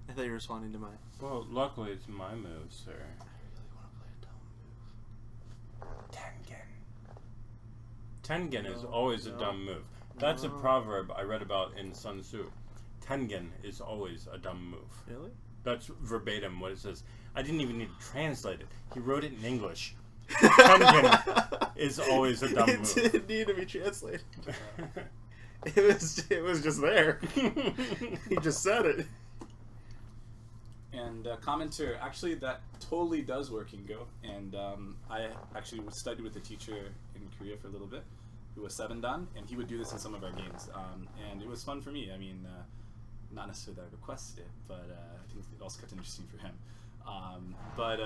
I thought you were responding to my. Well, luckily it's my move, sir. I really want to play a dumb move. Tengen is No, always a no, dumb move. That's a no. proverb I read about in Sun Tzu. Tengen is always a dumb move. Really? That's verbatim what it says. I didn't even need to translate it. He wrote it in English. Tengen is always a dumb It move. didn't need to be translated. It was just there. He just said it. And commenter, actually, that totally does work in Go. And I actually studied with a teacher in Korea for a little bit, who was 7-dan, and he would do this in some of our games. And it was fun for me. I mean, not necessarily that I requested it, but I think it also kept it interesting for him. But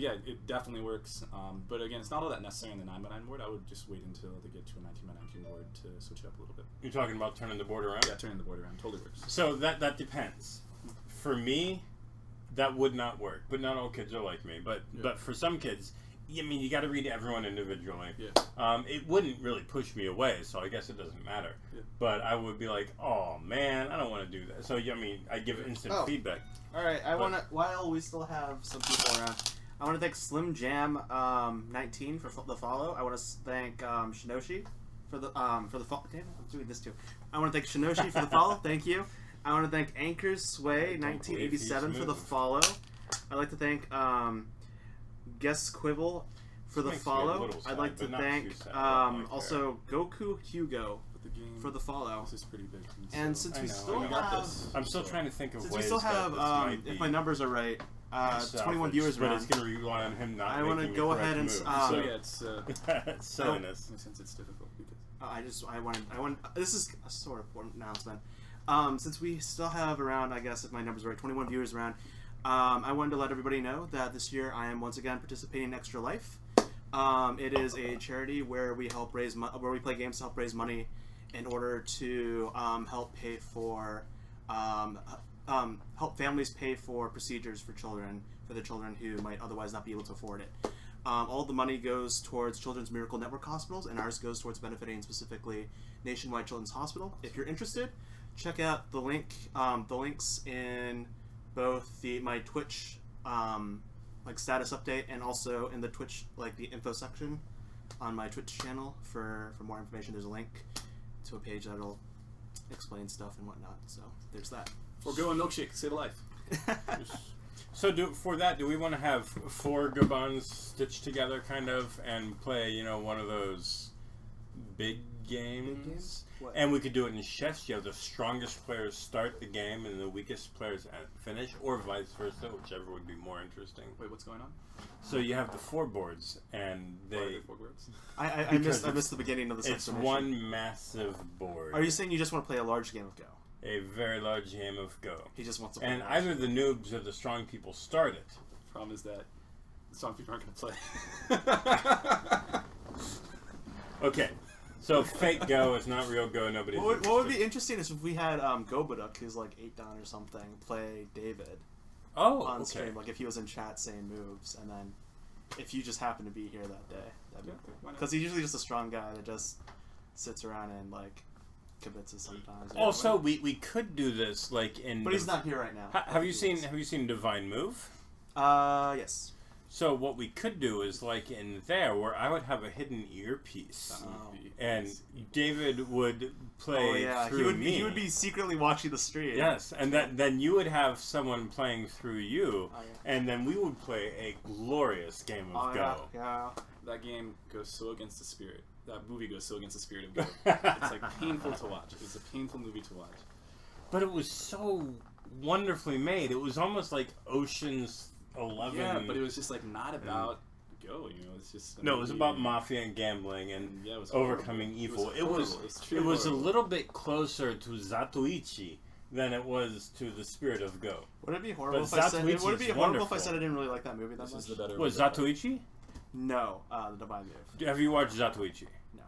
yeah, it definitely works. But again, it's not all that necessary on the 9x9 board. I would just wait until they get to a 19x19 board to switch it up a little bit. You're talking about turning the board around? Yeah, turning the board around totally works. So that depends. For me, that would not work. But not all kids are like me. But for some kids, I mean, you got to read everyone individually. Yeah. It wouldn't really push me away, so I guess it doesn't matter. Yeah. But I would be like, oh man, I don't want to do that. So I mean, I give instant feedback. All right, while we still have some people around, I want to thank Slim Jam 19 for the follow. I want to thank Shinoshi for the follow. Damn it, I'm doing this too. I want to thank Shinoshi for the follow. Thank you. I want to thank Anchors Sway 1987 for the follow. I'd like to thank Guess Quibble for the Makes me a follow. little sad, I'd like to but not too thank sad. I don't really also Goku Hugo But the game for the follow. This is pretty big. And so- since I we know, still I got have, this. I'm still trying to think of since we ways still that have, this might be if my numbers are right, 21 salvaged, viewers but around. it's going to rely on him not I wanna making go the correct ahead and, move. so So So yeah, it's it's silliness. in a sense it's difficult because I want. This is a sort of important announcement. Since we still have around, I guess if my numbers are right, 21 viewers around, I wanted to let everybody know that this year I am once again participating in Extra Life. It is a charity where we help where we play games to help raise money in order to help pay for help families pay for procedures for the children who might otherwise not be able to afford it. All the money goes towards Children's Miracle Network hospitals, and ours goes towards benefiting specifically Nationwide Children's Hospital. If you're interested, check out the links in both my Twitch status update and also in the Twitch the info section on my Twitch channel for more information. There's a link to a page that'll explain stuff and whatnot. So there's that. Forgo a milkshake, save a life. So do we want to have 4 Gobans stitched together kind of and play, one of those big games? What? And we could do it in chess. You have the strongest players start the game and the weakest players finish, or vice versa, whichever would be more interesting. Wait, what's going on? So you have the 4 boards, and Why are they there 4 words? I missed the beginning of this it's explanation. one massive board. Are you saying you just want to play a large game of Go? A very large game of Go. He just wants to play And a large either the noobs or the strong people start it. Problem is that the strong people aren't going to play. Okay, so fake Go is not real Go. Nobody's What would be interested. interesting is if we had Gobaduk, who's like 8-dan or something, play David Oh, on okay. stream. Like if he was in chat saying moves, and then if you just happen to be here that day, that'd be Yeah, cool. why not? Because he's usually just a strong guy that just sits around and kibitzes sometimes. Also, we could do this in. But he's not here right now. Have you seen Divine Move? Yes. So what we could do is in there where I would have a hidden earpiece, and David would play through me. He would be secretly watching the stream. Yes, and then you would have someone playing through you, Oh, yeah. and then we would play a glorious game of Go. Yeah. That game goes so against the spirit. That movie goes so against the spirit of Go. It's painful to watch. It's a painful movie to watch. But it was so wonderfully made. It was almost like Ocean's 11. Yeah, but it was just not about Go. It's just No, it was about mafia and gambling and Yeah, it was overcoming horrible. evil. It was horrible. It's truly It was a horrible. little bit closer to Zatoichi than it was to the spirit of Go. Would it be horrible But if I said? Zatoichi Would it be is horrible if I wonderful. said I didn't really like that movie that This much? is the better. Was way. Zatoichi? No, the Divine Move. Have you watched Zatoichi? No.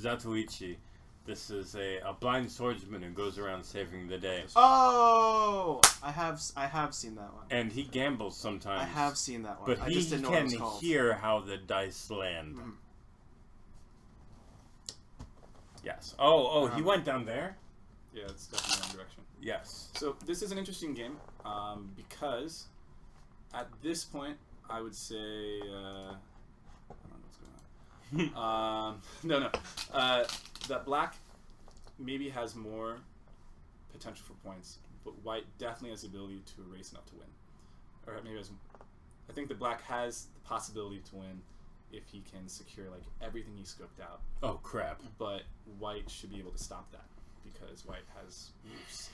Zatoichi This is a blind swordsman who goes around saving the day. Oh, I have seen that one. And he gambles sometimes. I have seen that one. But I he just didn't know what it can was called. hear how the dice land. Mhm. Yes. Oh, he went down there? Yeah, it's definitely one direction. Yes. So this is an interesting game because at this point, I would say... I don't know what's going on. No. That black maybe has more potential for points, but white definitely has the ability to erase enough to win. Or maybe I think the black has the possibility to win if he can secure like everything he scoped out. Oh, crap. But white should be able to stop that because white has moves.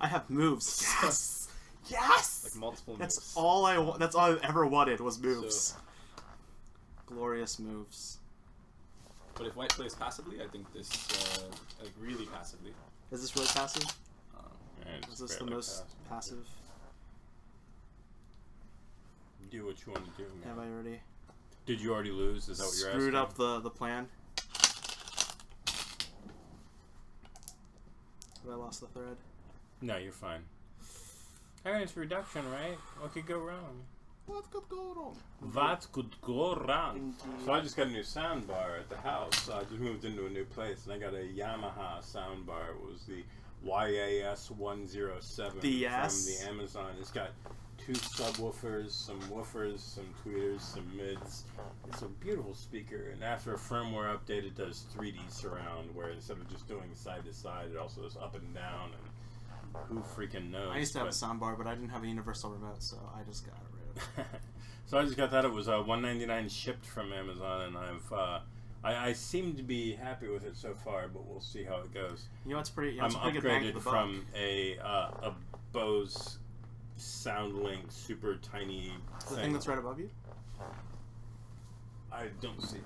I have moves. Yes. Yes. Like multiple That's moves. all I. That's all I ever wanted was moves. So, Glorious moves. but if white plays passively, I think this like really passively. Is this really passive? And Is it's this the fairly most fast. passive? Do what you want to do, man. Have I already Did you already lose? Is that what you're asking? screwed up the plan? Have I lost the thread? No, you're fine. Hey, it's reduction, right? What could go wrong? What could go wrong? What could go wrong? Indeed. So I just got a new sound bar at the house. I just moved into a new place, and I got a Yamaha sound bar. It was the YAS 107 The yes? from the Amazon. It's got 2 subwoofers, some woofers, some tweeters, some mids. It's a beautiful speaker, and after a firmware update, it does 3D surround, where instead of just doing side to side, it also does up and down, and who freaking knows. I used to have a soundbar, but I didn't have a universal remote, so I just got rid of it. So I just got that. It was $199 shipped from Amazon, and I seem to be happy with it so far, but we'll see how it goes. You know, it's pretty. I'm It's a pretty good bang for upgraded the buck. from a Bose SoundLink super tiny The thing that's right above you. I don't see.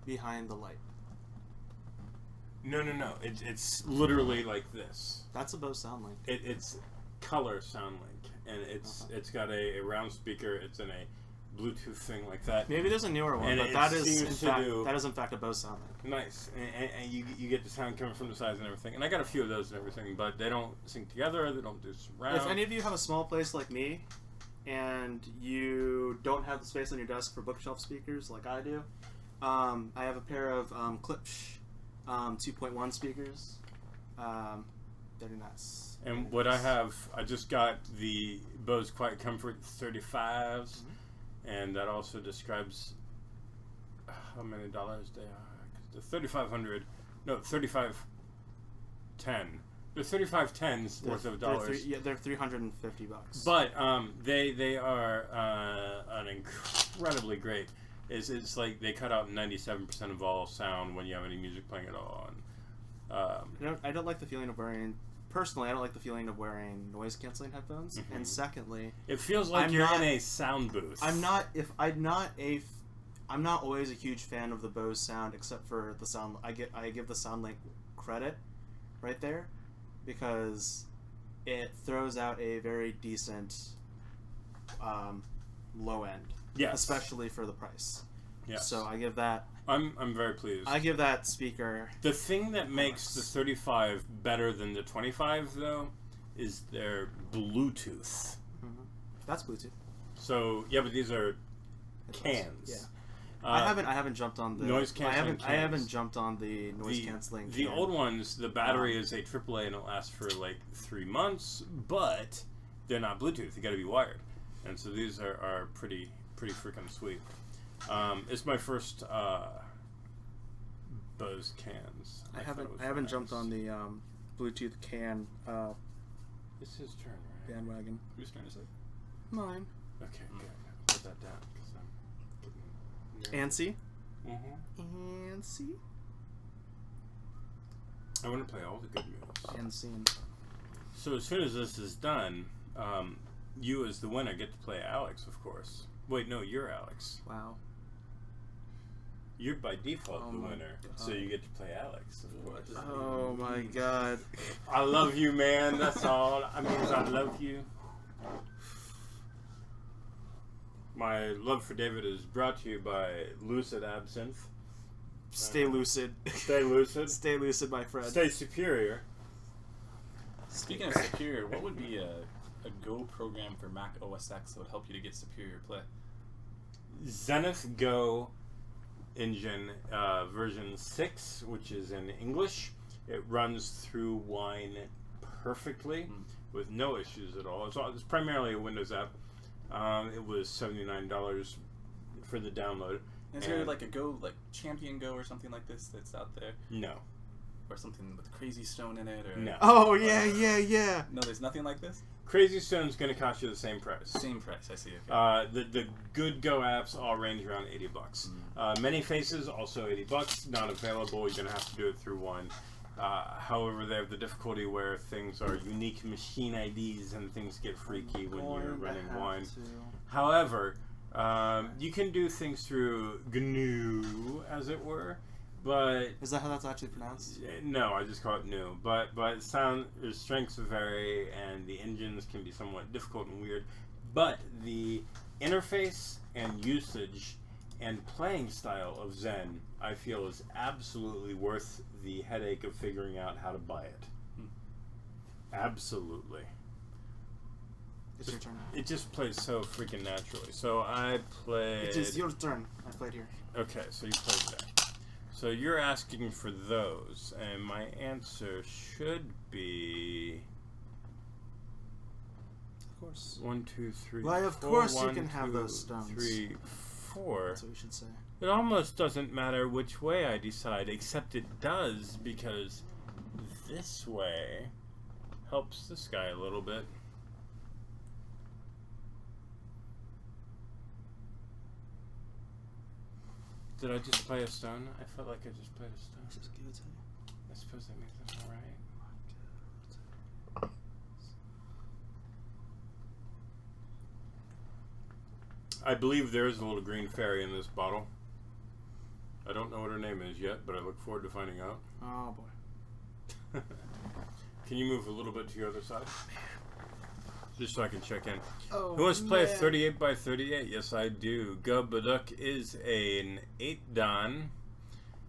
Behind the light. No. It's literally like this. That's a Bose SoundLink. It's color SoundLink, and it's got a round speaker. It's in a Bluetooth thing like that. Maybe there's a newer one, And but it that is seems in to fact do- that is in fact a Bose SoundLink. Nice, and you get the sound coming from the sides and everything. And I got a few of those and everything, but they don't sync together. They don't do surround. If any of you have a small place like me, and you don't have the space on your desk for bookshelf speakers like I do, I have a pair of Klipsch 2.1 speakers. They're nice. And what I have, I just got the Bose Quiet Comfort 35s, and that also describes how many dollars they are. The 3500, no, 3510. The 3510s worth of dollars. They're $350. But they are an incredibly great. It's like they cut out 97% of all sound when you have any music playing at all. And, I don't like the feeling of wearing. Personally, I don't like the feeling of wearing noise canceling headphones. Mhm. And secondly, it feels like I'm you're not- in a sound booth. I'm not always a huge fan of the Bose sound, except for the sound. I give the SoundLink credit right there, because it throws out a very decent low end, Yes. especially for the price. Yes. So I give that. I'm very pleased. I give that speaker. The thing that makes the 35 better than the 25, though, is their Bluetooth. That's Bluetooth. So yeah, but these are Headphones. cans. Yeah. I haven't jumped on the noise canceling I haven't cans. jumped on the noise canceling. The can. old ones, the battery is a AAA and it lasts for like 3 months, but they're not Bluetooth. You got to be wired, and so these are pretty freaking sweet. It's my first Bose cans. I thought it was haven't nice. jumped on the Bluetooth can It's his turn, right? bandwagon. Whose turn is it? Mine. Okay, good. Put that down because I'm getting. Ansi. Mm-hmm. Ansi. I want to play all the good moves. Anseen. So as soon as this is done, you as the winner get to play Alex, of course. Wait, no, you're Alex. Wow. You're by default Oh the my winner, God. so you get to play Alex, of course. Oh my God. I love you, man. That's all. I mean, I love you. My love for David is brought to you by Lucid Absinthe. Stay lucid. Stay lucid. Stay lucid, my friend. Stay superior. Speaking of superior, what would be a Go program for Mac OS X that would help you to get superior play? Zenith Go engine version 6, which is in English. It runs through Wine perfectly with no issues at all. It's primarily a Windows app. It was $79 for the download. Is there like a Go, like Champion Go or something like this that's out there? No. Or something with Crazy Stone in it? Or No. Oh, yeah. No, there's nothing like this? Crazy Stone's going to cost you the same price. Same price, I see. Okay. The good Go apps all range around $80. Many Faces also $80. Not available. You're going to have to do it through One. However, they have the difficulty where things are unique machine IDs and things get freaky when you're running One. However, you can do things through GNU, as it were. But is that how that's actually pronounced? No, I just call it new. But their strengths vary, and the engines can be somewhat difficult and weird. But the interface and usage and playing style of Zen, I feel, is absolutely worth the headache of figuring out how to buy it. Absolutely. It's your turn. It just plays so freaking naturally. So I played... It is your turn. I played here. Okay, so you played that. So you're asking for those, and my answer should be... Of course. 1, 2, 3, Why, of 4, course 1, you can have 2, those stones. 3, 4. That's what we should say. It almost doesn't matter which way I decide, except it does, because this way helps this guy a little bit. Did I just play a stone? I felt like I just played a stone. Let's just give it to you. I suppose that makes it alright. I believe there is a little green fairy in this bottle. I don't know what her name is yet, but I look forward to finding out. Oh boy. Can you move a little bit to your other side? Just so I can check in. Oh, Who wants to play a 38 by 38? Yes, I do. Gubaduk is an 8 Dan.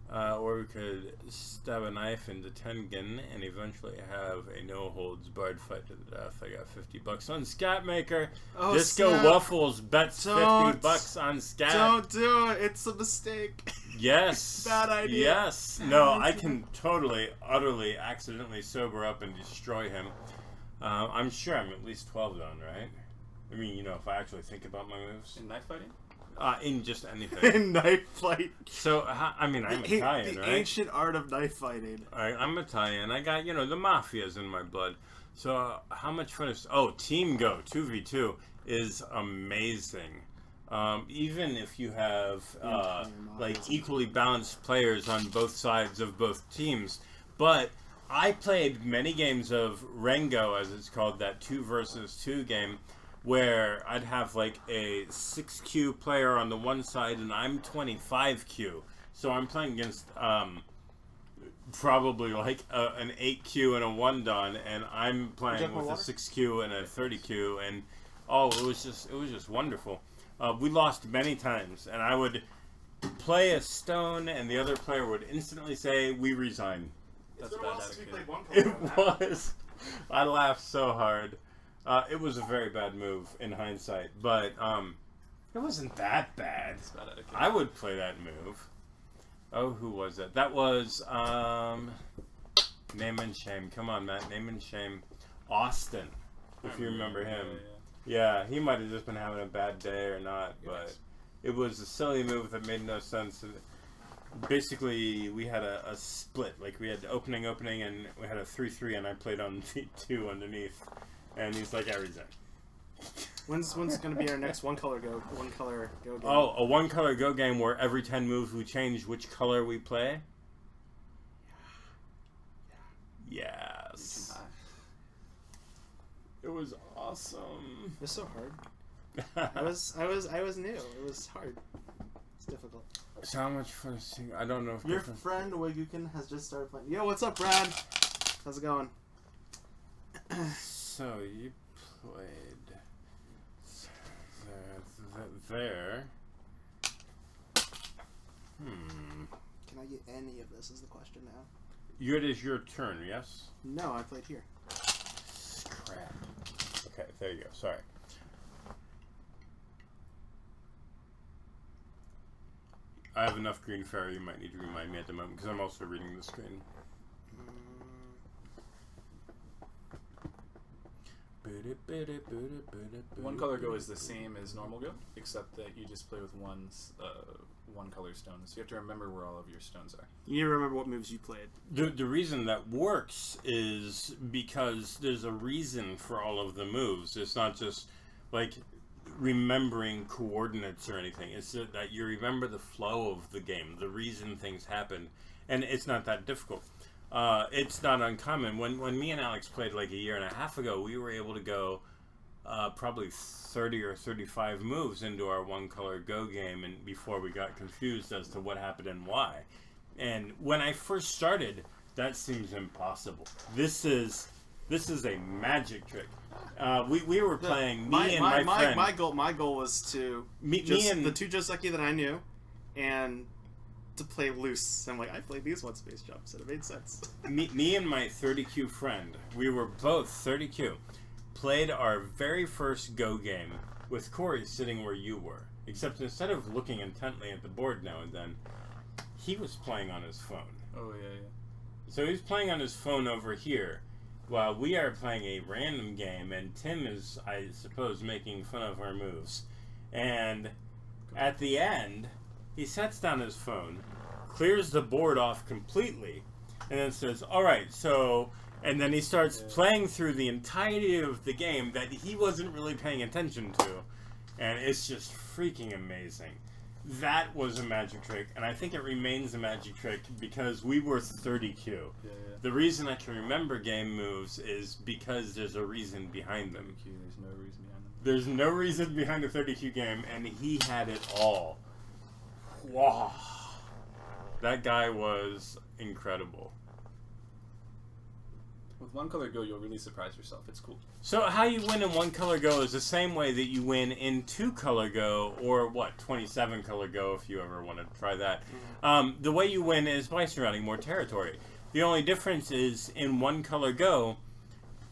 Or we could stab a knife into Tengen and eventually have a no-holds-barred fight to the death. I got $50 on Scatmaker. Oh, Disco snap. Waffles bets Don't. $50 on Scat. Don't do it. It's a mistake. Yes. Bad idea. Yes. No, I can totally, utterly, accidentally sober up and destroy him. I'm sure I'm at least 12 done, right? I mean, you know, if I actually think about my moves. In knife fighting? In just anything. In knife fight. So, I mean, I'm Italian, the right? ancient art of knife fighting. I'm Italian. I got, you know, the mafia's in my blood. So, how much fun is... Oh, Team Go 2v2 is amazing. Even if you have, like, equally balanced players on both sides of both teams. But I played many games of Rengo, as it's called, that 2 versus 2 game, where I'd have like a 6Q player on the one side and I'm 25Q. So I'm playing against probably like an 8Q and a 1 Dan, and I'm playing with a 6Q and a 30Q, and it was just wonderful. We lost many times, and I would play a stone and the other player would instantly say, "We resign." That's bad etiquette. It was. I laughed so hard. It was a very bad move in hindsight, but it wasn't that bad. That's bad etiquette. I would play that move. Oh, who was that? That was Name and Shame. Come on, Matt. Name and Shame. Austin, if you remember him. Yeah, he might have just been having a bad day or not, but it was a silly move that made no sense. Basically, we had a split. Like, we had opening, and we had a 3-3, and I played on V2 underneath. And he's like, I resign. When's going to be our next one color go game? Oh, a 1 color go game where every 10 moves we change which color we play? Yes. It was awesome. It was so hard. I was new. It was hard. It's difficult. So how much fun is it? I don't know if your friend Wagukin has just started playing. Yo, what's up, Brad? How's it going? So you played there. Can I get any of this is the question now. It is your turn, yes? No, I played here. Crap. Okay, there you go. Sorry. I have enough green fairy. You might need to remind me at the moment because I'm also reading the screen. One color go is the same as normal go, except that you just play with one color stones. So you have to remember where all of your stones are. You need to remember what moves you played. The reason that works is because there's a reason for all of the moves. It's not just like remembering coordinates or anything. It's that you remember the flow of the game, the reason things happen, and it's not that difficult. It's not uncommon. When me and Alex played like a year and a half ago, we were able to go probably 30 or 35 moves into our one color go game, and before we got confused as to what happened and why. And when I first started, that seems impossible. This is a magic trick. We were playing my friend. My goal was to me and the two Joseki that I knew, and to play loose. I'm like, I played these one space jumps, and it made sense. me and my 30Q friend, we were both 30Q, played our very first Go game with Corey sitting where you were. Except instead of looking intently at the board now and then, he was playing on his phone. Oh, yeah. So he's playing on his phone over here, while we are playing a random game, and Tim is, I suppose, making fun of our moves. And at the end, he sets down his phone, clears the board off completely, and then says, alright, so... And then he starts playing through the entirety of the game that he wasn't really paying attention to. And it's just freaking amazing. That was a magic trick, and I think it remains a magic trick because we were 30Q. The reason I can remember game moves is because there's a reason behind them. There's no reason behind them. There's no reason behind a 30Q game, and he had it all. Wow. That guy was incredible. With one color go, you'll really surprise yourself. It's cool. So how you win in one color go is the same way that you win in two color go, or 27 color go if you ever want to try that. The way you win is by surrounding more territory. The only difference is in one color go,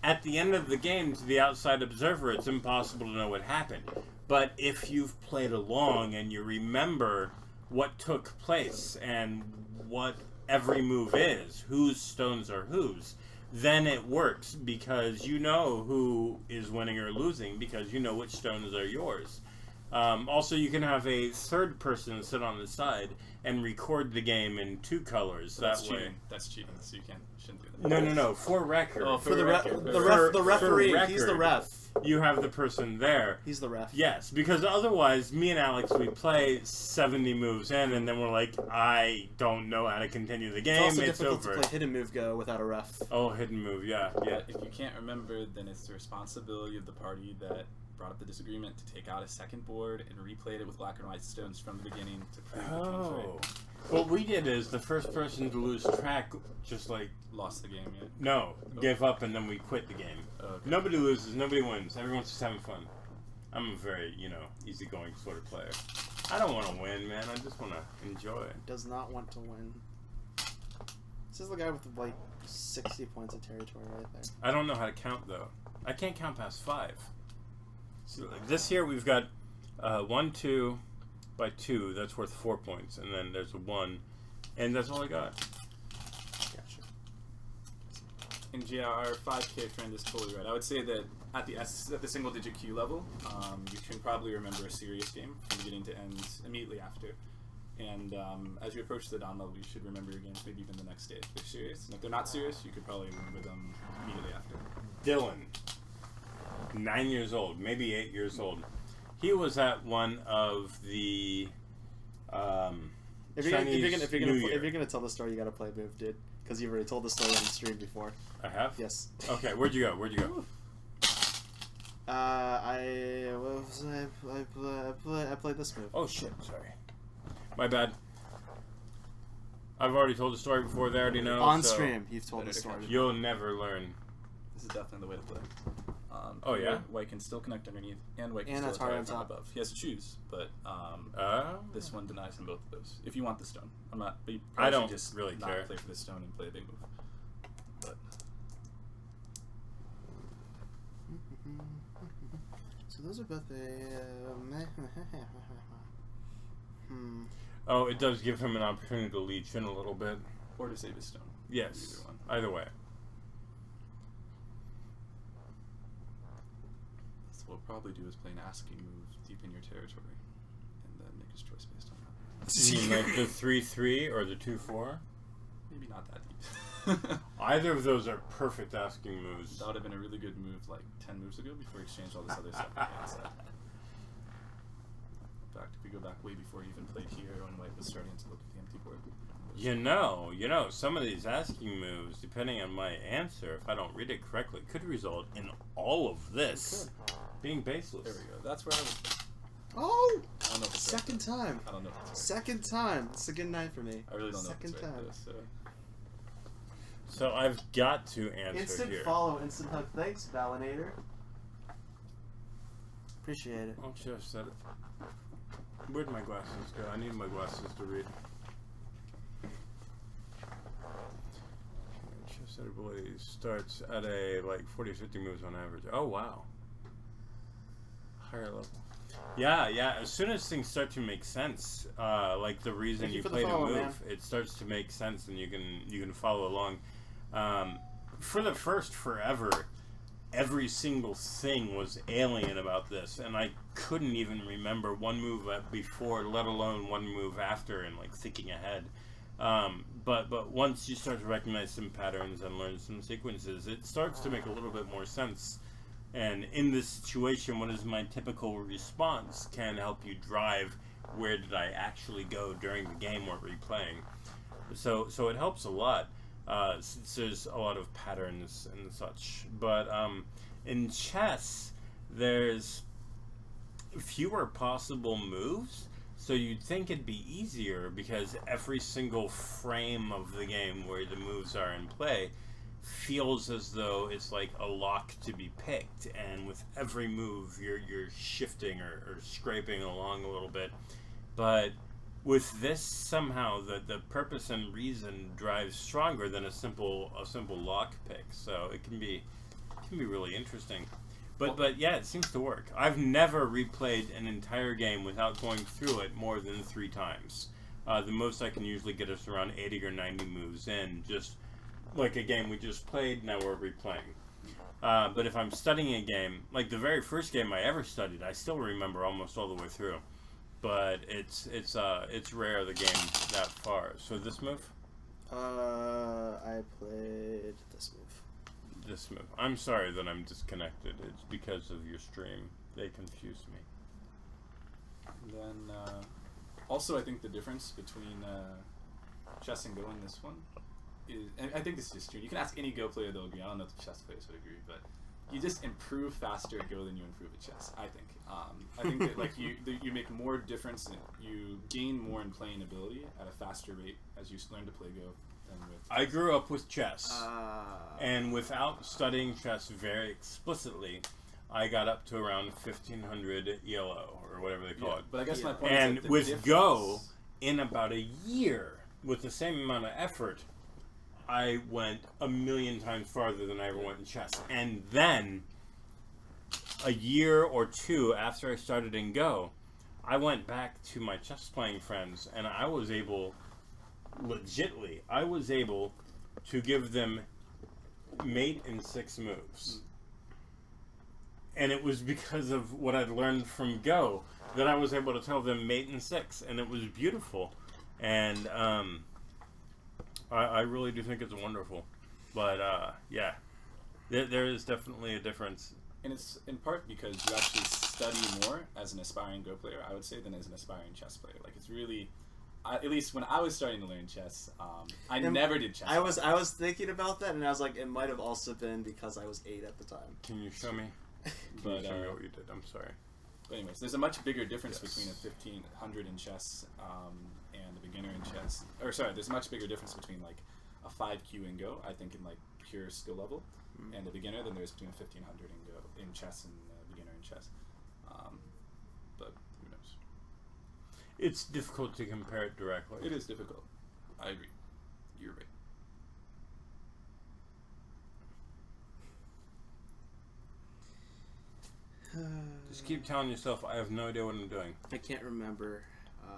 at the end of the game, to the outside observer, it's impossible to know what happened. But if you've played along and you remember what took place and what every move is, whose stones are whose, then it works because you know who is winning or losing because you know which stones are yours. Also, you can have a third person sit on the side and record the game in two colors. That's that way. Cheating. That's cheating. So you shouldn't do that. No. For record. Oh, For the referee. He's the ref. You have the person there. He's the ref. Yes, because otherwise, me and Alex, we play 70 moves in, and then we're like, I don't know how to continue the game. It's also it's difficult over. to play hidden move go without a ref. Oh, hidden move, yeah. If you can't remember, then it's the responsibility of the party that brought up the disagreement to take out a second board and replay it with black and white stones from the beginning to prove which one's right. What we did is the first person to lose track just Lost the game, yeah. No, gave up and then we quit the game. Okay. Nobody loses, nobody wins. Everyone's just having fun. I'm a very, easygoing sort of player. I don't want to win, man. I just want to enjoy it. Does not want to win. This is the guy with 60 points of territory right there. I don't know how to count though. I can't count past 5. So this here we've got 1, 2 by 2. That's worth 4 points, and then there's a 1, and that's all I got. Gotcha. And yeah, our 5K friend is totally right. I would say that at the single digit Q level, you can probably remember a serious game from beginning to end immediately after. And as you approach the Dawn level, you should remember your games maybe even the next day if they're serious. And if they're not serious, you could probably remember them immediately after. Dylan, 9 years old, maybe 8 years old. He was at one of the If you're gonna tell the story, you gotta play a move, dude. Because you've already told the story on the stream before. I have? Yes. Okay, where'd you go? I played this move. Oh shit, sorry. My bad. I've already told the story before, they already know. On so stream, you've told the story. You'll never learn. This is definitely the way to play. Oh, yeah? White can still connect underneath, and white can And still that's hard attack on from top. above. He has to choose, but this one denies him both of those. If you want the stone, I'm not. But you I probably should don't just really not care. play for the stone and play a big move. But So those are both Oh, it does give him an opportunity to leech in a little bit. or to save his stone. Yes. Either one. Either way. So what we'll probably do is play an asking move deep in your territory, and then make his choice based on that. You mean like the 3-3 or the 2-4? Maybe not that deep. Either of those are perfect asking moves. That would have been a really good move like 10 moves ago before he exchanged all this other stuff against that. In fact, if we go back way before he even played here when White was starting to look at the empty board. You know, some of these asking moves, depending on my answer, if I don't read it correctly, could result in all of this being baseless. There we go. That's where I was. Oh! I don't know if it's Second right. time. I don't know if it's right. Second time. It's a good night for me. I really don't know Second if it's right, time. though, so. So I've got to answer Instant here. follow, instant hug. Thanks, Valinator. Appreciate it. I'll just set it. Where'd my glasses go? I need my glasses to read. Chess set ability starts at a like 40 or 50 moves on average. Oh wow. Higher level. Yeah. As soon as things start to make sense, like the reason Thank you you for the played a follow, move, man. it starts to make sense, and you can follow along. For the first forever, every single thing was alien about this, and I couldn't even remember one move before, let alone one move after, and like thinking ahead. But once you start to recognize some patterns and learn some sequences, it starts to make a little bit more sense. And in this situation, what is my typical response can help you drive where did I actually go during the game or replaying. So it helps a lot. Since there's a lot of patterns and such. But in chess, there's fewer possible moves, so you'd think it'd be easier because every single frame of the game where the moves are in play feels as though it's like a lock to be picked, and with every move you're shifting or scraping along a little bit. But with this, somehow the purpose and reason drives stronger than a simple lock pick. So it can be really interesting. But yeah, it seems to work. I've never replayed an entire game without going through it more than 3 times. The most I can usually get is around 80 or 90 moves in, just like a game we just played. Now we're replaying. But if I'm studying a game, like the very first game I ever studied, I still remember almost all the way through. But it's rare the game that far. So this move? I played this move. This move. I'm sorry that I'm disconnected. It's because of your stream. They confuse me. Then, also, I think the difference between chess and Go in this one is, and I think this is just true. You can ask any Go player; they'll agree. I don't know if the chess players would agree, but you just improve faster at Go than you improve at chess. I think. I think that like you make more difference, and you gain more in playing ability at a faster rate as you learn to play Go than with. I grew up with chess, and without studying chess very explicitly, I got up to around 1500 ELO or whatever they call it. But I guess my point And is that the with difference, Go, in about a year, with the same amount of effort, I went a million times farther than I ever went in chess. And then, a year or two after I started in Go, I went back to my chess playing friends, and I was able, legitly, to give them mate in 6 moves. And it was because of what I'd learned from Go that I was able to tell them mate in 6, and it was beautiful. And I really do think it's wonderful. But yeah, there is definitely a difference. and it's in part because you actually study more as an aspiring Go player, I would say, than as an aspiring chess player. Like it's really, at least when I was starting to learn chess, I never did chess. I was thinking about that, and I was like, it might have also been because I was 8 at the time. Can you show me? Can But, you show me what you did? I'm sorry. But anyways, there's a much bigger difference Yes. between a 1500 in chess and a beginner in chess. Or sorry, there's a much bigger difference between like a 5Q in Go, I think in like pure skill level, and a beginner, then there's between 1500 in Go in chess and beginner in chess. But who knows? It's difficult to compare it directly. It is difficult. I agree. You're right. Just keep telling yourself, I have no idea what I'm doing. I can't remember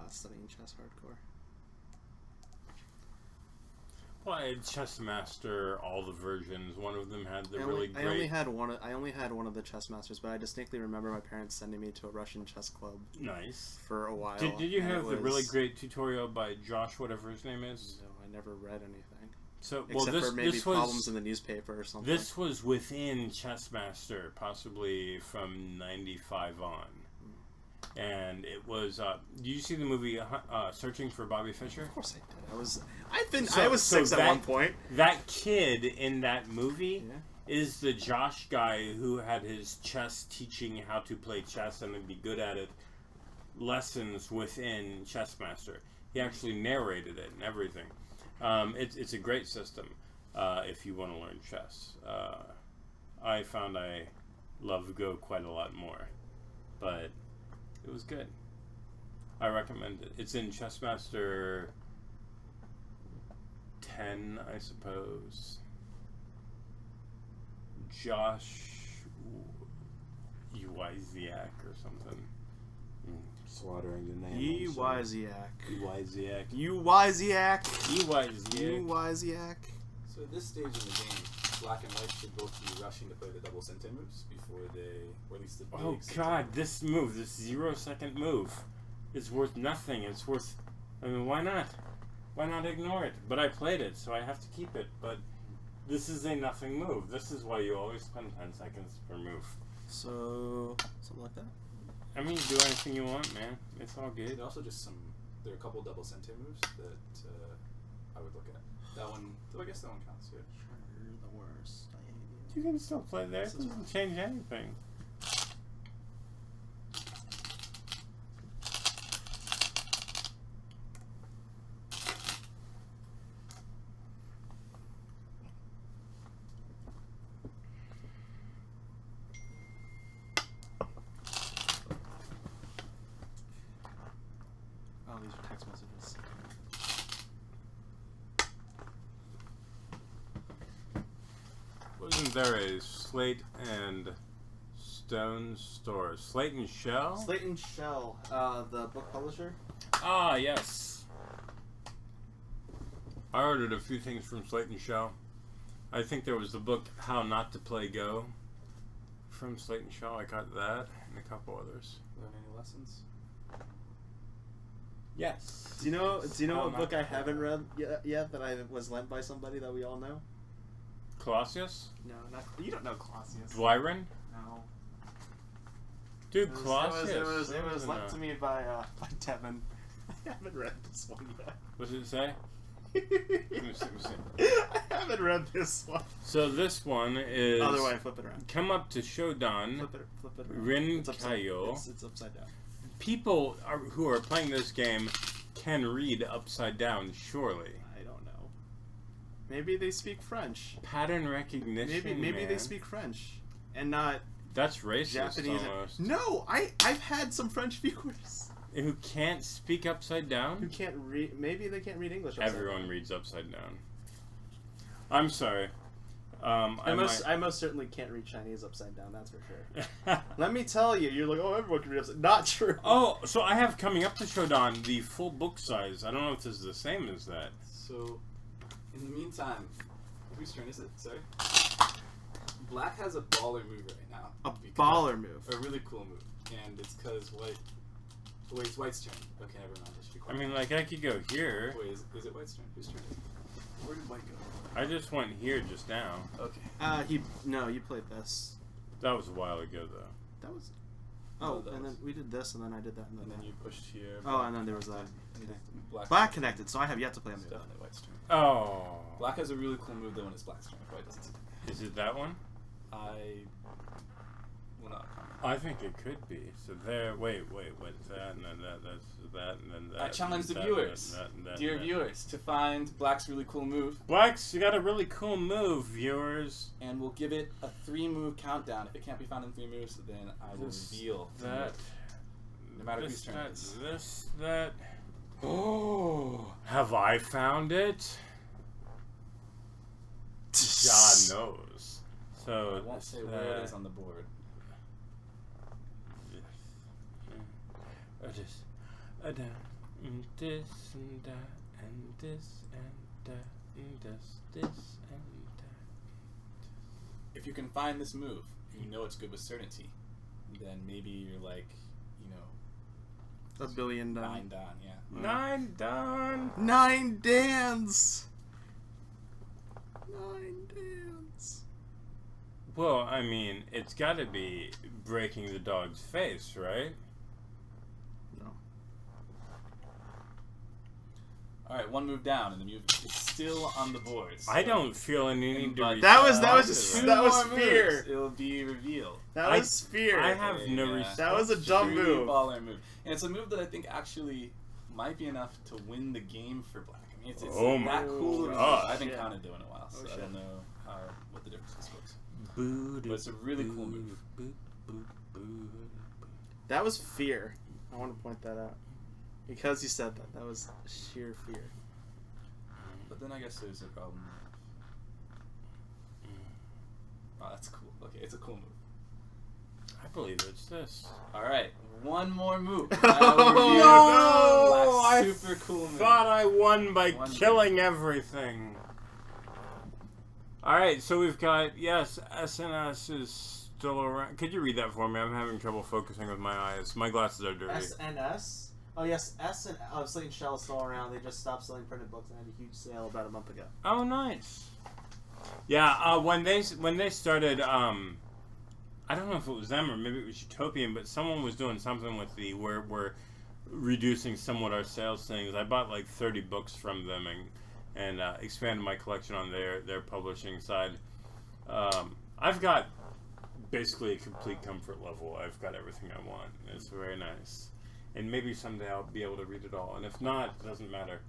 studying chess hardcore. Well, I had Chess Master, all the versions. One of them had the really great... I only had one of the chess masters, but I distinctly remember my parents sending me to a Russian chess club. Nice. For a while. Did you have the really great tutorial by Josh, whatever his name is? No, I never read anything. So, Except for maybe problems in the newspaper or something. This was within Chess Master, possibly from 95 on. And it was. Did you see the movie Searching for Bobby Fischer? Of course I did. I was 6 at one point. That kid in that movie is the Josh guy who had his chess teaching how to play chess and then be good at it lessons within Chess Master. He actually narrated it and everything. It's a great system if you want to learn chess. I found I love Go quite a lot more, but it was good. I recommend it. It's in Chess Master 10, I suppose. Josh Uwyziak or something. Slaughtering the name. Uwyziak. So at this stage in the game, black and white should both be rushing to play the double center moves before they, or at least the big God, this move, this 0-second move, is worth nothing. It's worth, I mean, why not? Why not ignore it? But I played it, so I have to keep it. But this is a nothing move. This is why you always spend 10 seconds per move. So, something like that? I mean, do anything you want, man. It's all good. There are also just there are a couple double center moves that I would look at. That one, I guess that one counts, yeah. Sure, the worst. I hate you. You can still play there. It doesn't change anything. Oh, these are text messages. Wasn't there a Slate and Stone store? Slate and Shell? Slate and Shell, the book publisher. Ah, yes. I ordered a few things from Slate and Shell. I think there was the book How Not to Play Go from Slate and Shell. I got that and a couple others. Learn any lessons? Yes. Do you know what book I haven't read yet that I was lent by somebody that we all know? Colossus? No, not you. Don't know Colossus. Dwyron? No. Dude, Colossus. It was lent to me by Devin. I haven't read this one yet. What did it say? Let me see. I haven't read this one. So this one is... Other way, flip it around. Come up to Shodan. Flip it around. Rin It's Kayo. It's upside down. People who are playing this game can read upside down, surely. I don't know. Maybe they speak French. Pattern recognition, Maybe they man. speak French and not That's racist, Japanese. almost. No, I've had some French viewers Who can't speak upside who down? can't read. Maybe they can't read English. Upside Everyone down. reads upside down. I'm sorry. I most certainly can't read Chinese upside down. That's for sure. Let me tell you, you're like, oh, everyone can read upside. Not true. Oh, so I have coming up to Shodan the full book size. I don't know if this is the same as that. So, in the meantime, whose turn is it? Sorry. Black has a baller move right now. A baller move. A really cool move, and it's because white. Wait, it's White's turn. Okay, never mind. I should be I quiet. mean, like, I could go here. Wait, is it White's turn? Whose turn is it? Where did White go? I just went here just now. Okay. You played this. That was a while ago, though. That was. No, Oh, that and was- then we did this, and then I did that, and And then then you pushed here. Oh, and then there was that. and Okay. Black. Black connected, so I have yet to play on It's the other. definitely White's turn. Oh. Black has a really cool move though when it's Black's turn. If White doesn't. Is it that one? I will not comment. I think it could be. So there. Wait. That and then that's that and then that. I challenge the that, viewers, that, dear viewers, to find Black's really cool move, Black's got a really cool move, viewers. and we'll give it a 3-move countdown. If it can't be found in 3 moves, then I will reveal that. No matter This, whose turn it is. that. Oh, have I found it? God knows. So I won't say where it is on the board. This and this and that and this and that and this and that. If you can find this move, and you know it's good with certainty, then maybe you're like, you know, A billion 9 done. down, yeah. 9 done. 9 Dans. 9 Dans. Well, I mean, it's got to be breaking the dog's face, right? No. All right, 1 move down, and the move is still on the board. So I don't feel any need to. But That was respond just- to two that was more fear. moves, It will be revealed. That I- was fear. I have no Yeah. response. That was a dumb True move. baller move, and it's a move that I think actually might be enough to win the game for Black. I mean, it's Oh my that cool. of a move. gosh. I've been Yeah. counted doing it a while, so Oh, I shit. don't know what the difference was. Boo, But it's a really cool move. Boo, boo, boo. That was fear. I want to point that out. Because you said that. That was sheer fear. But then I guess there's a problem. Oh, that's cool. Okay, it's a cool move. I believe it's this. All right, 1 more move. Oh, Black's I super cool move. Thought I won by One killing everything. All right, so we've got SNS is still around. Could you read that for me? I'm having trouble focusing with my eyes. My glasses are dirty. SNS? Oh, yes. Slate and Shell is still around. They just stopped selling printed books and had a huge sale about a month ago. Oh, nice. Yeah, when they started, I don't know if it was them or maybe it was Utopian, but someone was doing something with we're reducing somewhat our sales things. I bought like 30 books from them and expanded my collection on their publishing side. I've got basically a complete comfort level. I've got everything I want. It's very nice. And maybe someday I'll be able to read it all. And if not, it doesn't matter.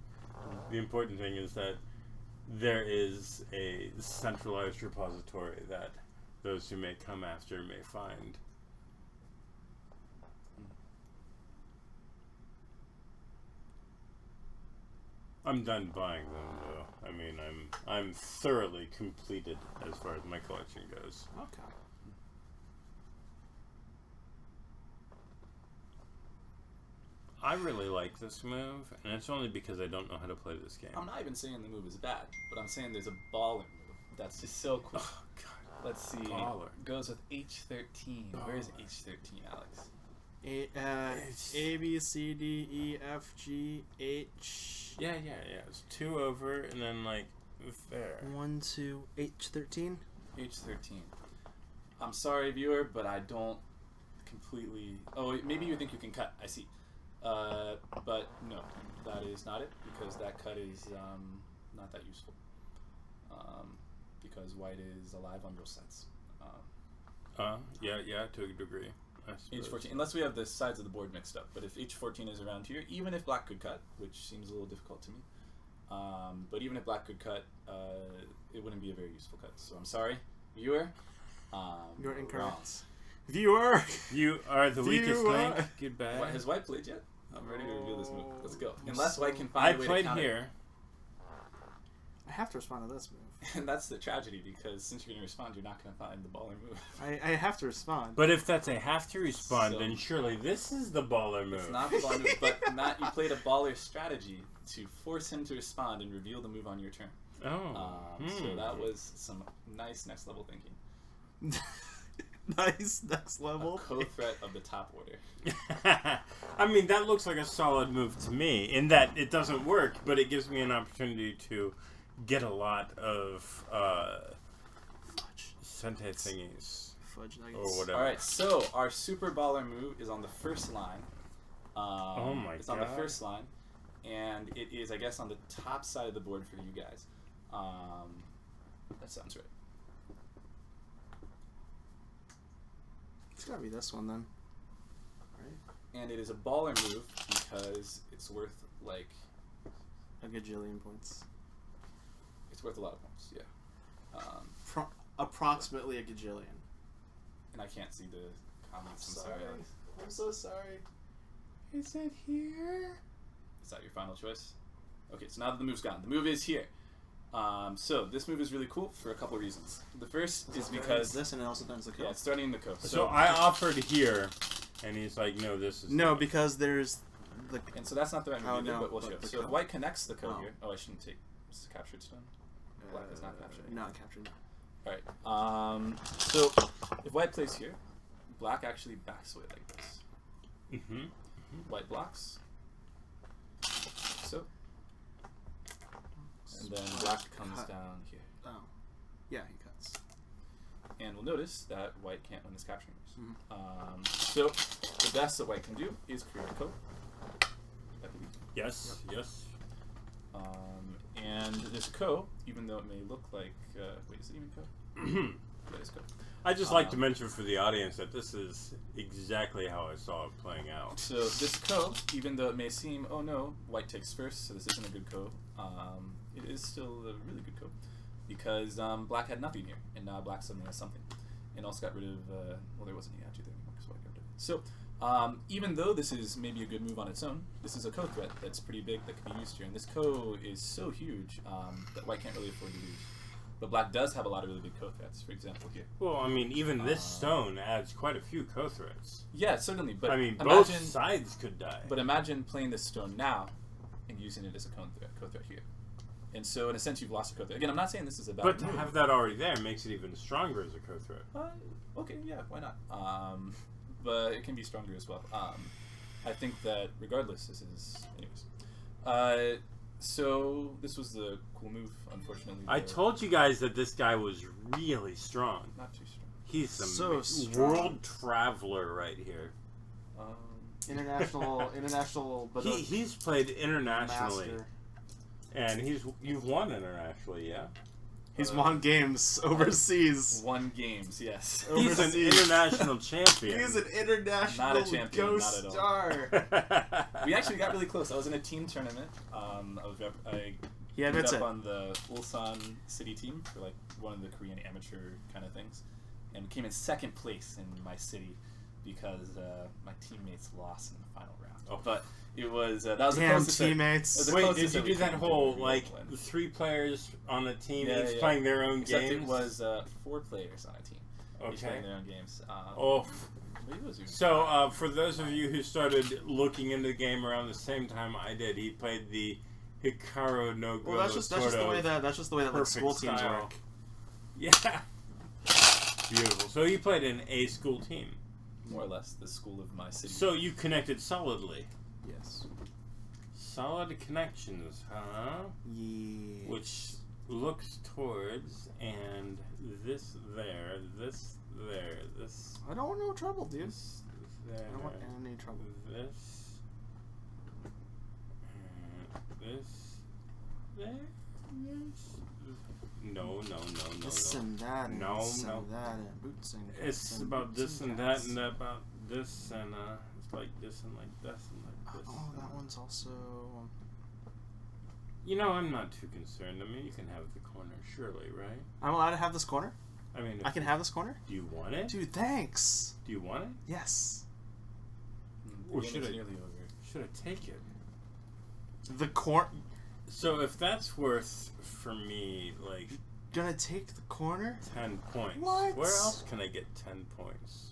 The important thing is that there is a centralized repository that those who may come after may find. I'm done buying them, though. I mean, I'm thoroughly completed as far as my collection goes. Okay. I really like this move, and it's only because I don't know how to play this game. I'm not even saying the move is bad, but I'm saying there's a baller move that's just so cool. Oh, God. Let's see. Baller. Goes with H13. Where is H13, Alex? A, B, C, D, E, F, G, H. Yeah. It's 2 over, and then, like, there. 1, 2, H13. H13. I'm sorry, viewer, but I don't completely... Oh, maybe you think you can cut. I see. But no, that is not it, because that cut is not that useful. Because white is alive on both sides. Yeah, to a degree. I suppose. H14, unless we have the sides of the board mixed up. But if H14 is around here, even if black could cut, which seems a little difficult to me, but even if black could cut, it wouldn't be a very useful cut. So I'm sorry, viewer. You're wrong. incorrect. Viewer! You are the weakest Viewer. link. Goodbye. Has white played yet? I'm ready to reveal this move. Let's go. Unless white can find I a way to played counter. here. I have to respond to this move. And that's the tragedy, because since you're going to respond, you're not going to find the baller move. I have to respond. But if that's a have to respond, So- then surely this is the baller move. It's not the baller move, but Matt, you played a baller strategy to force him to respond and reveal the move on your turn. Oh. So that was some nice next level thinking. Nice, next level. A co-threat of the top order. I mean, that looks like a solid move to me, in that it doesn't work, but it gives me an opportunity to get a lot of Sente thingies. Fudge nuggets. Or whatever. All right, so our super baller move is on the first line. Oh my It's on the God. first line, and it is, I guess, on the top side of the board for you guys. That sounds right. It's gotta be this one then. Right? And it is a baller move because it's worth like A gajillion points. it's worth a lot of points. Yeah. Approximately a gajillion. And I can't see the comments. I'm sorry. Alex. I'm so sorry. Is it here? Is that your final choice? Okay, so now that the move's gone, the move is here. So this move is really cool for a couple of reasons. The first is because this, and it also turns the code. yeah, it's starting the code. So I offered here, and he's like, no, this is No, because there's the. And so that's not the right move Oh, either, no, but we'll but show. the So if code. white connects the code Oh. here, I shouldn't take. This is captured stone. Black is not captured. Not captured. No. All right. So if white plays here, black actually backs away like this. Mm-hmm. White blocks. So. And then black comes Cut. down here. Oh. Yeah, he cuts. And we'll notice that white can't win his capturing moves. Mhm. So the best that white can do is create a code. I believe. Yes, yes. And this ko, even though it may look like, wait, is it even ko? That is ko. I just like to mention for the audience that this is exactly how I saw it playing out. So this ko, even though it may seem, oh no, white takes first, so this isn't a good ko, it is still a really good ko, because black had nothing here, and now black suddenly has something. And also got rid of, well, there wasn't any Yachi there anymore, because white got rid of it. So even though this is maybe a good move on its own, this is a ko threat that's pretty big that can be used here. And this ko is so huge that white can't really afford to lose. But black does have a lot of really big ko threats, for example, here. Well, I mean, even this stone adds quite a few co-threats. Yeah, certainly. But I mean, imagine, both sides could die. But imagine playing this stone now and using it as a ko threat here. And so, in a sense, you've lost a ko threat. Again, I'm not saying this is a bad But to move. have that already there makes it even stronger as a co-threat. Okay, yeah, why not? But it can be stronger as well. I think that regardless, this is anyways. So this was the cool move. Unfortunately, I told you guys that this guy was really strong. not too strong. He's some So strong. world traveler right here. International, but He's played internationally, master. and you've won internationally, yeah. He's won games overseas. Won games, yes. He's an Overseas. international champion. He's an international Not a champion, ghost not at all. star. We actually got really close. I was in a team tournament. I He ended admits up it. on the Ulsan city team for like one of the Korean amateur kind of things, and came in second place in my city because my teammates lost in the final round. Oh. But it was that was the Damn closest. teammates. the Wait, closest did you that do we that came to whole a real like win. 3 players on a team, Yeah, each yeah. playing their own Except games? it was 4 players on a team, each Okay. playing their own games. Oh. But it was even So, fun. for those of you who started looking into the game around the same time I did, he played the Hikaru no Go Well, that's just the way that like, perfect school teams style. work. Yeah. Beautiful. So he played in a school team. more or less the school of my city. So you connected solidly. yes. Solid connections, huh? Yeah. Which looks towards and this there, this there, this I don't want no trouble, dude. there, I don't want any trouble. this, this, there, this. No. This and that, and No, this no. and that, and boots and It's cups and about boots this and that cats. and about this and it's like this and like this and like this. Oh, that one's also. You know, I'm not too concerned. I mean, you can have the corner, surely, right? I'm allowed to have this corner. I mean, I can have this corner, do you want it? dude. Thanks. Do you want it? Yes. Or The game should is I- nearly over. Should I take it? The corner. So if that's worth for me like Gonna take the corner. 10 points, What? where else can I get 10 points?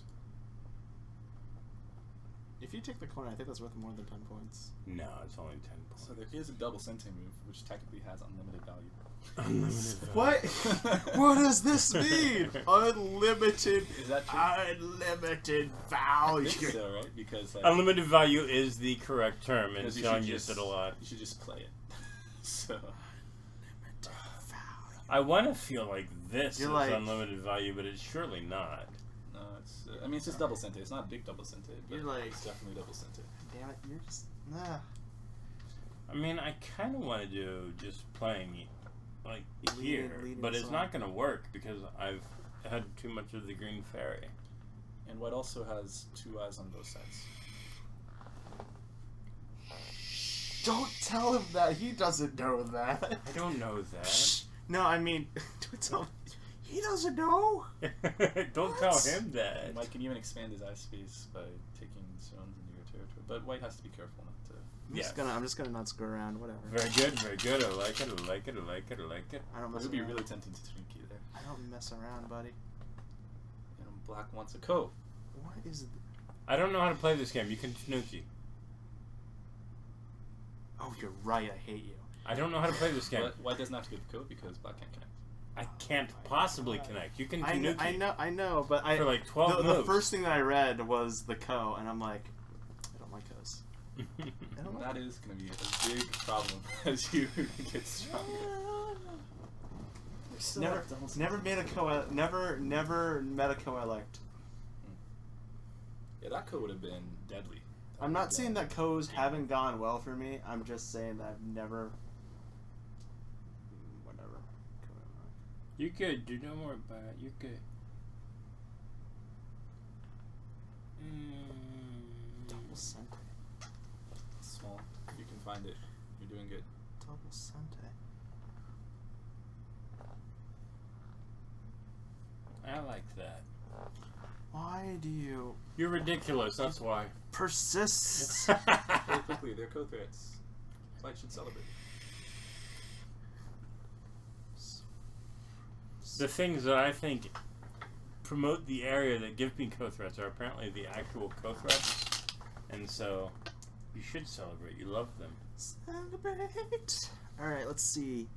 If you take the corner, I think that's worth more than 10 points. No, it's only 10 points. So there is a double sente move, which technically has unlimited value. Unlimited value. What? What does this mean? Unlimited. Is that true? Unlimited I value. think so, right? Because like, Unlimited value is the correct term, and because you Sean should used just- it a lot. You should just play it. So I want to feel like this You're is like- unlimited value, but it's surely not. no, it's. I mean, it's just double cente. It's not a big double cente, but You're like- it's definitely double cente. Damn it, you're just. Nah. I mean, I kind of want to do just playing like Lead- here, leading but it's song. not going to work because I've had too much of the green fairy. And white also has 2 eyes on both sides. Don't tell him that. He doesn't know that. I don't know that. No, I mean, don't tell him. He doesn't know. Don't tell him that. White can even expand his eye space by taking stones into your territory, but white has to be careful not to. I'm just gonna not screw around. Whatever. Very good, very good. I like it. I like it. I like it. I like it. I don't It mess would be around. really tempting to Tanuki there. I don't mess around, buddy. And black wants a Ko. What is? I don't know how to play this game. You can Tanuki. Oh, you're right. I hate you. I don't know how to play this game. But white doesn't have to get the Ko because black can't connect. I can't possibly connect. You can I Tanuki. know, but For like 12 the moves. first thing that I read was the Ko, and I'm like, I don't like Ko's. I don't like That is going to be a big problem as you get stronger. Never made a Ko. Never met a Ko I liked. Yeah, that Ko would have been deadly. I'm not saying that Ko's haven't gone well for me. I'm just saying that I've never. Whatever. You could do no more bad. You could. Double Sente. Small. You can find it. You're doing good. Double Sente. I like that. Why do you You're ridiculous. That's why. persist? Very quickly, they're Ko threats. White should celebrate. The things that I think promote the area that give me co-threats are apparently the actual co-threats. And so, you should celebrate. You love them. Celebrate. Alright, let's see.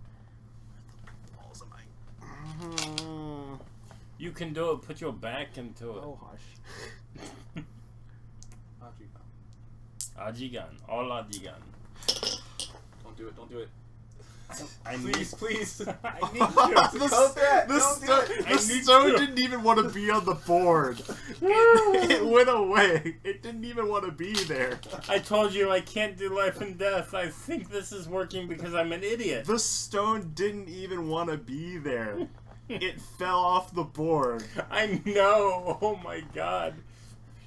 Where the balls am I? You can do it. Put your back into it. Oh, hush. Ajigan. All Ajigan. Don't do it. Don't do it. I Please, please. I need you. The need stone to. didn't even want to be on the board. It went away. It didn't even want to be there. I told you I can't do life and death. I think this is working because I'm an idiot. The stone didn't even want to be there. It fell off the board. I know. Oh my god.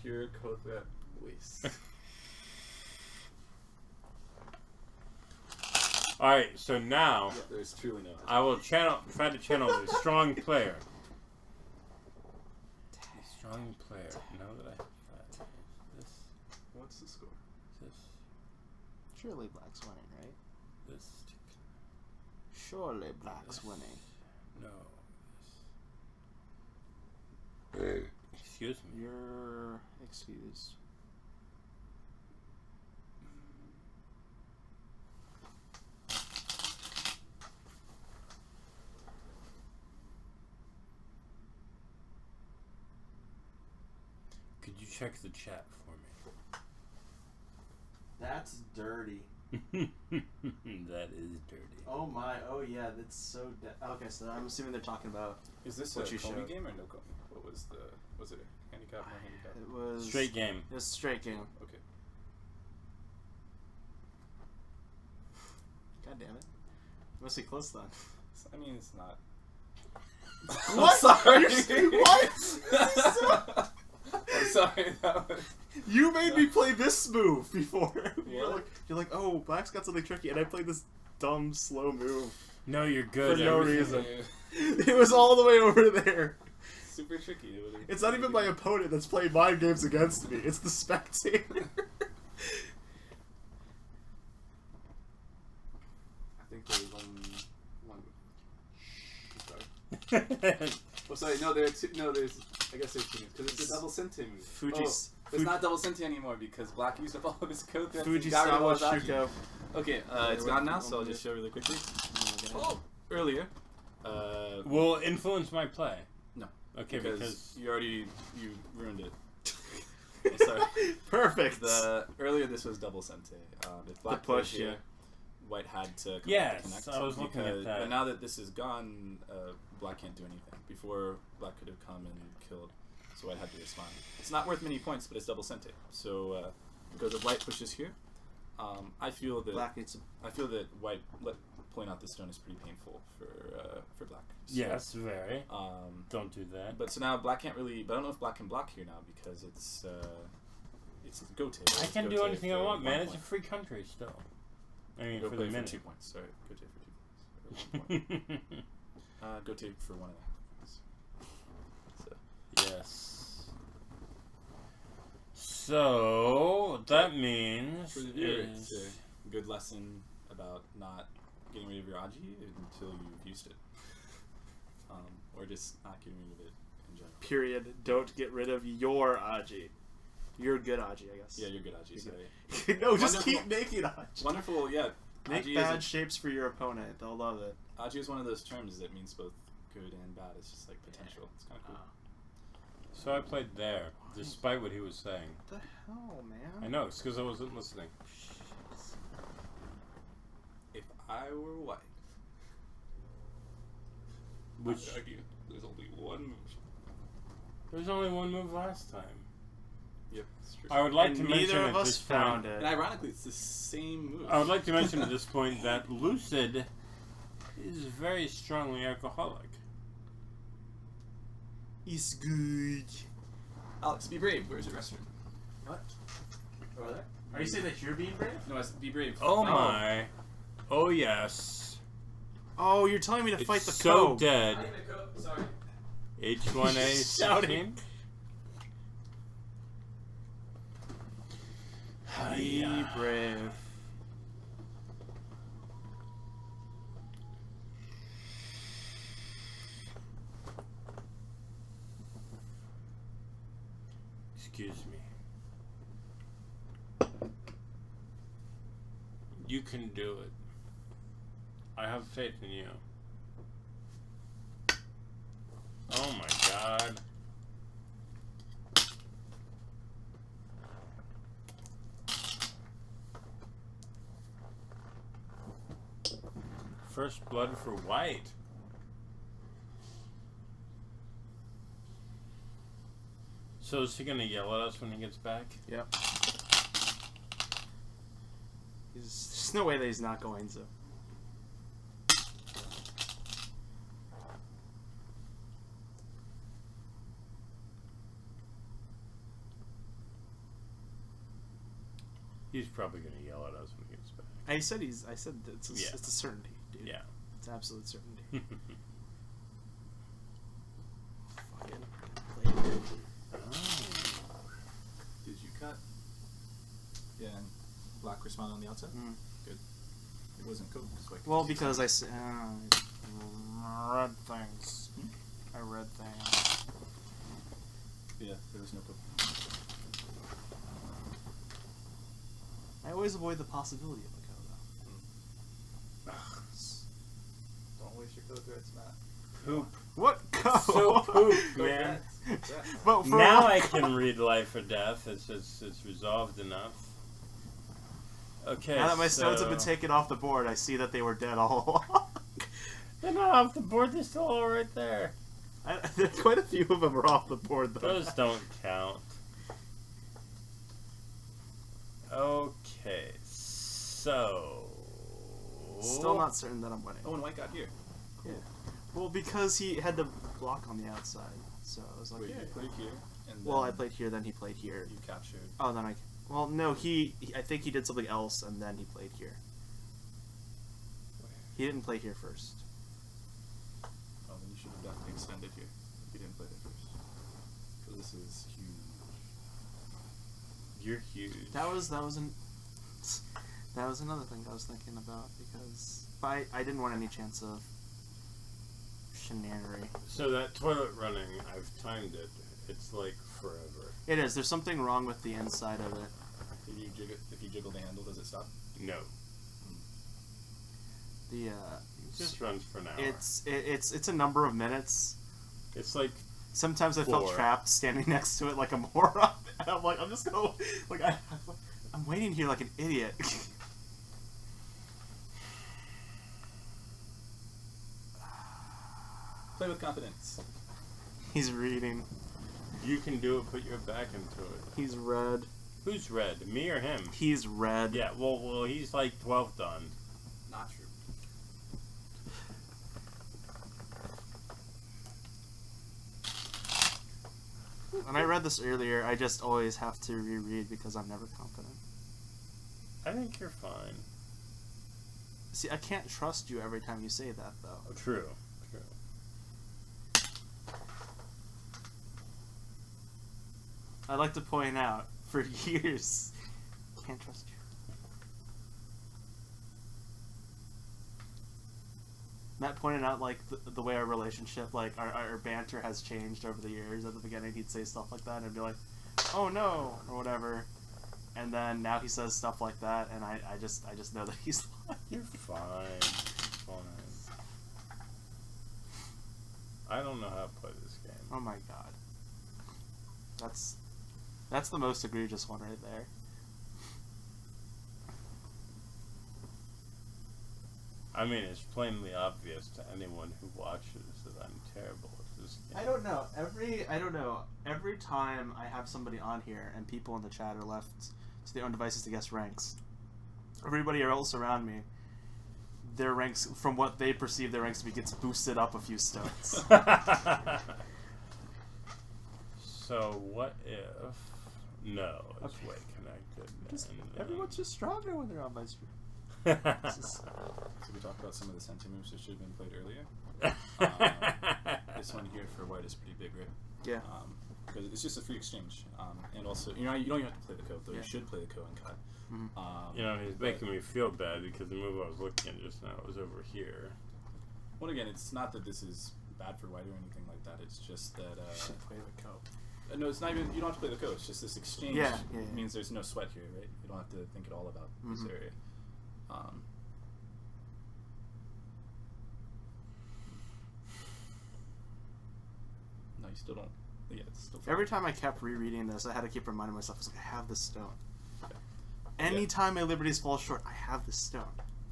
Pure Ko threat waste. Alright, so now There's truly no. I will try to channel a strong player. A strong player. Now that I have that. This. What's the score? This. Surely Black's winning, right? This. Surely Black's winning. No. This. Excuse me. You're excused. Could you check the chat for That's dirty. me? That is dirty. Oh my, oh yeah, that's so okay, so I'm assuming they're talking about Is this What a you Komi showed. game or no Komi? What was the? Was it a handicap? No handicap. it was Straight game. It was a straight game. Okay. God damn it. Must be close then. I mean, it's not. What? I'm sorry. What? I'm sorry. That was... You made me play this move before. What? You're like, oh, Black's got something tricky, and I played this dumb, slow move. No, you're good. For no Everything- reason. It was all the way over there. Super tricky. It's not even my opponent that's playing mind games against me. It's the spectator. I think there's one. Sorry. Oh, sorry. No, there's no. There's. I guess there's two because it's a double sente move. Fuji's. It's not double sente anymore because Black used up all of his code. Fujisawa Shuko. Okay, it's gone now, so I'll just show really quickly. Oh, earlier. Will influence my play. No. Okay, because you ruined it. I'm sorry. Perfect. Earlier this was double sente. If Black The push, played here, yeah. White had to Yes, connect. I was looking at that. But now that this is gone, Black can't do anything. Before, Black could have come and killed, so White had to respond. It's not worth many points, but it's double sente. So because if White pushes here, I feel that Black needs to. White pulling out the stone is pretty painful for black. So, Yes, very. Don't do that. But so now black can't really. But I don't know if black can block here now because it's Gote. I can do anything I want, man. It's a free country still. I mean, Go for the play for minute. 2 points. Sorry, Gote for 2 points. Gote for 1.5 points. So. Yes. So that means For the viewer, is it's a good lesson about not getting rid of your Aji until you've used it. Or just not getting rid of it in general. Period. Don't get rid of your Aji. You're good Aji, I guess. Yeah, you're good Aji. Sorry. No, just Wonderful. keep making Aji. Wonderful, yeah. Make Aji bad shapes for your opponent. They'll love it. Aji is one of those terms that means both good and bad. It's just like potential. It's kind of cool. so I played there, despite what he was saying. What the hell, man? I know, it's because I wasn't listening. If I were white, Which I'd argue there's only one move. there was only one move last time. Yep, it's true. I would like And to mention neither at of us this found point. it. And ironically, it's the same move. I would like to mention at this point that Lucid is very strongly alcoholic. It's good. Alex, be brave. Where's your restroom? What? Over there? Are you saying that you're being brave? No, I said be brave. Oh my! Oh yes! Oh, you're telling me to It's fight the so code. dead. Not even a coat. Sorry. H1A16. Shouting. Be brave. Excuse me. You can do it. I have faith in you. Oh my god. First blood for white. So is he gonna yell at us when he gets back? Yep. There's no way that he's not going to. He's probably gonna yell at us when he gets back. I said it's a, Yeah. it's a certainty, dude. Yeah. It's absolute certainty. Fucking Did you cut? Yeah, and black respond on the outside? Mm. Good. It wasn't cool. So I could Well, see because something. I read things. I read things. Yeah, there was no cool. I always avoid the possibility of a code, Don't waste your code threads, Matt. Poop. though. What code? So poop, man. But for Now I can read life or death. It's resolved enough. Okay. Now that my so stones have been taken off the board, I see that they were dead all along. They're not off the board. They're still all right there. Quite a few of them are off the board, though. Those don't count. Okay. So. Still not certain that I'm winning. Oh, and white got here. Yeah. Well, because he had to block on the outside, so I was like, Wait, yeah. you played here, and Well, then I played here, then he played here. You captured. Oh, then I. Well, no, I think he did something else, and then he played here. He didn't play here first. Oh, then you should have definitely extended here. You didn't play there first. So this is huge. You're huge. That was another thing I was thinking about because I didn't want any chance of shenanery. So that toilet running, I've timed it. It's like forever. It is. There's something wrong with the inside of it. If you jiggle the handle, does it stop? No. The It just runs for an hour. it's a number of minutes. It's like Sometimes I felt 4. trapped standing next to it like a moron. And I'm like, I'm just gonna I'm waiting here like an idiot. Play with confidence. He's reading. you can do it. Put your back into it. He's red. Who's red? Me or him? He's red. Yeah. Well, he's like 12th done. Not true. When I read this earlier, I just always have to reread because I'm never confident. I think you're fine. See, I can't trust you every time you say that, though. Oh, true. I'd like to point out, for years, can't trust you. Matt pointed out, like, the way our relationship, like, our banter has changed over the years. At the beginning, he'd say stuff like that, and I'd be like, oh no, or whatever. And then now he says stuff like that, and I just know that he's lying. You're fine. Fine. I don't know how to play this game. Oh my god. That's the most egregious one right there. I mean, it's plainly obvious to anyone who watches that I'm terrible at this game. I don't know. Every time I have somebody on here and people in the chat are left to their own devices to guess ranks, everybody else around me, their ranks, from what they perceive their ranks to be, gets boosted up a few stones. So what if... No, it's way connected. Everyone's just stronger when they're on my stream. So we talked about some of the senti moves that should have been played earlier. This one here for white is pretty big, right? Yeah. Because it's just a free exchange, and also you don't even have to play the code, though. Yeah. You should play the code and cut. You know, he's making me feel bad because the move I was looking at just now was over here. Well, again, it's not that this is bad for white or anything like that. It's just that You should play the code. no, it's not even. You don't have to play the code. It's just this exchange. Yeah. Means there's no sweat here, right? You don't have to think at all about this area. No, you still don't. Yeah, it's still fine. Every time I kept rereading this, I had to keep reminding myself, I was like, I have this stone. Okay. Anytime my liberties fall short, I have this stone.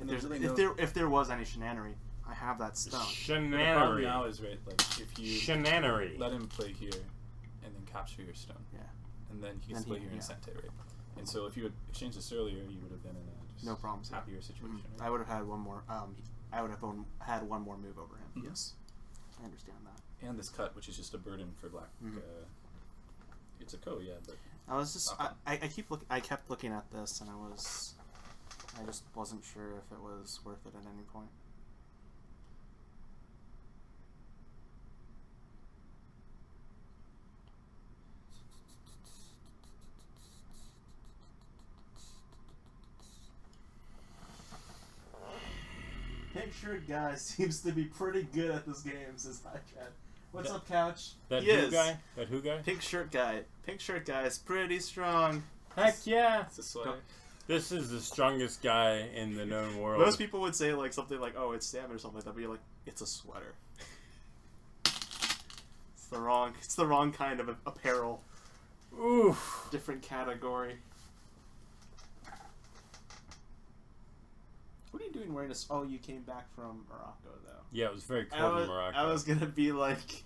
And If there was any shenanery, I have that stone. The problem Shenanery. now is, right, like, if you Shenanery. let him play here and then capture your stone. Yeah. And then he can Then play he- here and yeah. sente, right? And so if you had exchanged this earlier, you would have been in a just No problems. happier situation. Right? I would have had one more. I would have had one more move over him. Mhm. Yes, I understand that. And this cut, which is just a burden for black. It's a ko, yeah, but I was just. Not I kept looking at this, and I just wasn't sure if it was worth it at any point. Pink shirt guy seems to be pretty good at this game, says Hi Chat. What's up, Couch? That He who is. guy? That who guy? Pink shirt guy. Pink shirt guy is pretty strong. Heck yeah! it's a sweater. This is the strongest guy in the known world. Most people would say like something like, "Oh, it's stamina" or something like that, but you're like, "It's a sweater." It's the wrong kind of apparel. Oof. Different category. What are you doing wearing this? Oh, you came back from Morocco, though. Yeah, it was very cold in Morocco. I was gonna be like,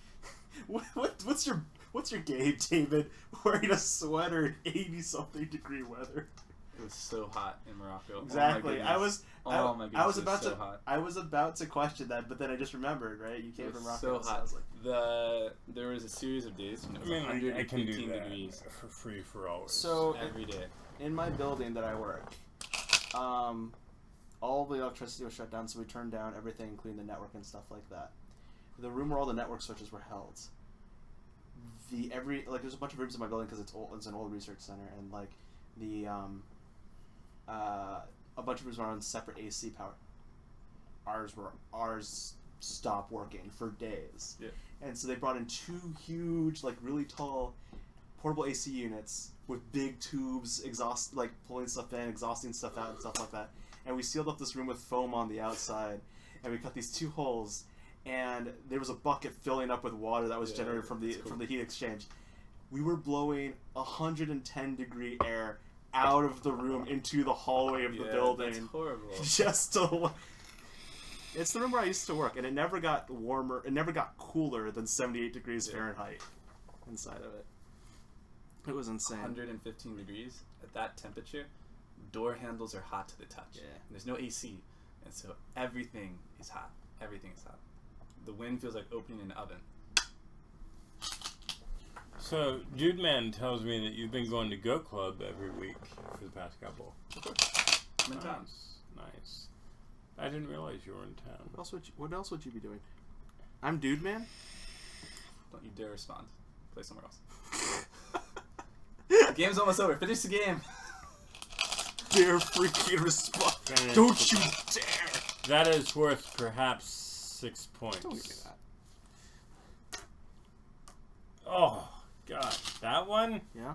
what's your game, David? Wearing a sweater in 80-something degree weather. It was so hot in Morocco. Exactly. Oh my goodness. I was it about so to. hot. I was about to question that, but then I just remembered. Right, you came It from was Morocco. so I hot. was like, There was a series of days when it I was mean, I can 115 do that degrees for free for always. so every day. in my building that I work, all the electricity was shut down, so we turned down everything, including the network and stuff like that. The room where all the network switches were held. There's a bunch of rooms in my building because it's an old research center, and like a bunch of rooms were on separate AC power. Ours stopped working for days. Yeah. And so they brought in two huge, like really tall portable AC units with big tubes, pulling stuff in, exhausting stuff out, and stuff like that. And we sealed up this room with foam on the outside, and we cut these two holes, and there was a bucket filling up with water that was generated from the heat exchange. We were blowing 110-degree air out of the room into the hallway of the building. That's horrible. Just to. It's the room where I used to work, and it never got warmer. It never got cooler than 78 degrees Fahrenheit inside of it. It was insane. 115 degrees at that temperature. Door handles are hot to the touch. Yeah. And there's no AC, and so everything is hot. Everything is hot. The wind feels like opening an oven. So, Dude Man tells me that you've been going to Go Club every week for the past couple. I'm in town. Nice. I didn't realize you were in town. What else would you be doing? I'm Dude Man. Don't you dare respond. Play somewhere else. The game's almost over. Finish the game. Dare freaking respond. Finish Don't the you game. dare. That is worth perhaps 6 points. Don't give me that. Oh, God. That one? Yeah.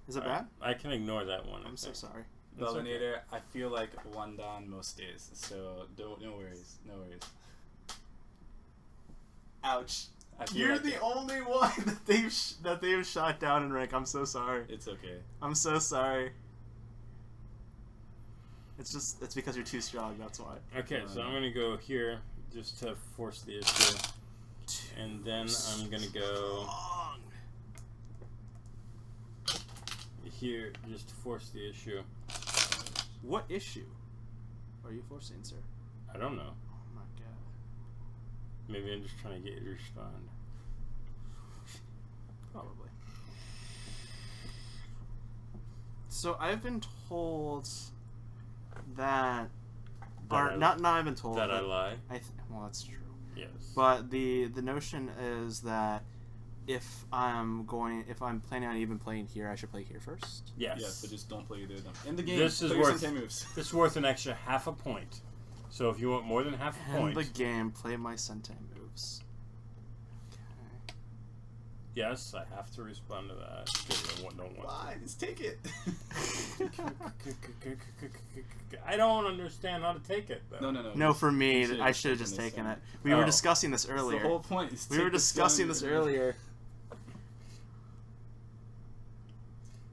Is it bad? I can ignore that one. I'm so sorry. That's Belinator, I feel like one down most days, so no worries. No worries. Ouch. I feel You're like the only one that they've shot down in rank. I'm so sorry. It's okay. I'm so sorry. It's because you're too strong. That's why. Okay, so I'm gonna go here just to force the issue, and then I'm gonna go here just to force the issue. What issue are you forcing, sir? I don't know. Oh my god. Maybe I'm just trying to get you to respond. Probably. So I've been told that, I've been told that I lie. Well, that's true. Yes. But the notion is that if I'm planning on even playing here, I should play here first. Yes. Yeah, so just don't play either of them. In the game, This is play your worth Sentei moves. This is worth an extra half a point. So if you want more than half a In point, the game, play my Sentei moves. Okay. yes, I have to respond to that because I don't want. Fine, just take it. I don't understand how to take it though. No. No, for me, should've I just should have taken just this taken one. it. We were Oh. discussing this That's earlier. the whole point. is We take were the discussing stone this and- earlier.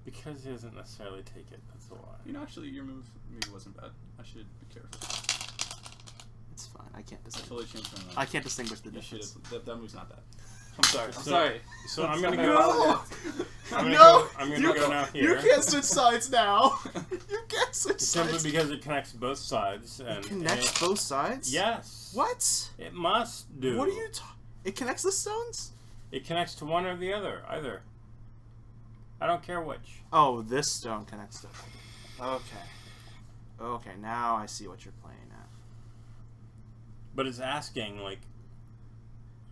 Because he doesn't necessarily take it. That's a lie. You know, actually, your move maybe wasn't bad. I should be careful. It's fine. I can't I distinguish. totally changed my mind. I can't distinguish the You should difference. have. That move's not bad. I'm sorry. I'm So- sorry. So I'm gonna Sorry. go. I'm gonna No! go. I'm gonna go now You here. can't switch sides now. You can't switch Simply sides. because it connects both sides and Connects both sides? Yes. What? It must do. What are you It connects the stones? It connects to one or the other. Either. I don't care which. Oh, this stone connects to it. Okay. Okay, now I see what you're playing at. But it's asking like,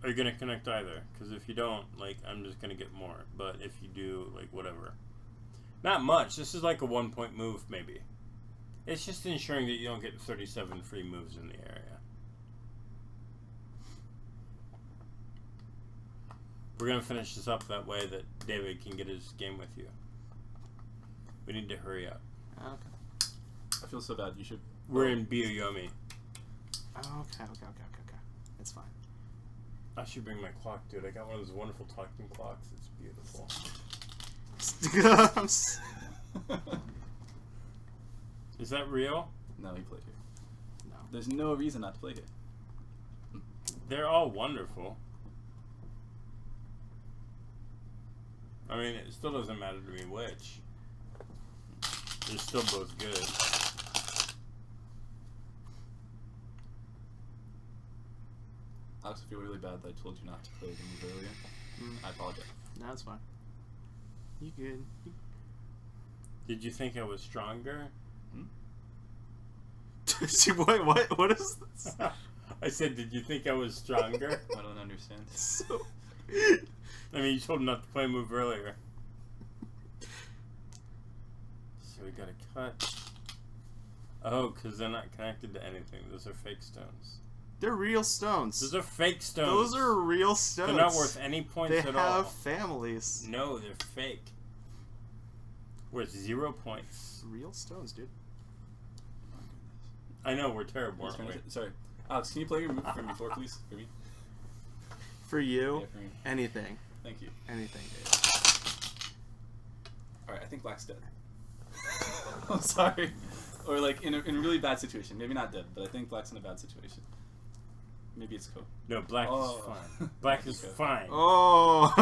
are you gonna connect either? Because if you don't, like, I'm just gonna get more. But if you do, like, whatever. Not much. This is like a 1 point move, maybe. It's just ensuring that you don't get 37 free moves in the area. We're gonna finish this up that way that David can get his game with you. We need to hurry up. Okay. I feel so bad. You should. We're in Biyoyomi. Okay. It's fine. I should bring my clock, dude. I got one of those wonderful talking clocks. It's beautiful. Is that real? No, he played here. No. There's no reason not to play here. They're all wonderful. I mean, it still doesn't matter to me which. They're still both good. Alex, I feel really bad that I told you not to play the move earlier. I apologize. No, it's fine. You good. Did you think I was stronger? What is this? I said, did you think I was stronger? I don't understand. So... I mean, you told him not to play a move earlier. So we gotta cut. Oh, because they're not connected to anything. Those are fake stones. They're real stones. Those are fake stones. Those are real stones. They're not worth any points They at have all. families. No, they're fake. Worth 0 points. Real stones, dude. I know, we're terrible, Let's aren't we? finish it. Sorry. Alex, can you play your move for me before, please? For me? For you, Yeah, for me. anything. Thank you. Anything, dude. Alright, I think Black's dead. I'm sorry. Or like in a really bad situation. Maybe not dead, but I think Black's in a bad situation. Maybe it's Cope. No, black Oh. is fine. Black is Okay. fine. Oh!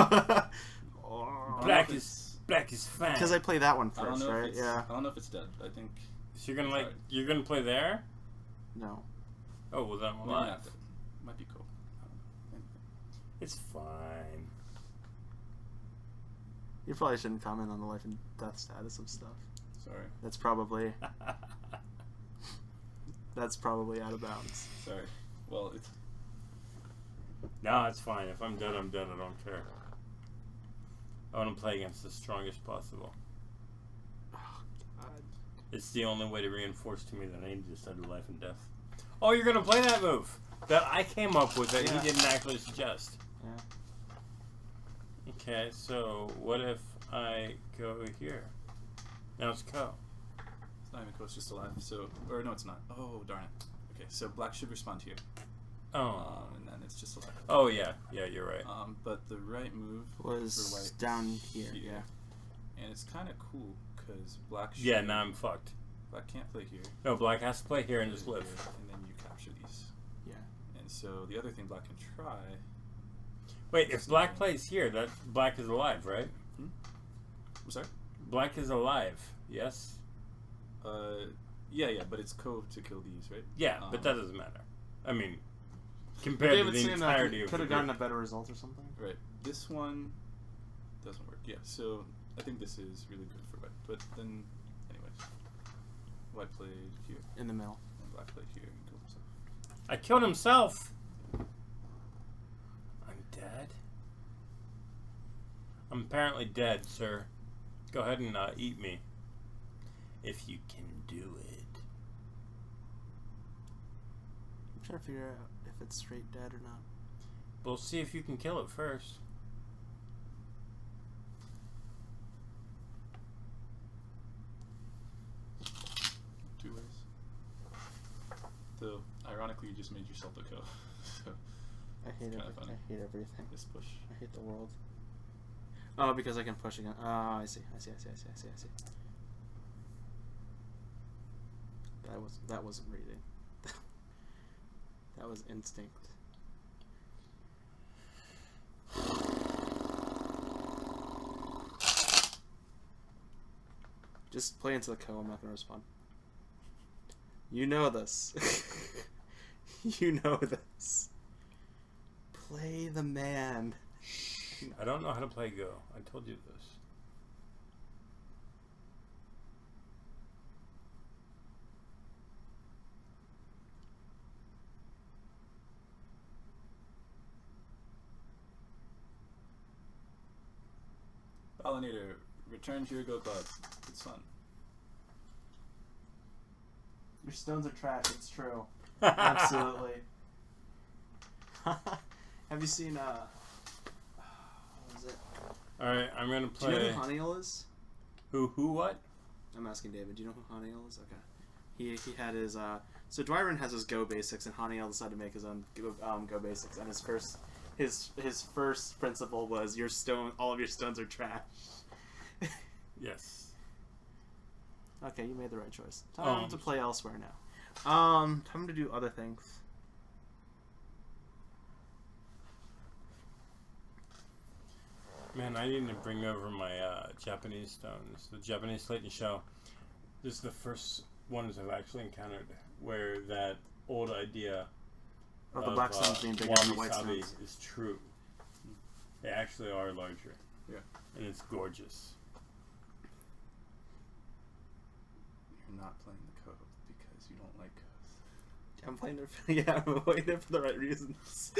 Black is fine. Because I play that one I don't first, know right? if it's, Yeah. I don't know if it's dead. I think So you're gonna Sorry. you're gonna play there? No. Oh well, then maybe what? not dead. Might be Cope. I don't know. It's fine. You probably shouldn't comment on the life and death status of stuff. Sorry. That's probably out of bounds. Sorry. Well, it's No, it's fine. If I'm dead, I'm dead. I don't care. I want to play against the strongest possible. Oh, God. It's the only way to reinforce to me that I need to study life and death. Oh, you're gonna play that move that I came up with that Yeah. he didn't actually suggest. Yeah. Okay, so what if I go here? Now it's Co. It's not even close, just alive. So, or no, it's not. Oh, darn it. Okay, so black should respond here. Oh. And then it's just alive. Oh yeah, you're right. But the right move Was for white down is here, yeah. And it's kind of cool because black. Yeah, now I'm fucked. Black can't play here. No, black has to play here and just live. And then you capture these. Yeah. And so the other thing black can try. Wait, if black plays here, that black is alive, right? I'm sorry. Black is alive. Yes. Yeah, but it's cove to kill these, right? Yeah, but that doesn't matter. I mean, compared David to the saying entirety of could the have gotten a group. better result or something. Right. This one doesn't work. Yeah. So I think this is really good for white. But then, anyways, white played here In the middle. and black played here and killed himself. I killed himself. I'm dead. I'm apparently dead, sir. Go ahead and eat me. If you can do it. I'm trying to figure out if it's straight dead or not. We'll see if you can kill it first. Two ways. Though, ironically, you just made yourself a co. So I hate kinda everything. funny. I hate everything. this push. I hate the world. Oh, because I can push again. Oh, I see. That wasn't reading. That was instinct. Just play into the co. I'm not gonna respond. You know this. You know this. Play the man. I don't know how to play Go. I told you this. Pollinator, return to your go cloud. It's fun. Your stones are trash. It's true. Absolutely. Have you seen what was it? Alright, I'm gonna Do play. you know who Haniel is? Who what? I'm asking David. Do you know who Haniel is? Okay. He had his so Dwyron has his Go basics, and Haniel decided to make his own Go basics, and his first principle was all of your stones are trash. Yes. Okay, you made the right choice. Time to play elsewhere now. Time to do other things. Man, I need to bring over my Japanese stones. The Japanese slate and shell. This is the first ones I've actually encountered where that old idea Of the black stones being bigger than the white wabi-sabi stones. is true. They actually are larger. Yeah. And it's gorgeous. You're not playing the code because you don't like codes. I'm playing it for, yeah, I'm playing it for the right reasons.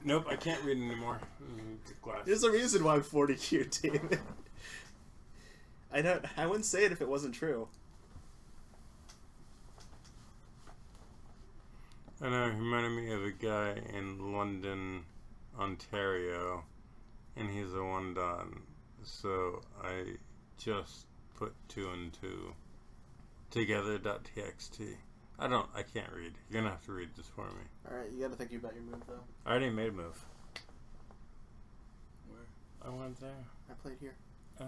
Nope, I can't read anymore. Get glasses. There's a reason why I'm 40Q, David. I wouldn't say it if it wasn't true. I know, he reminded me of a guy in London, Ontario, and he's a one don. So I just put 2 and 2 together.txt. I can't read. You're gonna have to read this for me. Alright, you gotta think about your move, though. I already made a move. Where? I went there. I played here. Oh.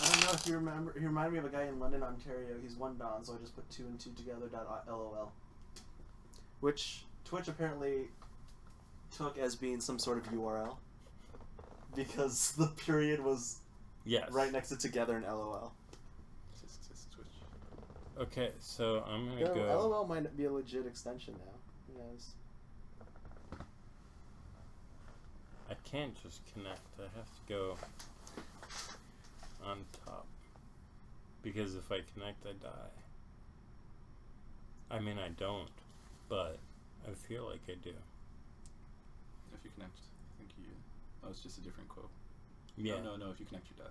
I don't know if you remember. He reminded me of a guy in London, Ontario. He's one don, so I just put 2 and 2 together.lol. Which Twitch apparently took as being some sort of URL. Because the period was Yes. right next to together and LOL. It's Twitch. Okay, so I'm gonna No, go. LOL might be a legit extension now. Who knows? I can't just connect. I have to go on top. Because if I connect, I die. I mean, I don't, but I feel like I do. If you connect, I think you. Oh, it's just a different quote. Yeah. No. If you connect, you die.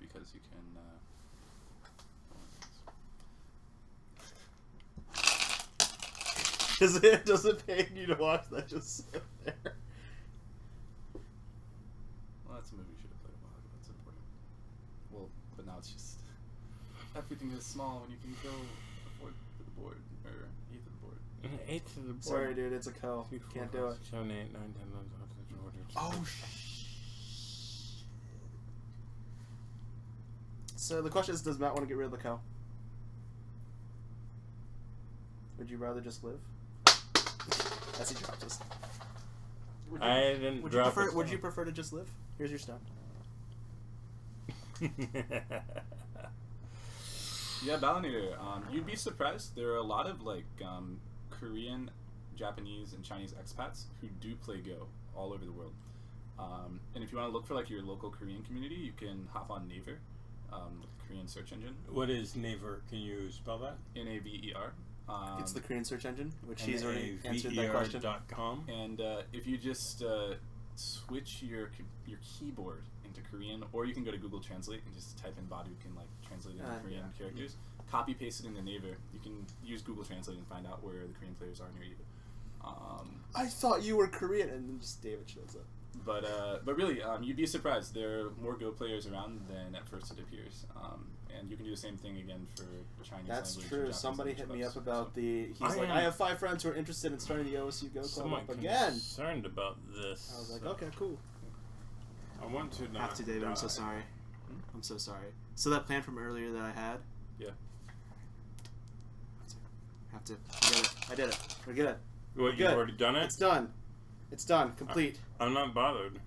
Because you can. Does it pay you to watch that just sit there? Well, that's a movie you should have played a while ago. That's important. Well, but now it's just everything is small when you can go a fourth to the board or eighth of the board. An eighth of the board. Sorry, dude, it's a co. Can't do it. 7, 8, 9, 10, 11, 12, 13, 14, 15. Oh, So the question is, does Matt want to get rid of the cow? Would you rather just live? As he dropped us. I didn't Would you drop prefer? it Would down. you prefer to just live? Here's your stone. Yeah, Ballinator. You'd be surprised. There are a lot of Korean, Japanese, and Chinese expats who do play Go all over the world. And if you want to look for your local Korean community, you can hop on Naver, the Korean search engine. What is Naver? Can you spell that? Naver. It's the Korean search engine, which he's already answered that question. Naver.com. And if you just switch your keyboard into Korean, or you can go to Google Translate and just type in Baduk and translate it into Korean characters. Copy paste it into Naver. You can use Google Translate and find out where the Korean players are near you. I thought you were Korean, and then just David shows up. But really, you'd be surprised. There are more Go players around than at first it appears. And you can do the same thing again for Chinese That's language. true. Japanese Somebody language hit me clubs, up about so. the. He's like, I have 5 friends who are interested in starting the OSU Go Club Someone up again. concerned about this. I was like, okay, cool. I want to not Have to, David. die. I'm so sorry. I'm so sorry. So that plan from earlier that I had. Yeah. Have to. I did it. We're good. What, you've Good. already done it? It's done. It's done. Complete. I'm not bothered.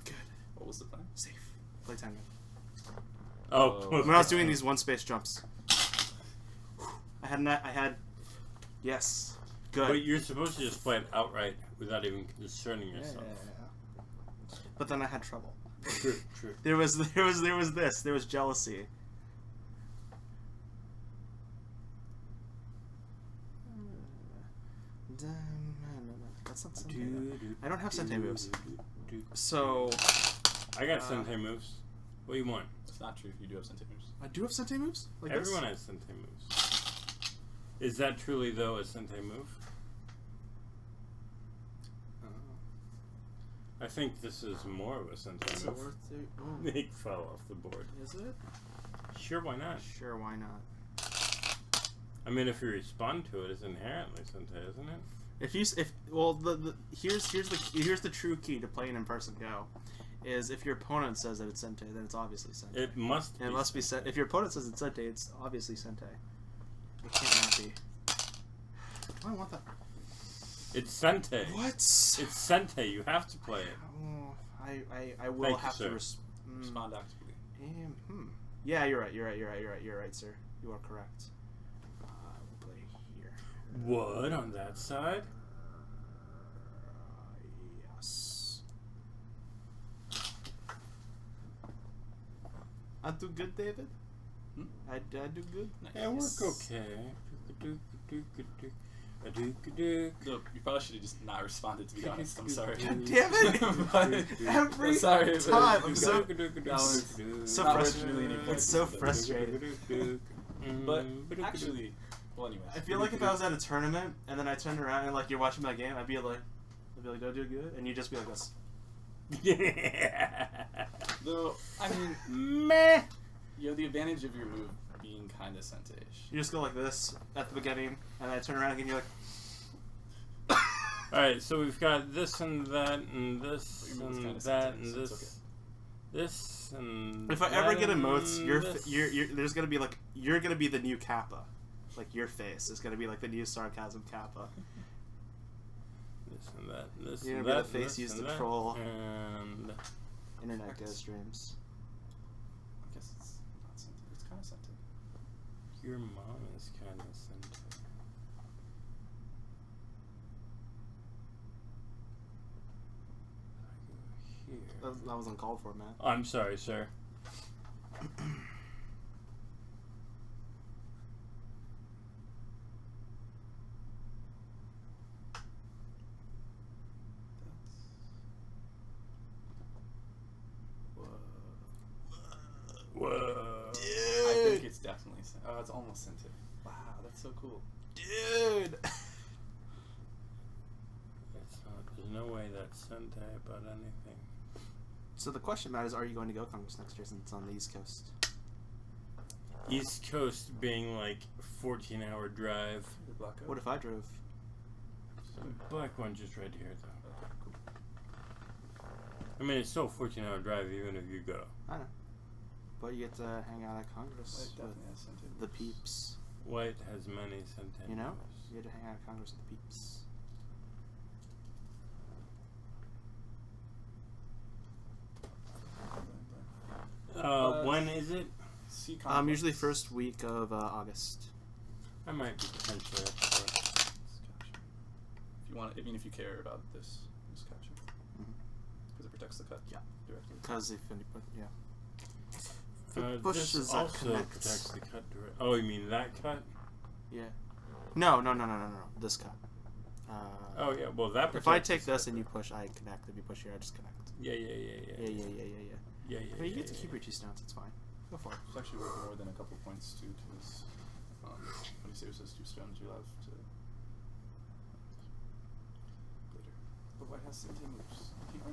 Good. What was the plan? Safe. Playtime game. Oh. When I was doing these one space jumps, I had. Yes. Good. But you're supposed to just play it outright without even concerning yourself. But then I had trouble. True, true. There was this. There was jealousy. That's not Sente. I don't have Sente moves. So I got Sente moves. What do you want? It's not true if you do have Sente moves. I do have Sente moves. Like Everyone this? has Sente moves. Is that truly though a Sente move? I think this is more of a Sente Is it move. worth it? He fell off the board. Is it? Sure, why not? Sure, why not? I mean, if you respond to it, it's inherently Sente, isn't it? Here's the true key to playing in person Go, is if your opponent says that it's Sente, then it's obviously Sente. It must. And it must be Sente. If your opponent says it's Sente, it's obviously Sente. It can't not be. Oh, I want that. It's Sente. What? It's Sente. You have to play it. Oh, I will Thank you, have sir. to Respond actively. Yeah, you're right. You're right, sir. You are correct. We'll play here. What on that side? Yes. I do good, David. I do good. Yeah, work Yes. okay. No, you probably should have just not responded, to be honest. I'm sorry. God damn it! But- Every I'm sorry, but time. you I'm got so it. That was so not worth frustrated. really any It's points, so but- frustrating. But actually, well, anyways. I feel like if I was at a tournament and then I turned around and you're watching my game, I'd be like, do I do good? And you'd just be like this. Though, I mean, Meh. you have the advantage of your move being kind of Sente-ish. You just go like this at the beginning, and I turn around and you're like. Alright, so we've got this and that and this Your move's and kinda that Sente, and so it's this. This and If I that ever get and emotes, this. there's gonna be like you're gonna be the new Kappa, like your face is gonna be like the new sarcasm Kappa. This and that and this You're and gonna be that the and face this used and to that, troll. And Internet Go streams. I guess it's not Sente. It's kind of Sente. your mom is kind of Sente. That was uncalled for, man. I'm sorry, sir. Whoa. I think it's definitely sent. Oh, it's almost sent it. Wow, that's so cool. Dude! It's not, there's no way that's Sentai about anything. So the question, Matt, is are you going to go Congress next year since it's on the East Coast? East Coast being like 14-hour drive. The Black Oak. What if I drove? Black one just right here, though. Okay, cool. I mean, it's still a 14-hour drive even if you go. I know. But you get to hang out at Congress Well, it with definitely has sent it. the peeps. White has many Sentai. You know? movies. You get to hang out at Congress with the peeps. When is it? See complex. Usually first week of August. I might be potentially up for it. If you want, I mean, if you care about this capture, Mhm. because it protects the cut. Yeah. Directly. Because if any, yeah. It This pushes that also connects. protects the cut direct. Oh, you mean that cut? Yeah. No. This cut. Oh yeah, well that. If I protects take the this cut and you direct. push, I connect. If you push here, I disconnect. Yeah. Yeah. Yeah. I mean, you get to keep your 2 stones. It's fine. Go for it. It's actually worth more than a couple points too to this. When he saves those 2 stones, you have to later. But white has Sentai moves.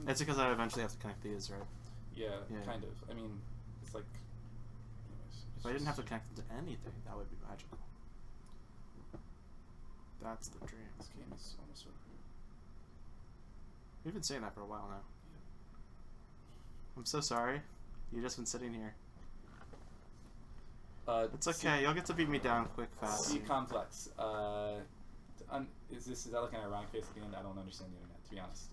It's because I eventually have to connect these, right? Yeah, Yeah. kind of. I mean, it's like. Anyways, If I didn't have to connect them to anything, that would be magical. That's the dream. This game is almost over. We've been saying that for a while now. I'm so sorry. You've just been sitting here. It's okay. You'll get to beat me down quick, fast. C complex. Is that like an ironic face at the end? I don't understand the internet, to be honest.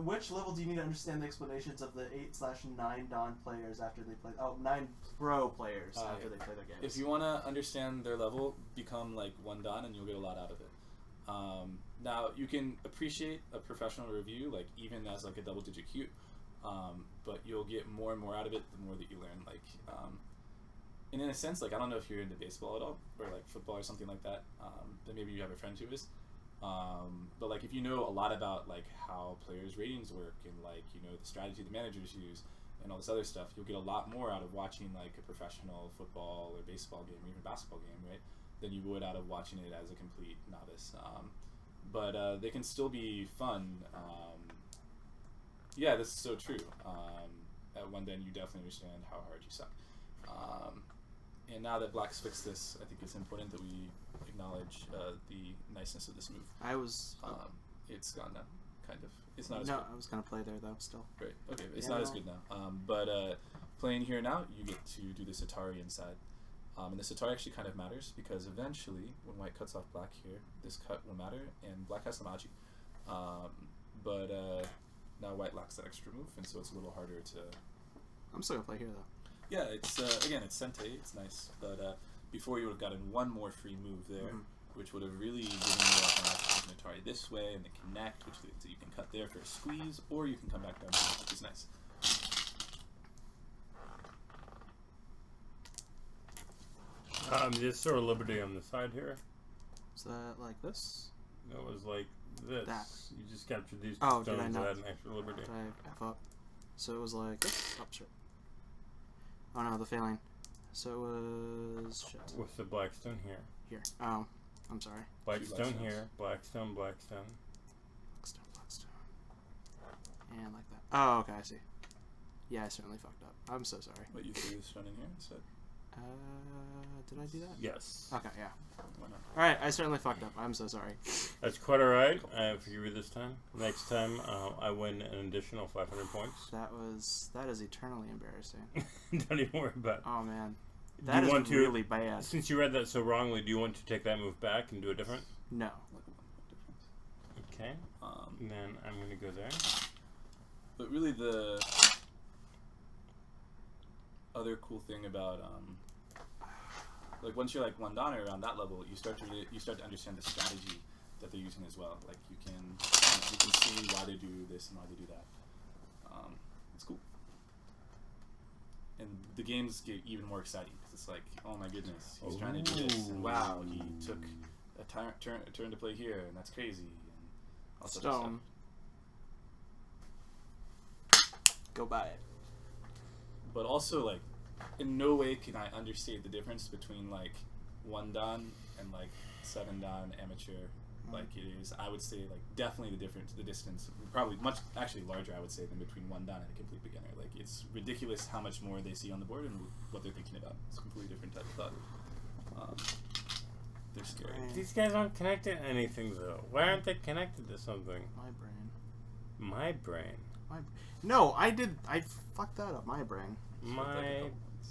Which level do you need to understand the explanations of the 8/9 Dawn players after they play? 9 Pro players after they play their games. If you want to understand their level, become like 1 Dawn and you'll get a lot out of it. Now, you can appreciate a professional review, like even as like a double-digit cute, but you'll get more and more out of it the more that you learn. Like, and in a sense, like I don't know if you're into baseball at all or like football or something like that. Then maybe you have a friend who is. But like if you know a lot about like how players' ratings work and like you know the strategy the managers use and all this other stuff, you'll get a lot more out of watching like a professional football or baseball game or even basketball game, right? Than you would out of watching it as a complete novice. But they can still be fun. Yeah, this is so true. At 1 Dawn, you definitely understand how hard you suck. And now that Black's fixed this, I think it's important that we acknowledge the niceness of this move. It's gone now, kind of. It's not as good. No, I was gonna play there though. Still. Great. Okay, it's Yeah, not as no. good now. But playing here now, you get to do this Atari inside. And this Atari actually kind of matters because eventually, when white cuts off black here, this cut will matter, and black has some Aji. But now white lacks that extra move, and so it's a little harder to... I'm still gonna play here though. Yeah, it's again, it's Sentai, it's nice, but before you would have gotten 1 more free move there, which would have really given you an Atari this way, and the connect, which you can cut there for a squeeze, or you can come back down, which is nice. This sort of liberty on the side here. Is that like this? It was like this. That. You just captured these Oh, did I stones that not? had an extra liberty. Did I F up? So it was like this? Oh, shit. Oh no, the failing. So it was shit. With the black stone here. Here. Oh, I'm sorry. Black Two stone black stones. here. Black stone, black stone. Black stone. And like that. Oh, okay, I see. Yeah, I certainly fucked up. I'm so sorry. But you threw this stone in here instead? Did I do that? Yes. Okay, yeah. Why not? Alright, I certainly fucked up. I'm so sorry. That's quite alright. I forgive you this time. Next time, I win an additional 500 points. That is eternally embarrassing. Don't even worry about it. Oh man. Do That you is want to, really bad. Since you read that so wrongly, do you want to take that move back and do it different? No. Like a 1 point difference. Okay. And then I'm going to go there. But really the other cool thing about like once you're like 1 Dawn around that level, you start to understand the strategy that they're using as well. Like you can see why they do this and why they do that. It's cool. And the games get even more exciting because it's like, oh my goodness, he's trying to do this, and wow, he took a turn to play here, and that's crazy. And all sorts of stuff. Stone. Go buy it. But also, like, in no way can I understate the difference between like 1 dan and like 7 dan amateur. Like it is, I would say, like definitely the distance, probably much actually larger, I would say, than between 1 dan and a complete beginner. Like it's ridiculous how much more they see on the board and what they're thinking about. It's a completely different type of thought. They're scary. These guys aren't connected to anything though. Why aren't they connected to something? My brain. My brain. No, I fucked that up. My brain. My I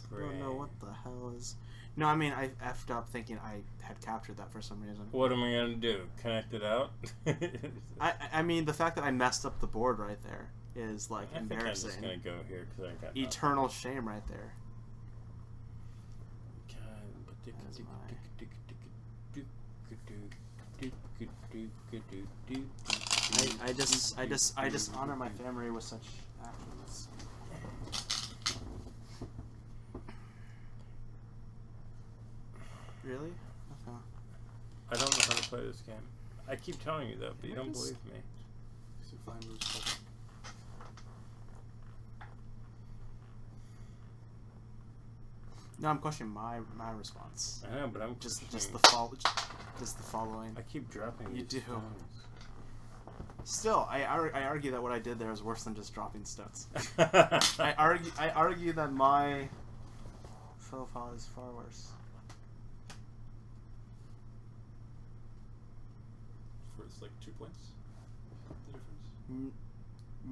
brain. don't know what the hell is. No, I mean, I effed up thinking I had captured that for some reason. What am I gonna do? Connect it out? I mean, the fact that I messed up the board right there is like I think I'm embarrassing. just gonna go here because I got Eternal shame right there. I just honor my family with such actions. Really? Okay. I don't know how to play this game. I keep telling you that, but you don't believe me. No, I'm questioning my response. I know, but I'm Just questioning- the following. I keep dropping. You these do. stones. Still, I argue that what I did there is worse than just dropping stones. I argue that my profile is far worse. For it's like 2 points. The difference.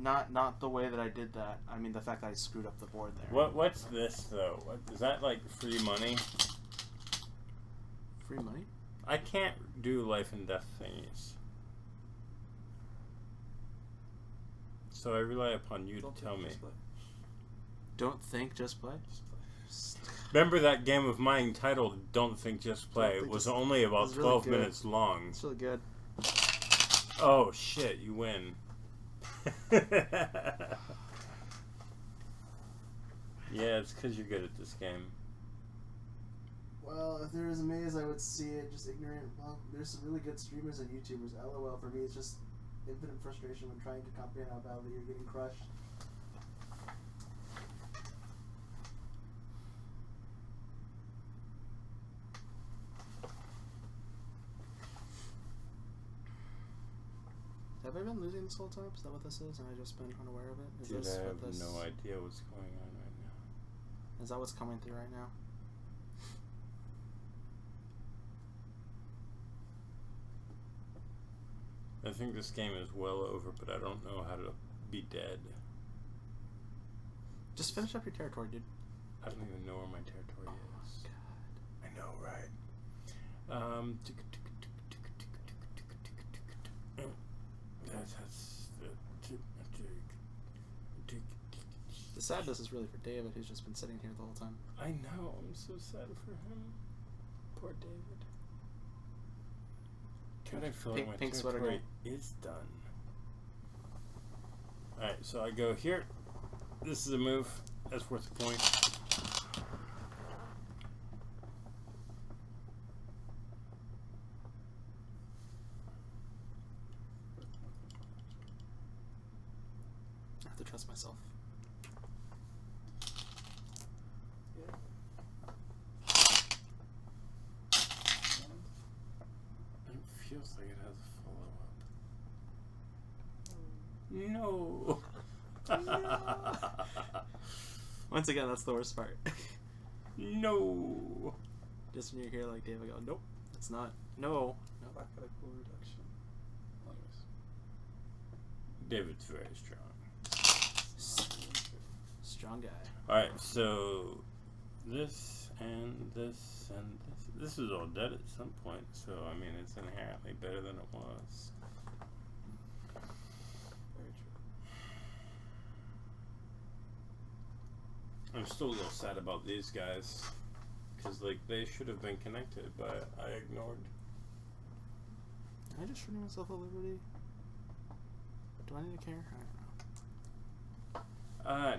Not the way that I did that. I mean, the fact that I screwed up the board there. What's this though? What, is that like free money? Free money? I can't do life and death thingies. So I rely upon you to tell me. Don't think, just play. Remember that game of mine titled "Don't Think, Just Play"? It was only about 12 minutes long. It's really good. Oh shit! You win. Yeah, it's because you're good at this game. Well, if there was a maze, I would see it. Just ignorant. Well, there's some really good streamers and YouTubers. LOL. For me, it's just infinite frustration when trying to comprehend how badly you're getting crushed. Have I been losing this whole time? Is that what this is? And I just been unaware of it? Is Dude, this I what have this... no idea what's going on right now. Is that what's coming through right now? I think this game is well over, but I don't know how to be dead. Just finish up your territory, dude. I don't even know where my territory is. God. I know, right? The sadness is really for David, who's just been sitting here the whole time. I know. I'm so sad for him. Poor David. Dude, I feel like my Pink sweater territory is done. Alright, so I go here. This is a move. That's worth a point. I have to trust myself. It feels like it has a follow-up. No. Once again, that's the worst part. No. Just when you hear like David go, nope, it's not. No. No. Black got a cool reduction. Anyways. David's very strong. Strong guy. Alright, so this and this and this. This is all dead at some point, so I mean it's inherently better than it was. Very true. I'm still a little sad about these guys, because like they should have been connected, but I ignored. Am I just shooting myself at liberty? Do I need to care? I don't know. No,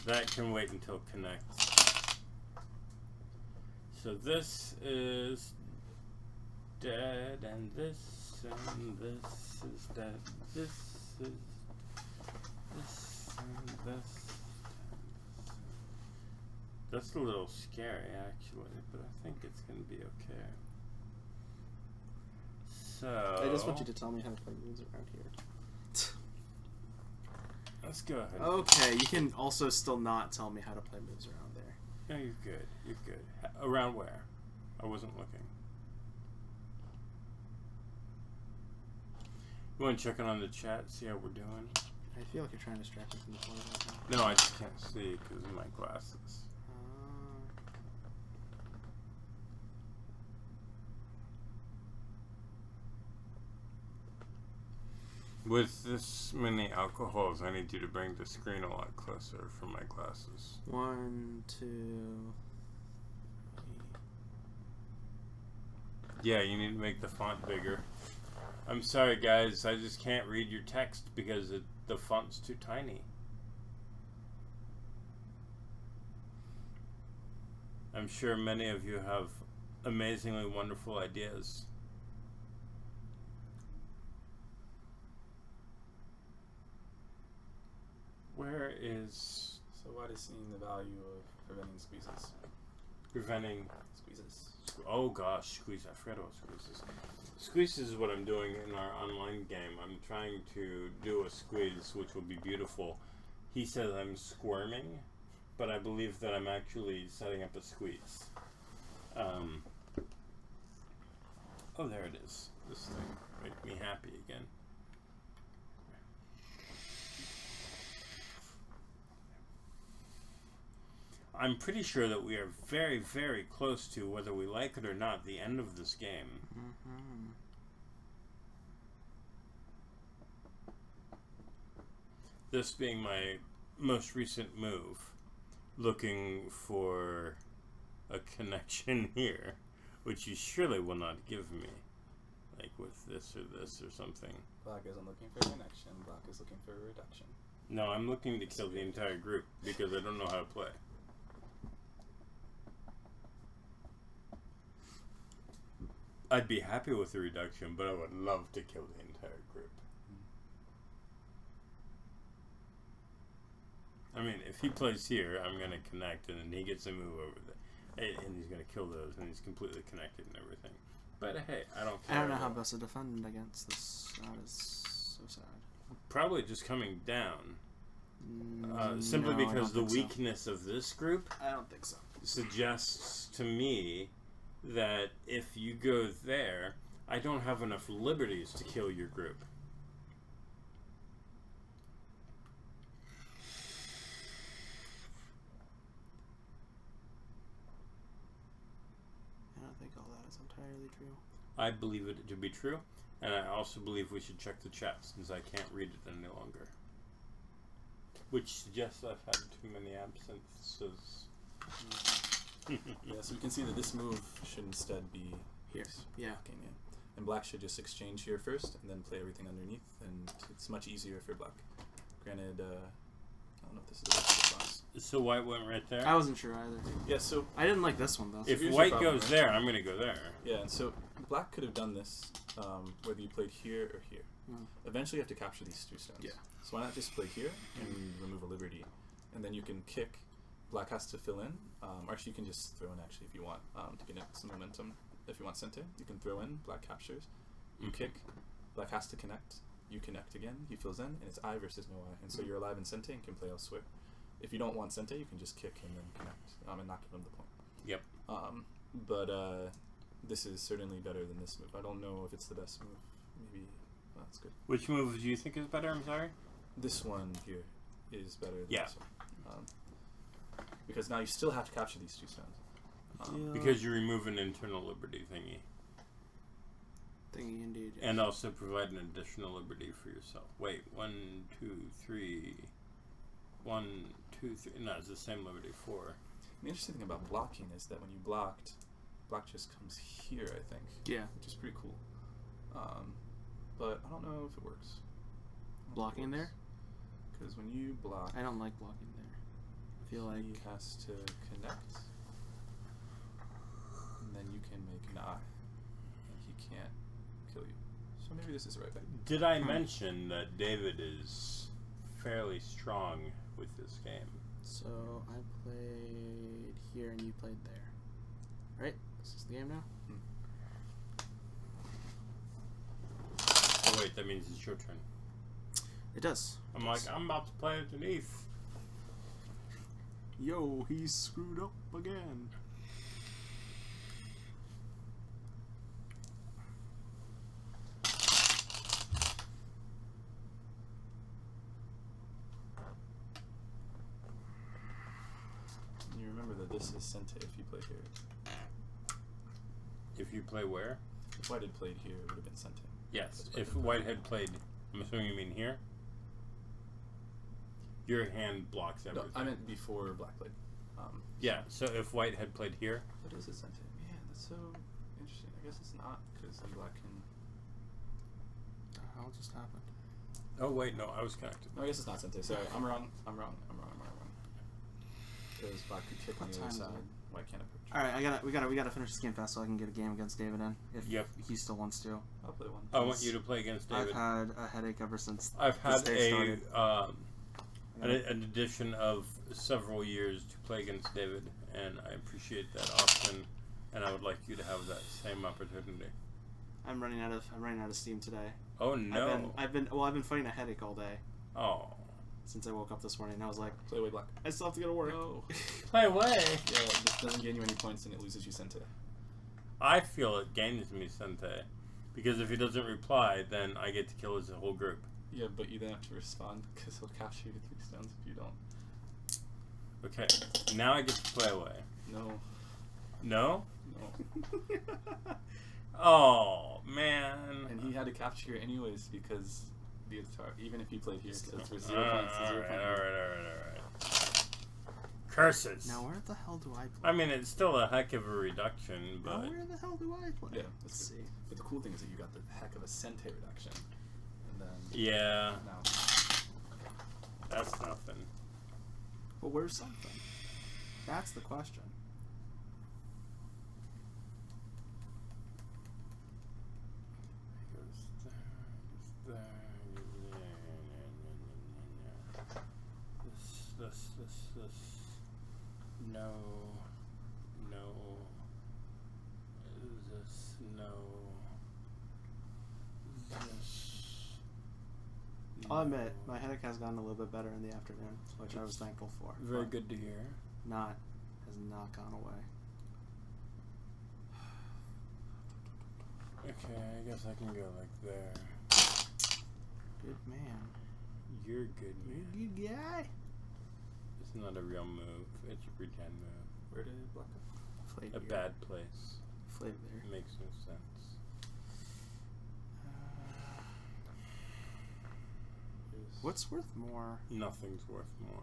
that can wait until connect. So this is dead, and this is dead. This is this, and this. That's a little scary, actually, but I think it's going to be okay. So I just want you to tell me how to play moves around here. let's go ahead. Okay, you can also still not tell me how to play moves around there. No, you're good. You're good. Around where? I wasn't looking. You want to check in on the chat, see how we're doing? I feel like you're trying to distract me from the point right now. No, I just can't see because of my glasses. With this many alcohols, I need you to bring the screen a lot closer for my glasses. 1, 2, 3. Yeah, you need to make the font bigger. I'm sorry, guys. I just can't read your text because the font's too tiny. I'm sure many of you have amazingly wonderful ideas. Where is So what is seeing the value of preventing squeezes? preventing? Squeezes. Oh gosh, squeeze! I forgot about squeezes. Squeezes is what I'm doing in our online game. I'm trying to do a squeeze, which will be beautiful. He says I'm squirming, but I believe that I'm actually setting up a squeeze. Oh, there it is. This thing make me happy again. I'm pretty sure that we are very, very close to, whether we like it or not, the end of this game. Mm-hmm. This being my most recent move, looking for a connection here, which you surely will not give me, like with this or something. Black isn't looking for a connection. Black is looking for a reduction. No, I'm looking to kill the entire group because I don't know how to play. I'd be happy with the reduction, but I would love to kill the entire group. I mean, if he plays here, I'm going to connect, and then he gets a move over there. And he's going to kill those, and he's completely connected and everything. But hey, I don't care. I don't know how best to defend against this. That is so sad. Probably just coming down. Simply No, I because the don't think weakness of this group so. I don't think so. suggests to me that if you go there, I don't have enough liberties to kill your group. I don't think all that is entirely true. I believe it to be true, and I also believe we should check the chat since I can't read it any longer. Which suggests I've had too many absences. Yeah, so we can see that this move should instead be Here. Yeah. blocking it. And black should just exchange here first and then play everything underneath, and it's much easier for black. Granted, I don't know if this is the best response. So white went right there? I wasn't sure either. Yeah, so I didn't like this one though. If here's white your problem, goes right? there, I'm going to go there. yeah, and so black could have done this whether you played here or here. Eventually you have to capture these two stones. Yeah. So why not just play here and remove a liberty, and then you can kick. Black has to fill in, or actually you can just throw in actually if you want to get some momentum. If you want Sente, you can throw in, black captures, you kick, black has to connect, you connect again, he fills in, and it's I versus no I, and so you're alive in Sente and can play elsewhere. If you don't want Sente, you can just kick and then connect, and not give him the point. Yep. But this is certainly better than this move. I don't know if it's the best move. Maybe that's good. Which move do you think is better? I'm sorry? This one here is better than Yeah. this one. Because now you still have to capture these two stones. Because you remove an internal liberty thingy. Thingy indeed. Yes. And also provide an additional liberty for yourself. Wait, 1, 2, 3. 1, 2, 3. No, it's the same liberty. 4. The interesting thing about blocking is that when you blocked, black just comes here, I think. Yeah. Which is pretty cool. But I don't know if it works. Blocking there? Because when you block, I don't like blocking there. I feel like he has to connect, and then you can make an eye, and he can't kill you. So maybe this is the right bet. Did I mention that David is fairly strong with this game? so. I played here and you played there. Right? This is the game now. Oh wait, that means it's your turn. It does. I'm like, I'm about to play underneath. Yo, he's screwed up again. And you remember that this is Sente if you play here. If you play where? If White had played here, it would have been Sente. Yes. If White had played, I'm assuming you mean here. Your hand blocks No, everything. I meant before Black played. Yeah. So if White had played here, What is it Sente? Man, that's so interesting. I guess it's not because Black can. The hell just happened? oh wait, no, I was connected. No, I guess it's not Sente. Sorry, I'm wrong. Because Black could kick on What the other time is side. it? White can't approach. All right, we gotta finish this game fast so I can get a game against David in. If Yep. he still wants to. I'll play one. I want you to play against David. I've had a headache ever since. I've this had day started. an addition of several years to play against David, and I appreciate that often, and I would like you to have that same opportunity. I'm running out of steam today. Oh no! I've been fighting a headache all day Oh, since I woke up this morning. And I was like, Play away Black. I still have to go to work. No. play away. Yeah, this doesn't gain you any points and it loses you Sente. I feel it gains me Sente, because if he doesn't reply, then I get to kill his whole group. Yeah, but you then have to respond because he'll capture you 3 stones if you don't. Okay, now I get to play away. No. No? No. Oh man! And he had to capture you anyways because the attack, even if you played here, so it's for 0 All points. 0 right, points. all right. Curses. Now where the hell do I play? I mean, it's still a heck of a reduction, Now but where the hell do I play? Yeah, Let's that's see. good. But the cool thing is that you got the heck of a Sente reduction. And then yeah, now. that's nothing. But where's something? That's the question. This. No. This, no. This. I'll admit, no. my headache has gotten a little bit better in the afternoon, which I was thankful for. Very but good to hear. has not gone away. Okay, I guess I can go like there. Good man. You're good, man. You're a good guy. It's not a real move. It's a pretend move. Where did Black go? Played A here. bad place. Played there. Makes no sense. What's worth more? Nothing's worth more.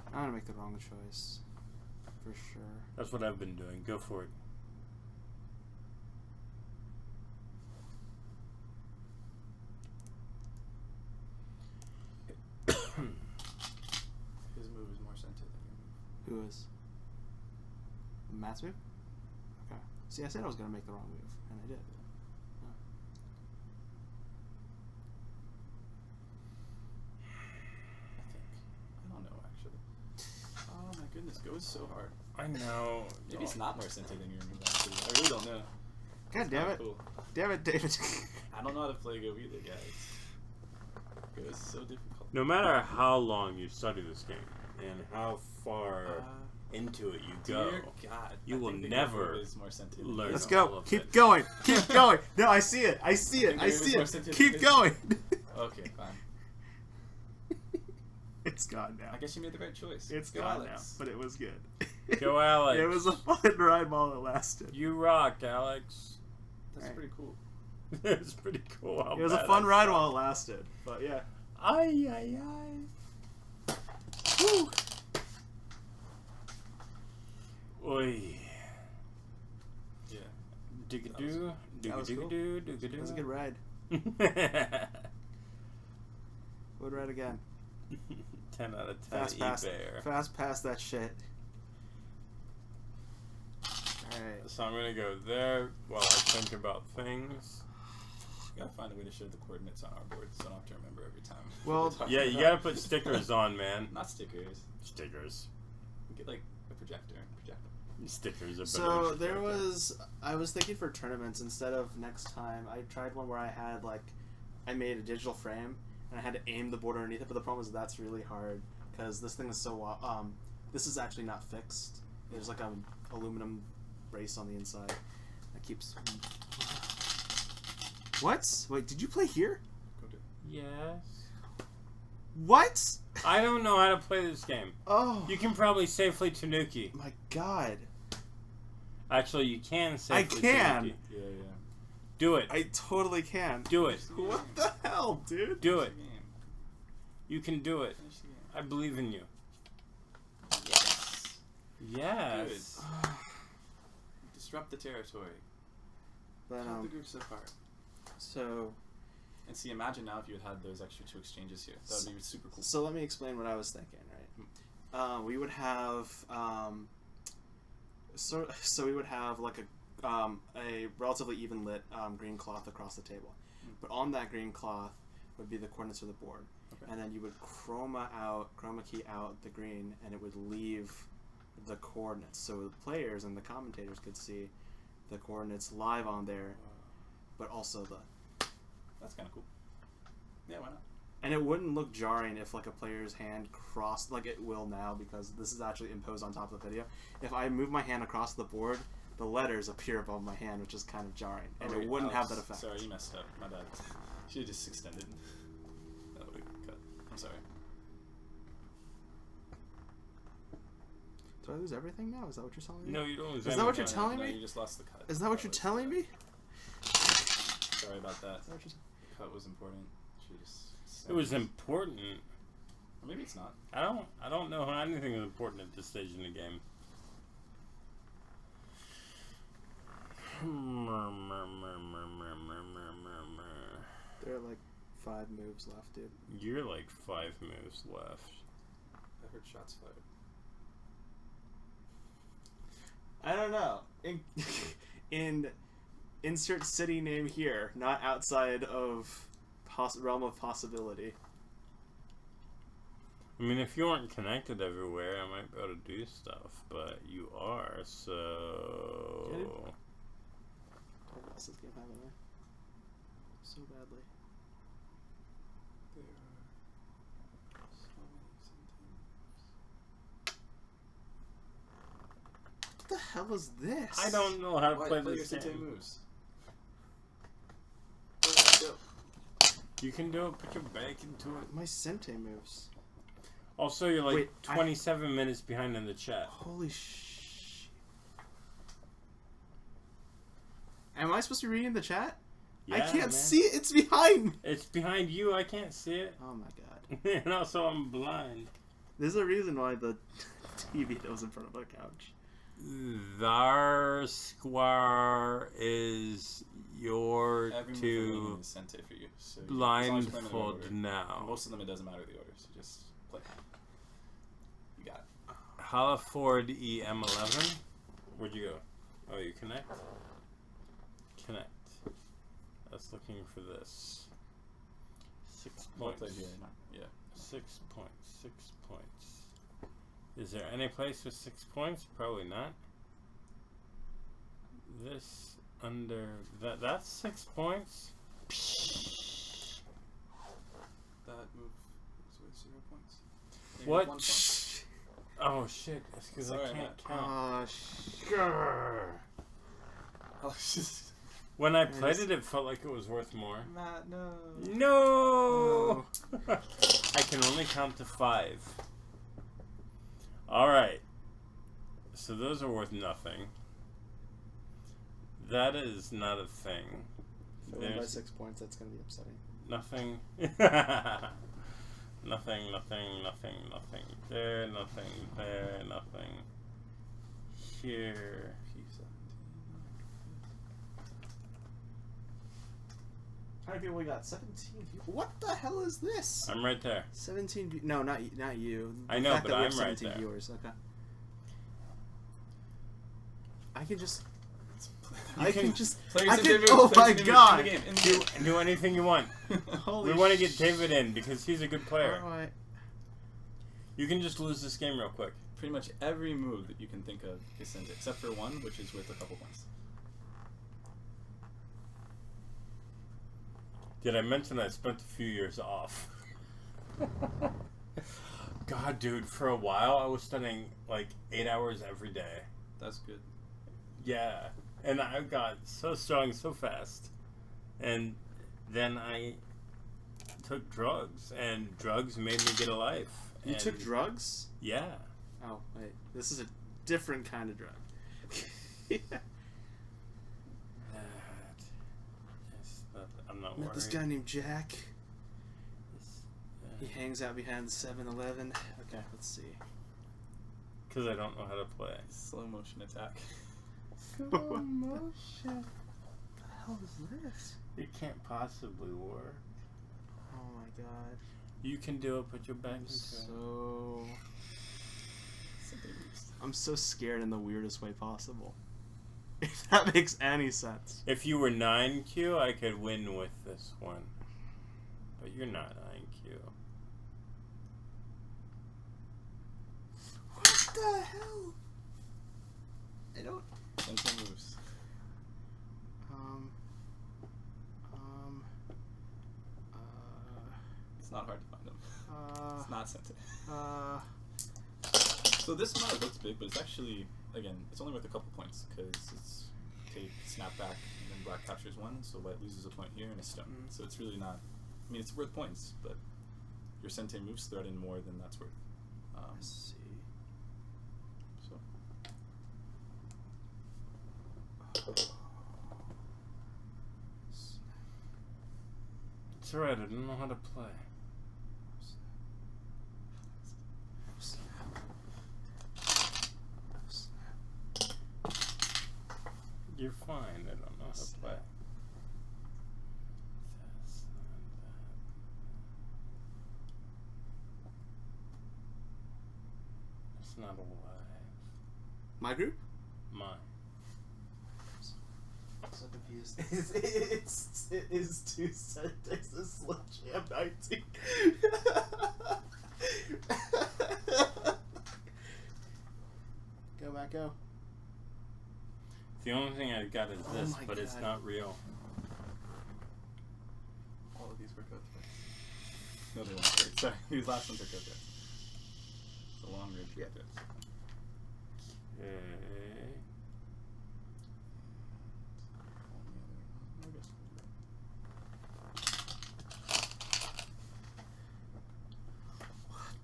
I'm gonna make the wrong choice. For sure. That's what I've been doing. Go for it. His move is more Sente than your move. Who is? Matt's move? Okay. See, I said I was gonna make the wrong move, and I did. I don't know actually. Oh my goodness, goes so hard. I know. Maybe it's not more Sente than your move actually. I really don't know. God damn it! Cool. Damn it, David. I don't know how to play Go either, guys. Go is so difficult. No matter how long you study this game and how far into it you go, Dear God, you I will think the never Go is more Sente than learn your Let's move. all go. of Keep it. going. Keep going. No, I see it. I see it. think I it was see more it. sensitive Keep than- going. Okay, fine. It's gone now. I guess you made the right choice. It's Go gone Alex. now, but it was good. Go, Alex. It was a fun ride while it lasted. You rock, Alex. That's Right. pretty cool. It's pretty cool. How It was a bad fun I ride suck. while it lasted, but yeah. Ay, ay, ay. Woo. Oi. Yeah. Digga-doo, That was cool. digga-digga-doo, digga-doo. It was a good ride. Would red again. 10 out of 10 Fast pass. eBay. Fast pass that shit. Alright. So I'm gonna go there while I think about things. We gotta find a way to show the coordinates on our board, so I don't have to remember every time. Well, Yeah, you gotta put stickers on, man. Not stickers. Stickers. We get like a projector. Stickers are better So than there stickers. I was thinking for tournaments, instead of next time, I tried one where I had I made a digital frame and I had to aim the board underneath it, but the problem is that's really hard because this thing is so, this is actually not fixed. There's like an aluminum brace on the inside that keeps... What? Wait, did you play here? Go do it. Yes. What? I don't know how to play this game. Oh. You can probably safely Tanuki. My God. Actually, you can safely can. Tanuki. Yeah. Do it. I totally can. Do it. What the hell, dude? Do it. Finish the game. You can do it. Finish the game. I believe in you. Yes. Yes. Disrupt the territory. But, Cut the groups apart. so... And see, imagine now if you had those extra 2 exchanges here. That would be super cool. So let me explain what I was thinking, right? We would have so we would have like a relatively even lit green cloth across the table, but on that green cloth would be the coordinates of the board, and then you would chroma key out the green, and it would leave the coordinates, so the players and the commentators could see the coordinates live on there, but also the... That's kind of cool. Yeah, why not? And it wouldn't look jarring if like a player's hand crossed, like it will now because this is actually imposed on top of the video. If I move my hand across the board, the letters appear above my hand, which is kind of jarring, and it wouldn't have that effect. Sorry, you messed up. My bad. Should have just extended. That would have cut. I'm sorry. Do I lose everything now? Is that what you're telling me? No, you don't lose Is that what anything. you're telling no, me? You just lost the cut. Is that what you're telling me? Sorry about that. Is that what you're The cut was important. Should just. It was important. Or maybe it's not. I don't know how anything is important at this stage in the game. There are like 5 moves left, dude. You're like 5 moves left. I heard shots fired. I don't know. In insert city name here, not outside of realm of possibility. I mean, if you weren't connected everywhere, I might be able to do stuff, but you are, so... I lost this game, haven't I? So badly. There are so many sentences. What the hell is this? I don't know how to Why play play your this Sente game. moves? You can do it, put your back into it. My Sente moves. Also, you're like Wait, 27 minutes behind in the chat. Holy sh! Am I supposed to be reading the chat? I Yeah, can't man. see it. It's behind. It's behind you, I can't see it. Oh my god. And also, I'm blind. There's a reason why the TV goes in front of the couch. Thar square is your Every move to remaining is Sente for you. So as long as you play them in blindfold order. now. And most of them, it doesn't matter the order, so just play. You got it. Halliford EM11. Where'd you go? Oh, you connect? Connect. That's looking for this. 6 I'll points. play here. Yeah. 6 points. 6 points. Is there any place with 6 points? Probably not. This under that's 6 points. That move was worth 0 points. Maybe What? 1 point. Oh shit! That's because I Sorry, can't Matt. count. Sure. I was just. When I played it, it felt like it was worth more. Matt, no. No! I can only count to 5. Alright. So those are worth nothing. That is not a thing. If I win by There's 6 points, that's gonna be upsetting. nothing. Nothing, nothing, nothing, nothing. There, nothing, there, nothing. Here. How many people we got? 17 views. What the hell is this? I'm right there. 17 views. No, not you. I know, fact but that we have I'm right 17 there. viewers. Okay. I can just. You can Play I some can. David, Oh play my some David god! In the game. In the game. do anything you want. Holy We want to get David in because he's a good player. How do I- You can just lose this game real quick. Pretty much every move that you can think of is sent, except for one, which is worth a couple points. Did I mention I spent a few years off? God, dude, for a while I was studying like 8 hours every day. That's good. Yeah, and I got so strong so fast. And then I took drugs, and drugs made me get a life. You And took drugs? Yeah. Oh, wait. This is a different kind of drug. I'm not Met worried. this guy named Jack. It's, He hangs out behind the 7-Eleven. Okay, let's see. Because I don't know how to play. Slow motion attack. Slow motion. What the hell is this? It can't possibly work. Oh my god. You can do it, put your back I'm into it. so... Something moves. I'm so scared in the weirdest way possible. If that makes any sense. If you were 9Q, I could win with this one. But you're not 9Q. What the hell? I don't... Something moves. It's not hard to find them. It's not sent it. So this mod looks big, but it's actually, again, it's only worth a couple points because it's take, snap back, and then black captures one, so white loses a point here and a stone. So it's really not, I mean, it's worth points, but your Sente moves thread in more than that's worth. Let's see. So It's alright, I don't know how to play. You're fine, I don't know how to play. It's not alive. My group? Mine. I'm so confused. It is 2 Texas Slim Jam 19. Go back, go. The only thing I got is Oh this, my but it's God. not real. all of these work out threads. No, they won't. Wait, sorry, these last ones are good threads. The long range Yeah. threads. Okay. I guess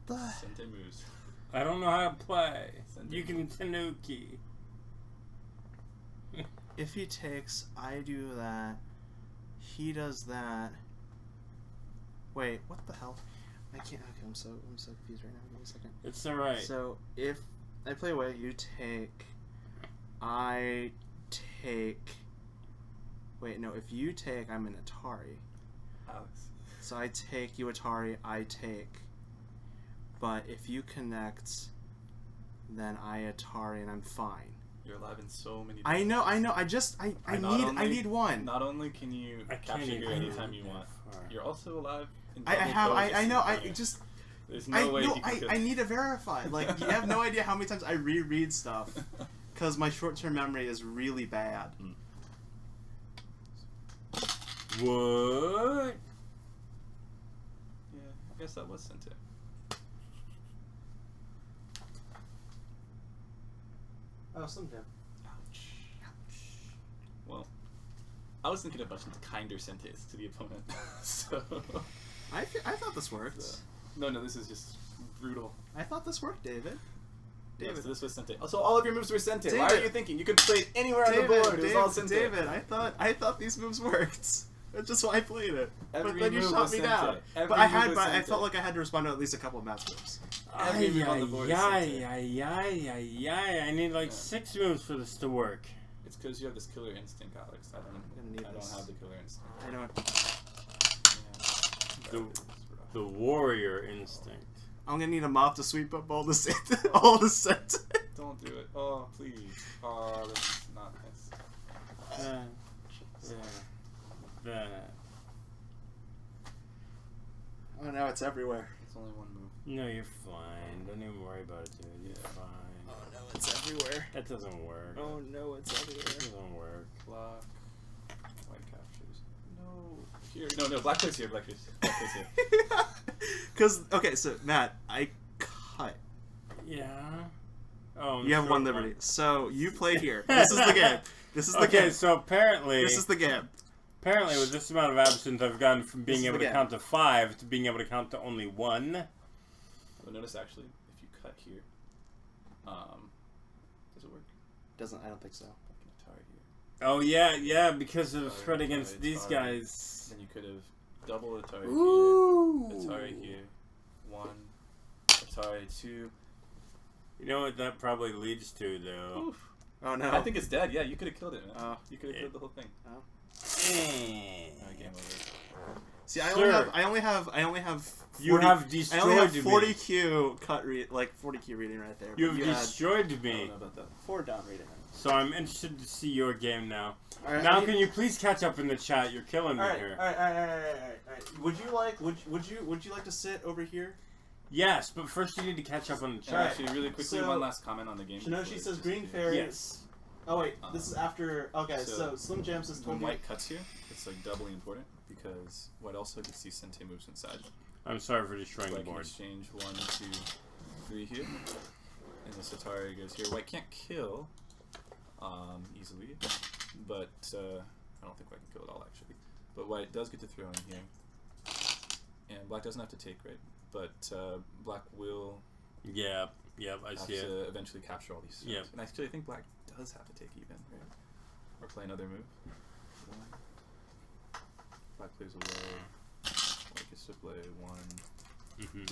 The Sente moves. I don't know how to play. Send You it. can Tanuki. If he takes, I do that. He does that. Wait, what the hell? I can't. Okay, I'm so confused right now. Give me a second. It's alright. So if I play away, you take. I take. Wait, no. If you take, I'm an Atari. Alex. So I take you Atari. I take. But if you connect, then I Atari, and I'm fine. You're alive in so many I know. I not only- need one. Not only can you I can't capture even here get anytime you that want, far. you're also alive in I double have. kills I at know. the I time. just. There's no way you can kill. I need to verify. Like, you have no idea how many times I reread stuff because my short-term memory is really bad. What? Yeah, I guess that was Sente. Oh, Slim Jim. Ouch. Well, I was thinking about some kinder Sentes to the opponent. So. I thought this worked. No, this is just brutal. I thought this worked, David. Yeah, David. so this was Sente. So all of your moves were Sente. Why are David. you thinking? You could play it anywhere on the David, board. It was all Sente. David, I thought these moves worked. That's just why I played it. Every but then you move shot was me Sente. down. Every But I move was I Sente. felt like I had to respond to at least a couple of match moves. Every move on the board is Sente. I need like 6 moves for this to work. It's because you have this killer instinct, Alex. I gonna need don't this. have the killer instinct. I know. the warrior instinct. I'm gonna need a mop to sweep up all the all the scent. Don't do it. Oh, please. Oh, that's not nice. Oh no, it's everywhere. It's only one move. No, you're fine. Don't even worry about it, dude. You're fine. Oh no, it's everywhere. That doesn't work. Oh no, it's everywhere. That doesn't work. Block. White captures. No. Here. No, black plays here. Black plays here. Because, okay, so, Matt, I cut. Yeah. Oh, You have one liberty. So, you play here. This is the game. This is the game. Okay, so apparently... This is the game. Apparently, with this amount of absence, I've gone from being This is able the to game. count to 5 to being able to count to only 1. But notice, actually, if you cut here, does it work? I don't think so. Like an Atari here. Oh, yeah, because of Atari, threat against Atari, these Atari. guys. Then you could have double Atari Ooh. here, Atari here, 1, Atari 2. You know what that probably leads to, though? Oof. Oh no. I think it's dead. Yeah, you could have killed it, man. Oh. You could have killed the whole thing. Game over. See, I Sir. only have 40, You have I destroyed only have me. 40 Q cut 40 Q reading right there. You but have had destroyed I don't me. know about that. 4 down reading. So I'm interested to see your game now. All right, Now, I mean- can you please catch up in the chat? You're killing me All right, here. all right. Would you like to sit over here? Yes, but first you need to catch up on the And chat. actually, really quickly, So- one last comment on the game. Shinoshi before says it green disappears. fairy. Yes. Oh wait, this is after. Okay, so so Slim Jam says When told me. white cuts here, it's like doubly important because white also gets these Sente moves inside. I'm sorry for destroying the White can board. exchange 1, 2, 3 here, and the Satari goes here. White can't kill easily, but I don't think white can kill at all actually. But white does get to throw in here, and black doesn't have to take, right? But black will Yep, I have see it. to eventually capture all these stones. Yep. And actually, I think black does have to take even, right? Or play another move. Black plays away. White gets to play 1, 2.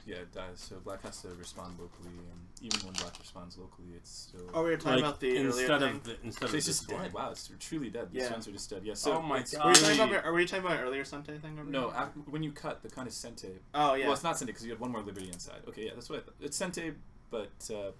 Yeah, it dies. So black has to respond locally, and even when black responds locally, it's still. Oh, we were talking about the earlier instead thing. of So instead it's of this just one. dead. Wow, it's truly dead. These Yeah. stones are just dead. Yeah. So Oh my it's God. Were you talking really- about? Are we talking about earlier Sente thing? Over No, here? when you cut, the kind of Sente. Oh yeah. Well, it's not Sente because you have one more liberty inside. Okay, yeah, that's what I thought. It's Sente, but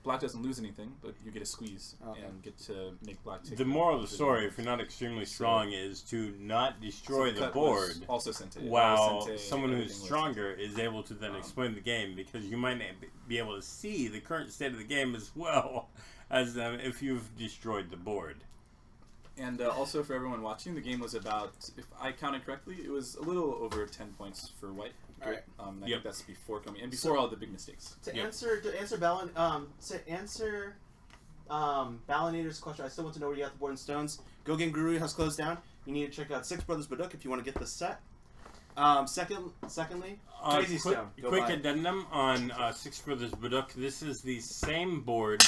black doesn't lose anything, but you get a squeeze Okay. and get to make black take. The moral of the story, if you're not extremely strong, is to not destroy the board. Also Sente. While Sente, someone who's everything was stronger is able to then explain the game, because you might not be able to see the current state of the game as well as them if you've destroyed the board. And also for everyone watching, the game was about, if I counted correctly, it was a little over 10 points for white. Alright. And I Yep. think that's before coming and before all the big mistakes. To Yep. answer Balinator's question, I still want to know where you got the board and stones. Go Game Guru has closed down. You need to check out Six Brothers Baduk if you want to get this set. Secondly, Crazy Stone. Go quick buy it. addendum on Six Brothers Baduk. This is the same board.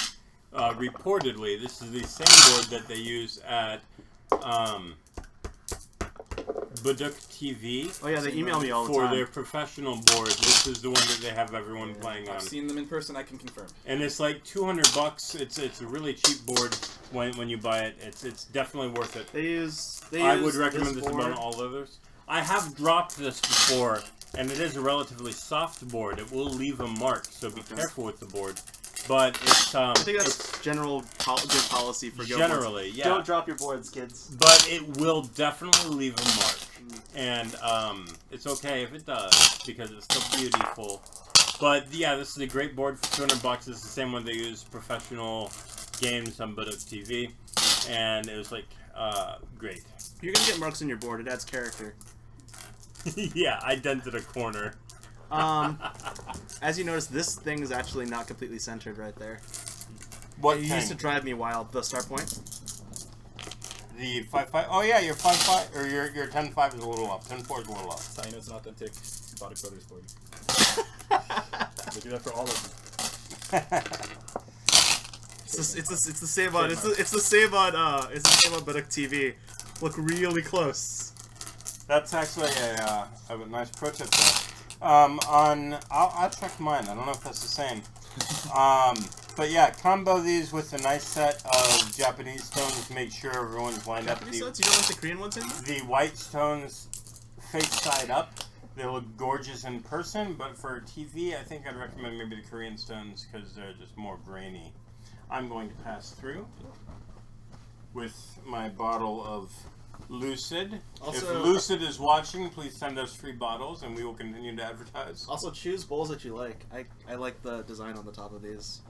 Reportedly, this is the same board that they use at Baduk TV. Oh yeah, they email me all the for time. their professional board. This is the one that they have everyone playing on. I've seen them in person, I can confirm. And it's like $200. It's a really cheap board when you buy it. It's definitely worth it. I would recommend this board. above all others. I have dropped this before, and it is a relatively soft board. It will leave a mark, so be careful with the board. But it's I think that's general good policy for Go generally, boards. yeah. Don't drop your boards, kids. But it will definitely leave a mark, and it's okay if it does because it's still beautiful. But yeah, this is a great board for $200. It's the same one they use professional games on Baduk TV, and it was like great. You're gonna get marks on your board. It adds character. Yeah, I dented a corner. As you notice, this thing is actually not completely centered right there. What It used to drive me wild. The start point. The 5-5. Oh yeah, your 5-5 or your 10-5 is a little up. 10-4 is a little up. That's how you know it's an authentic Bodic Brothers board. They do that for all of them. It's the same on it's the same on Baduk TV. Look really close. That's actually a nice pro tip there. I'll check mine. I don't know if that's the same. But yeah, combo these with a nice set of Japanese stones. Make sure everyone's lined up. Japanese stones? You don't like the Korean ones anymore? The white stones face side up. They look gorgeous in person, but for TV, I think I'd recommend maybe the Korean stones because they're just more grainy. I'm going to pass through with my bottle of Lucid. Also- If Lucid is watching, please send us free bottles and we will continue to advertise. Also, choose bowls that you like. I like the design on the top of these.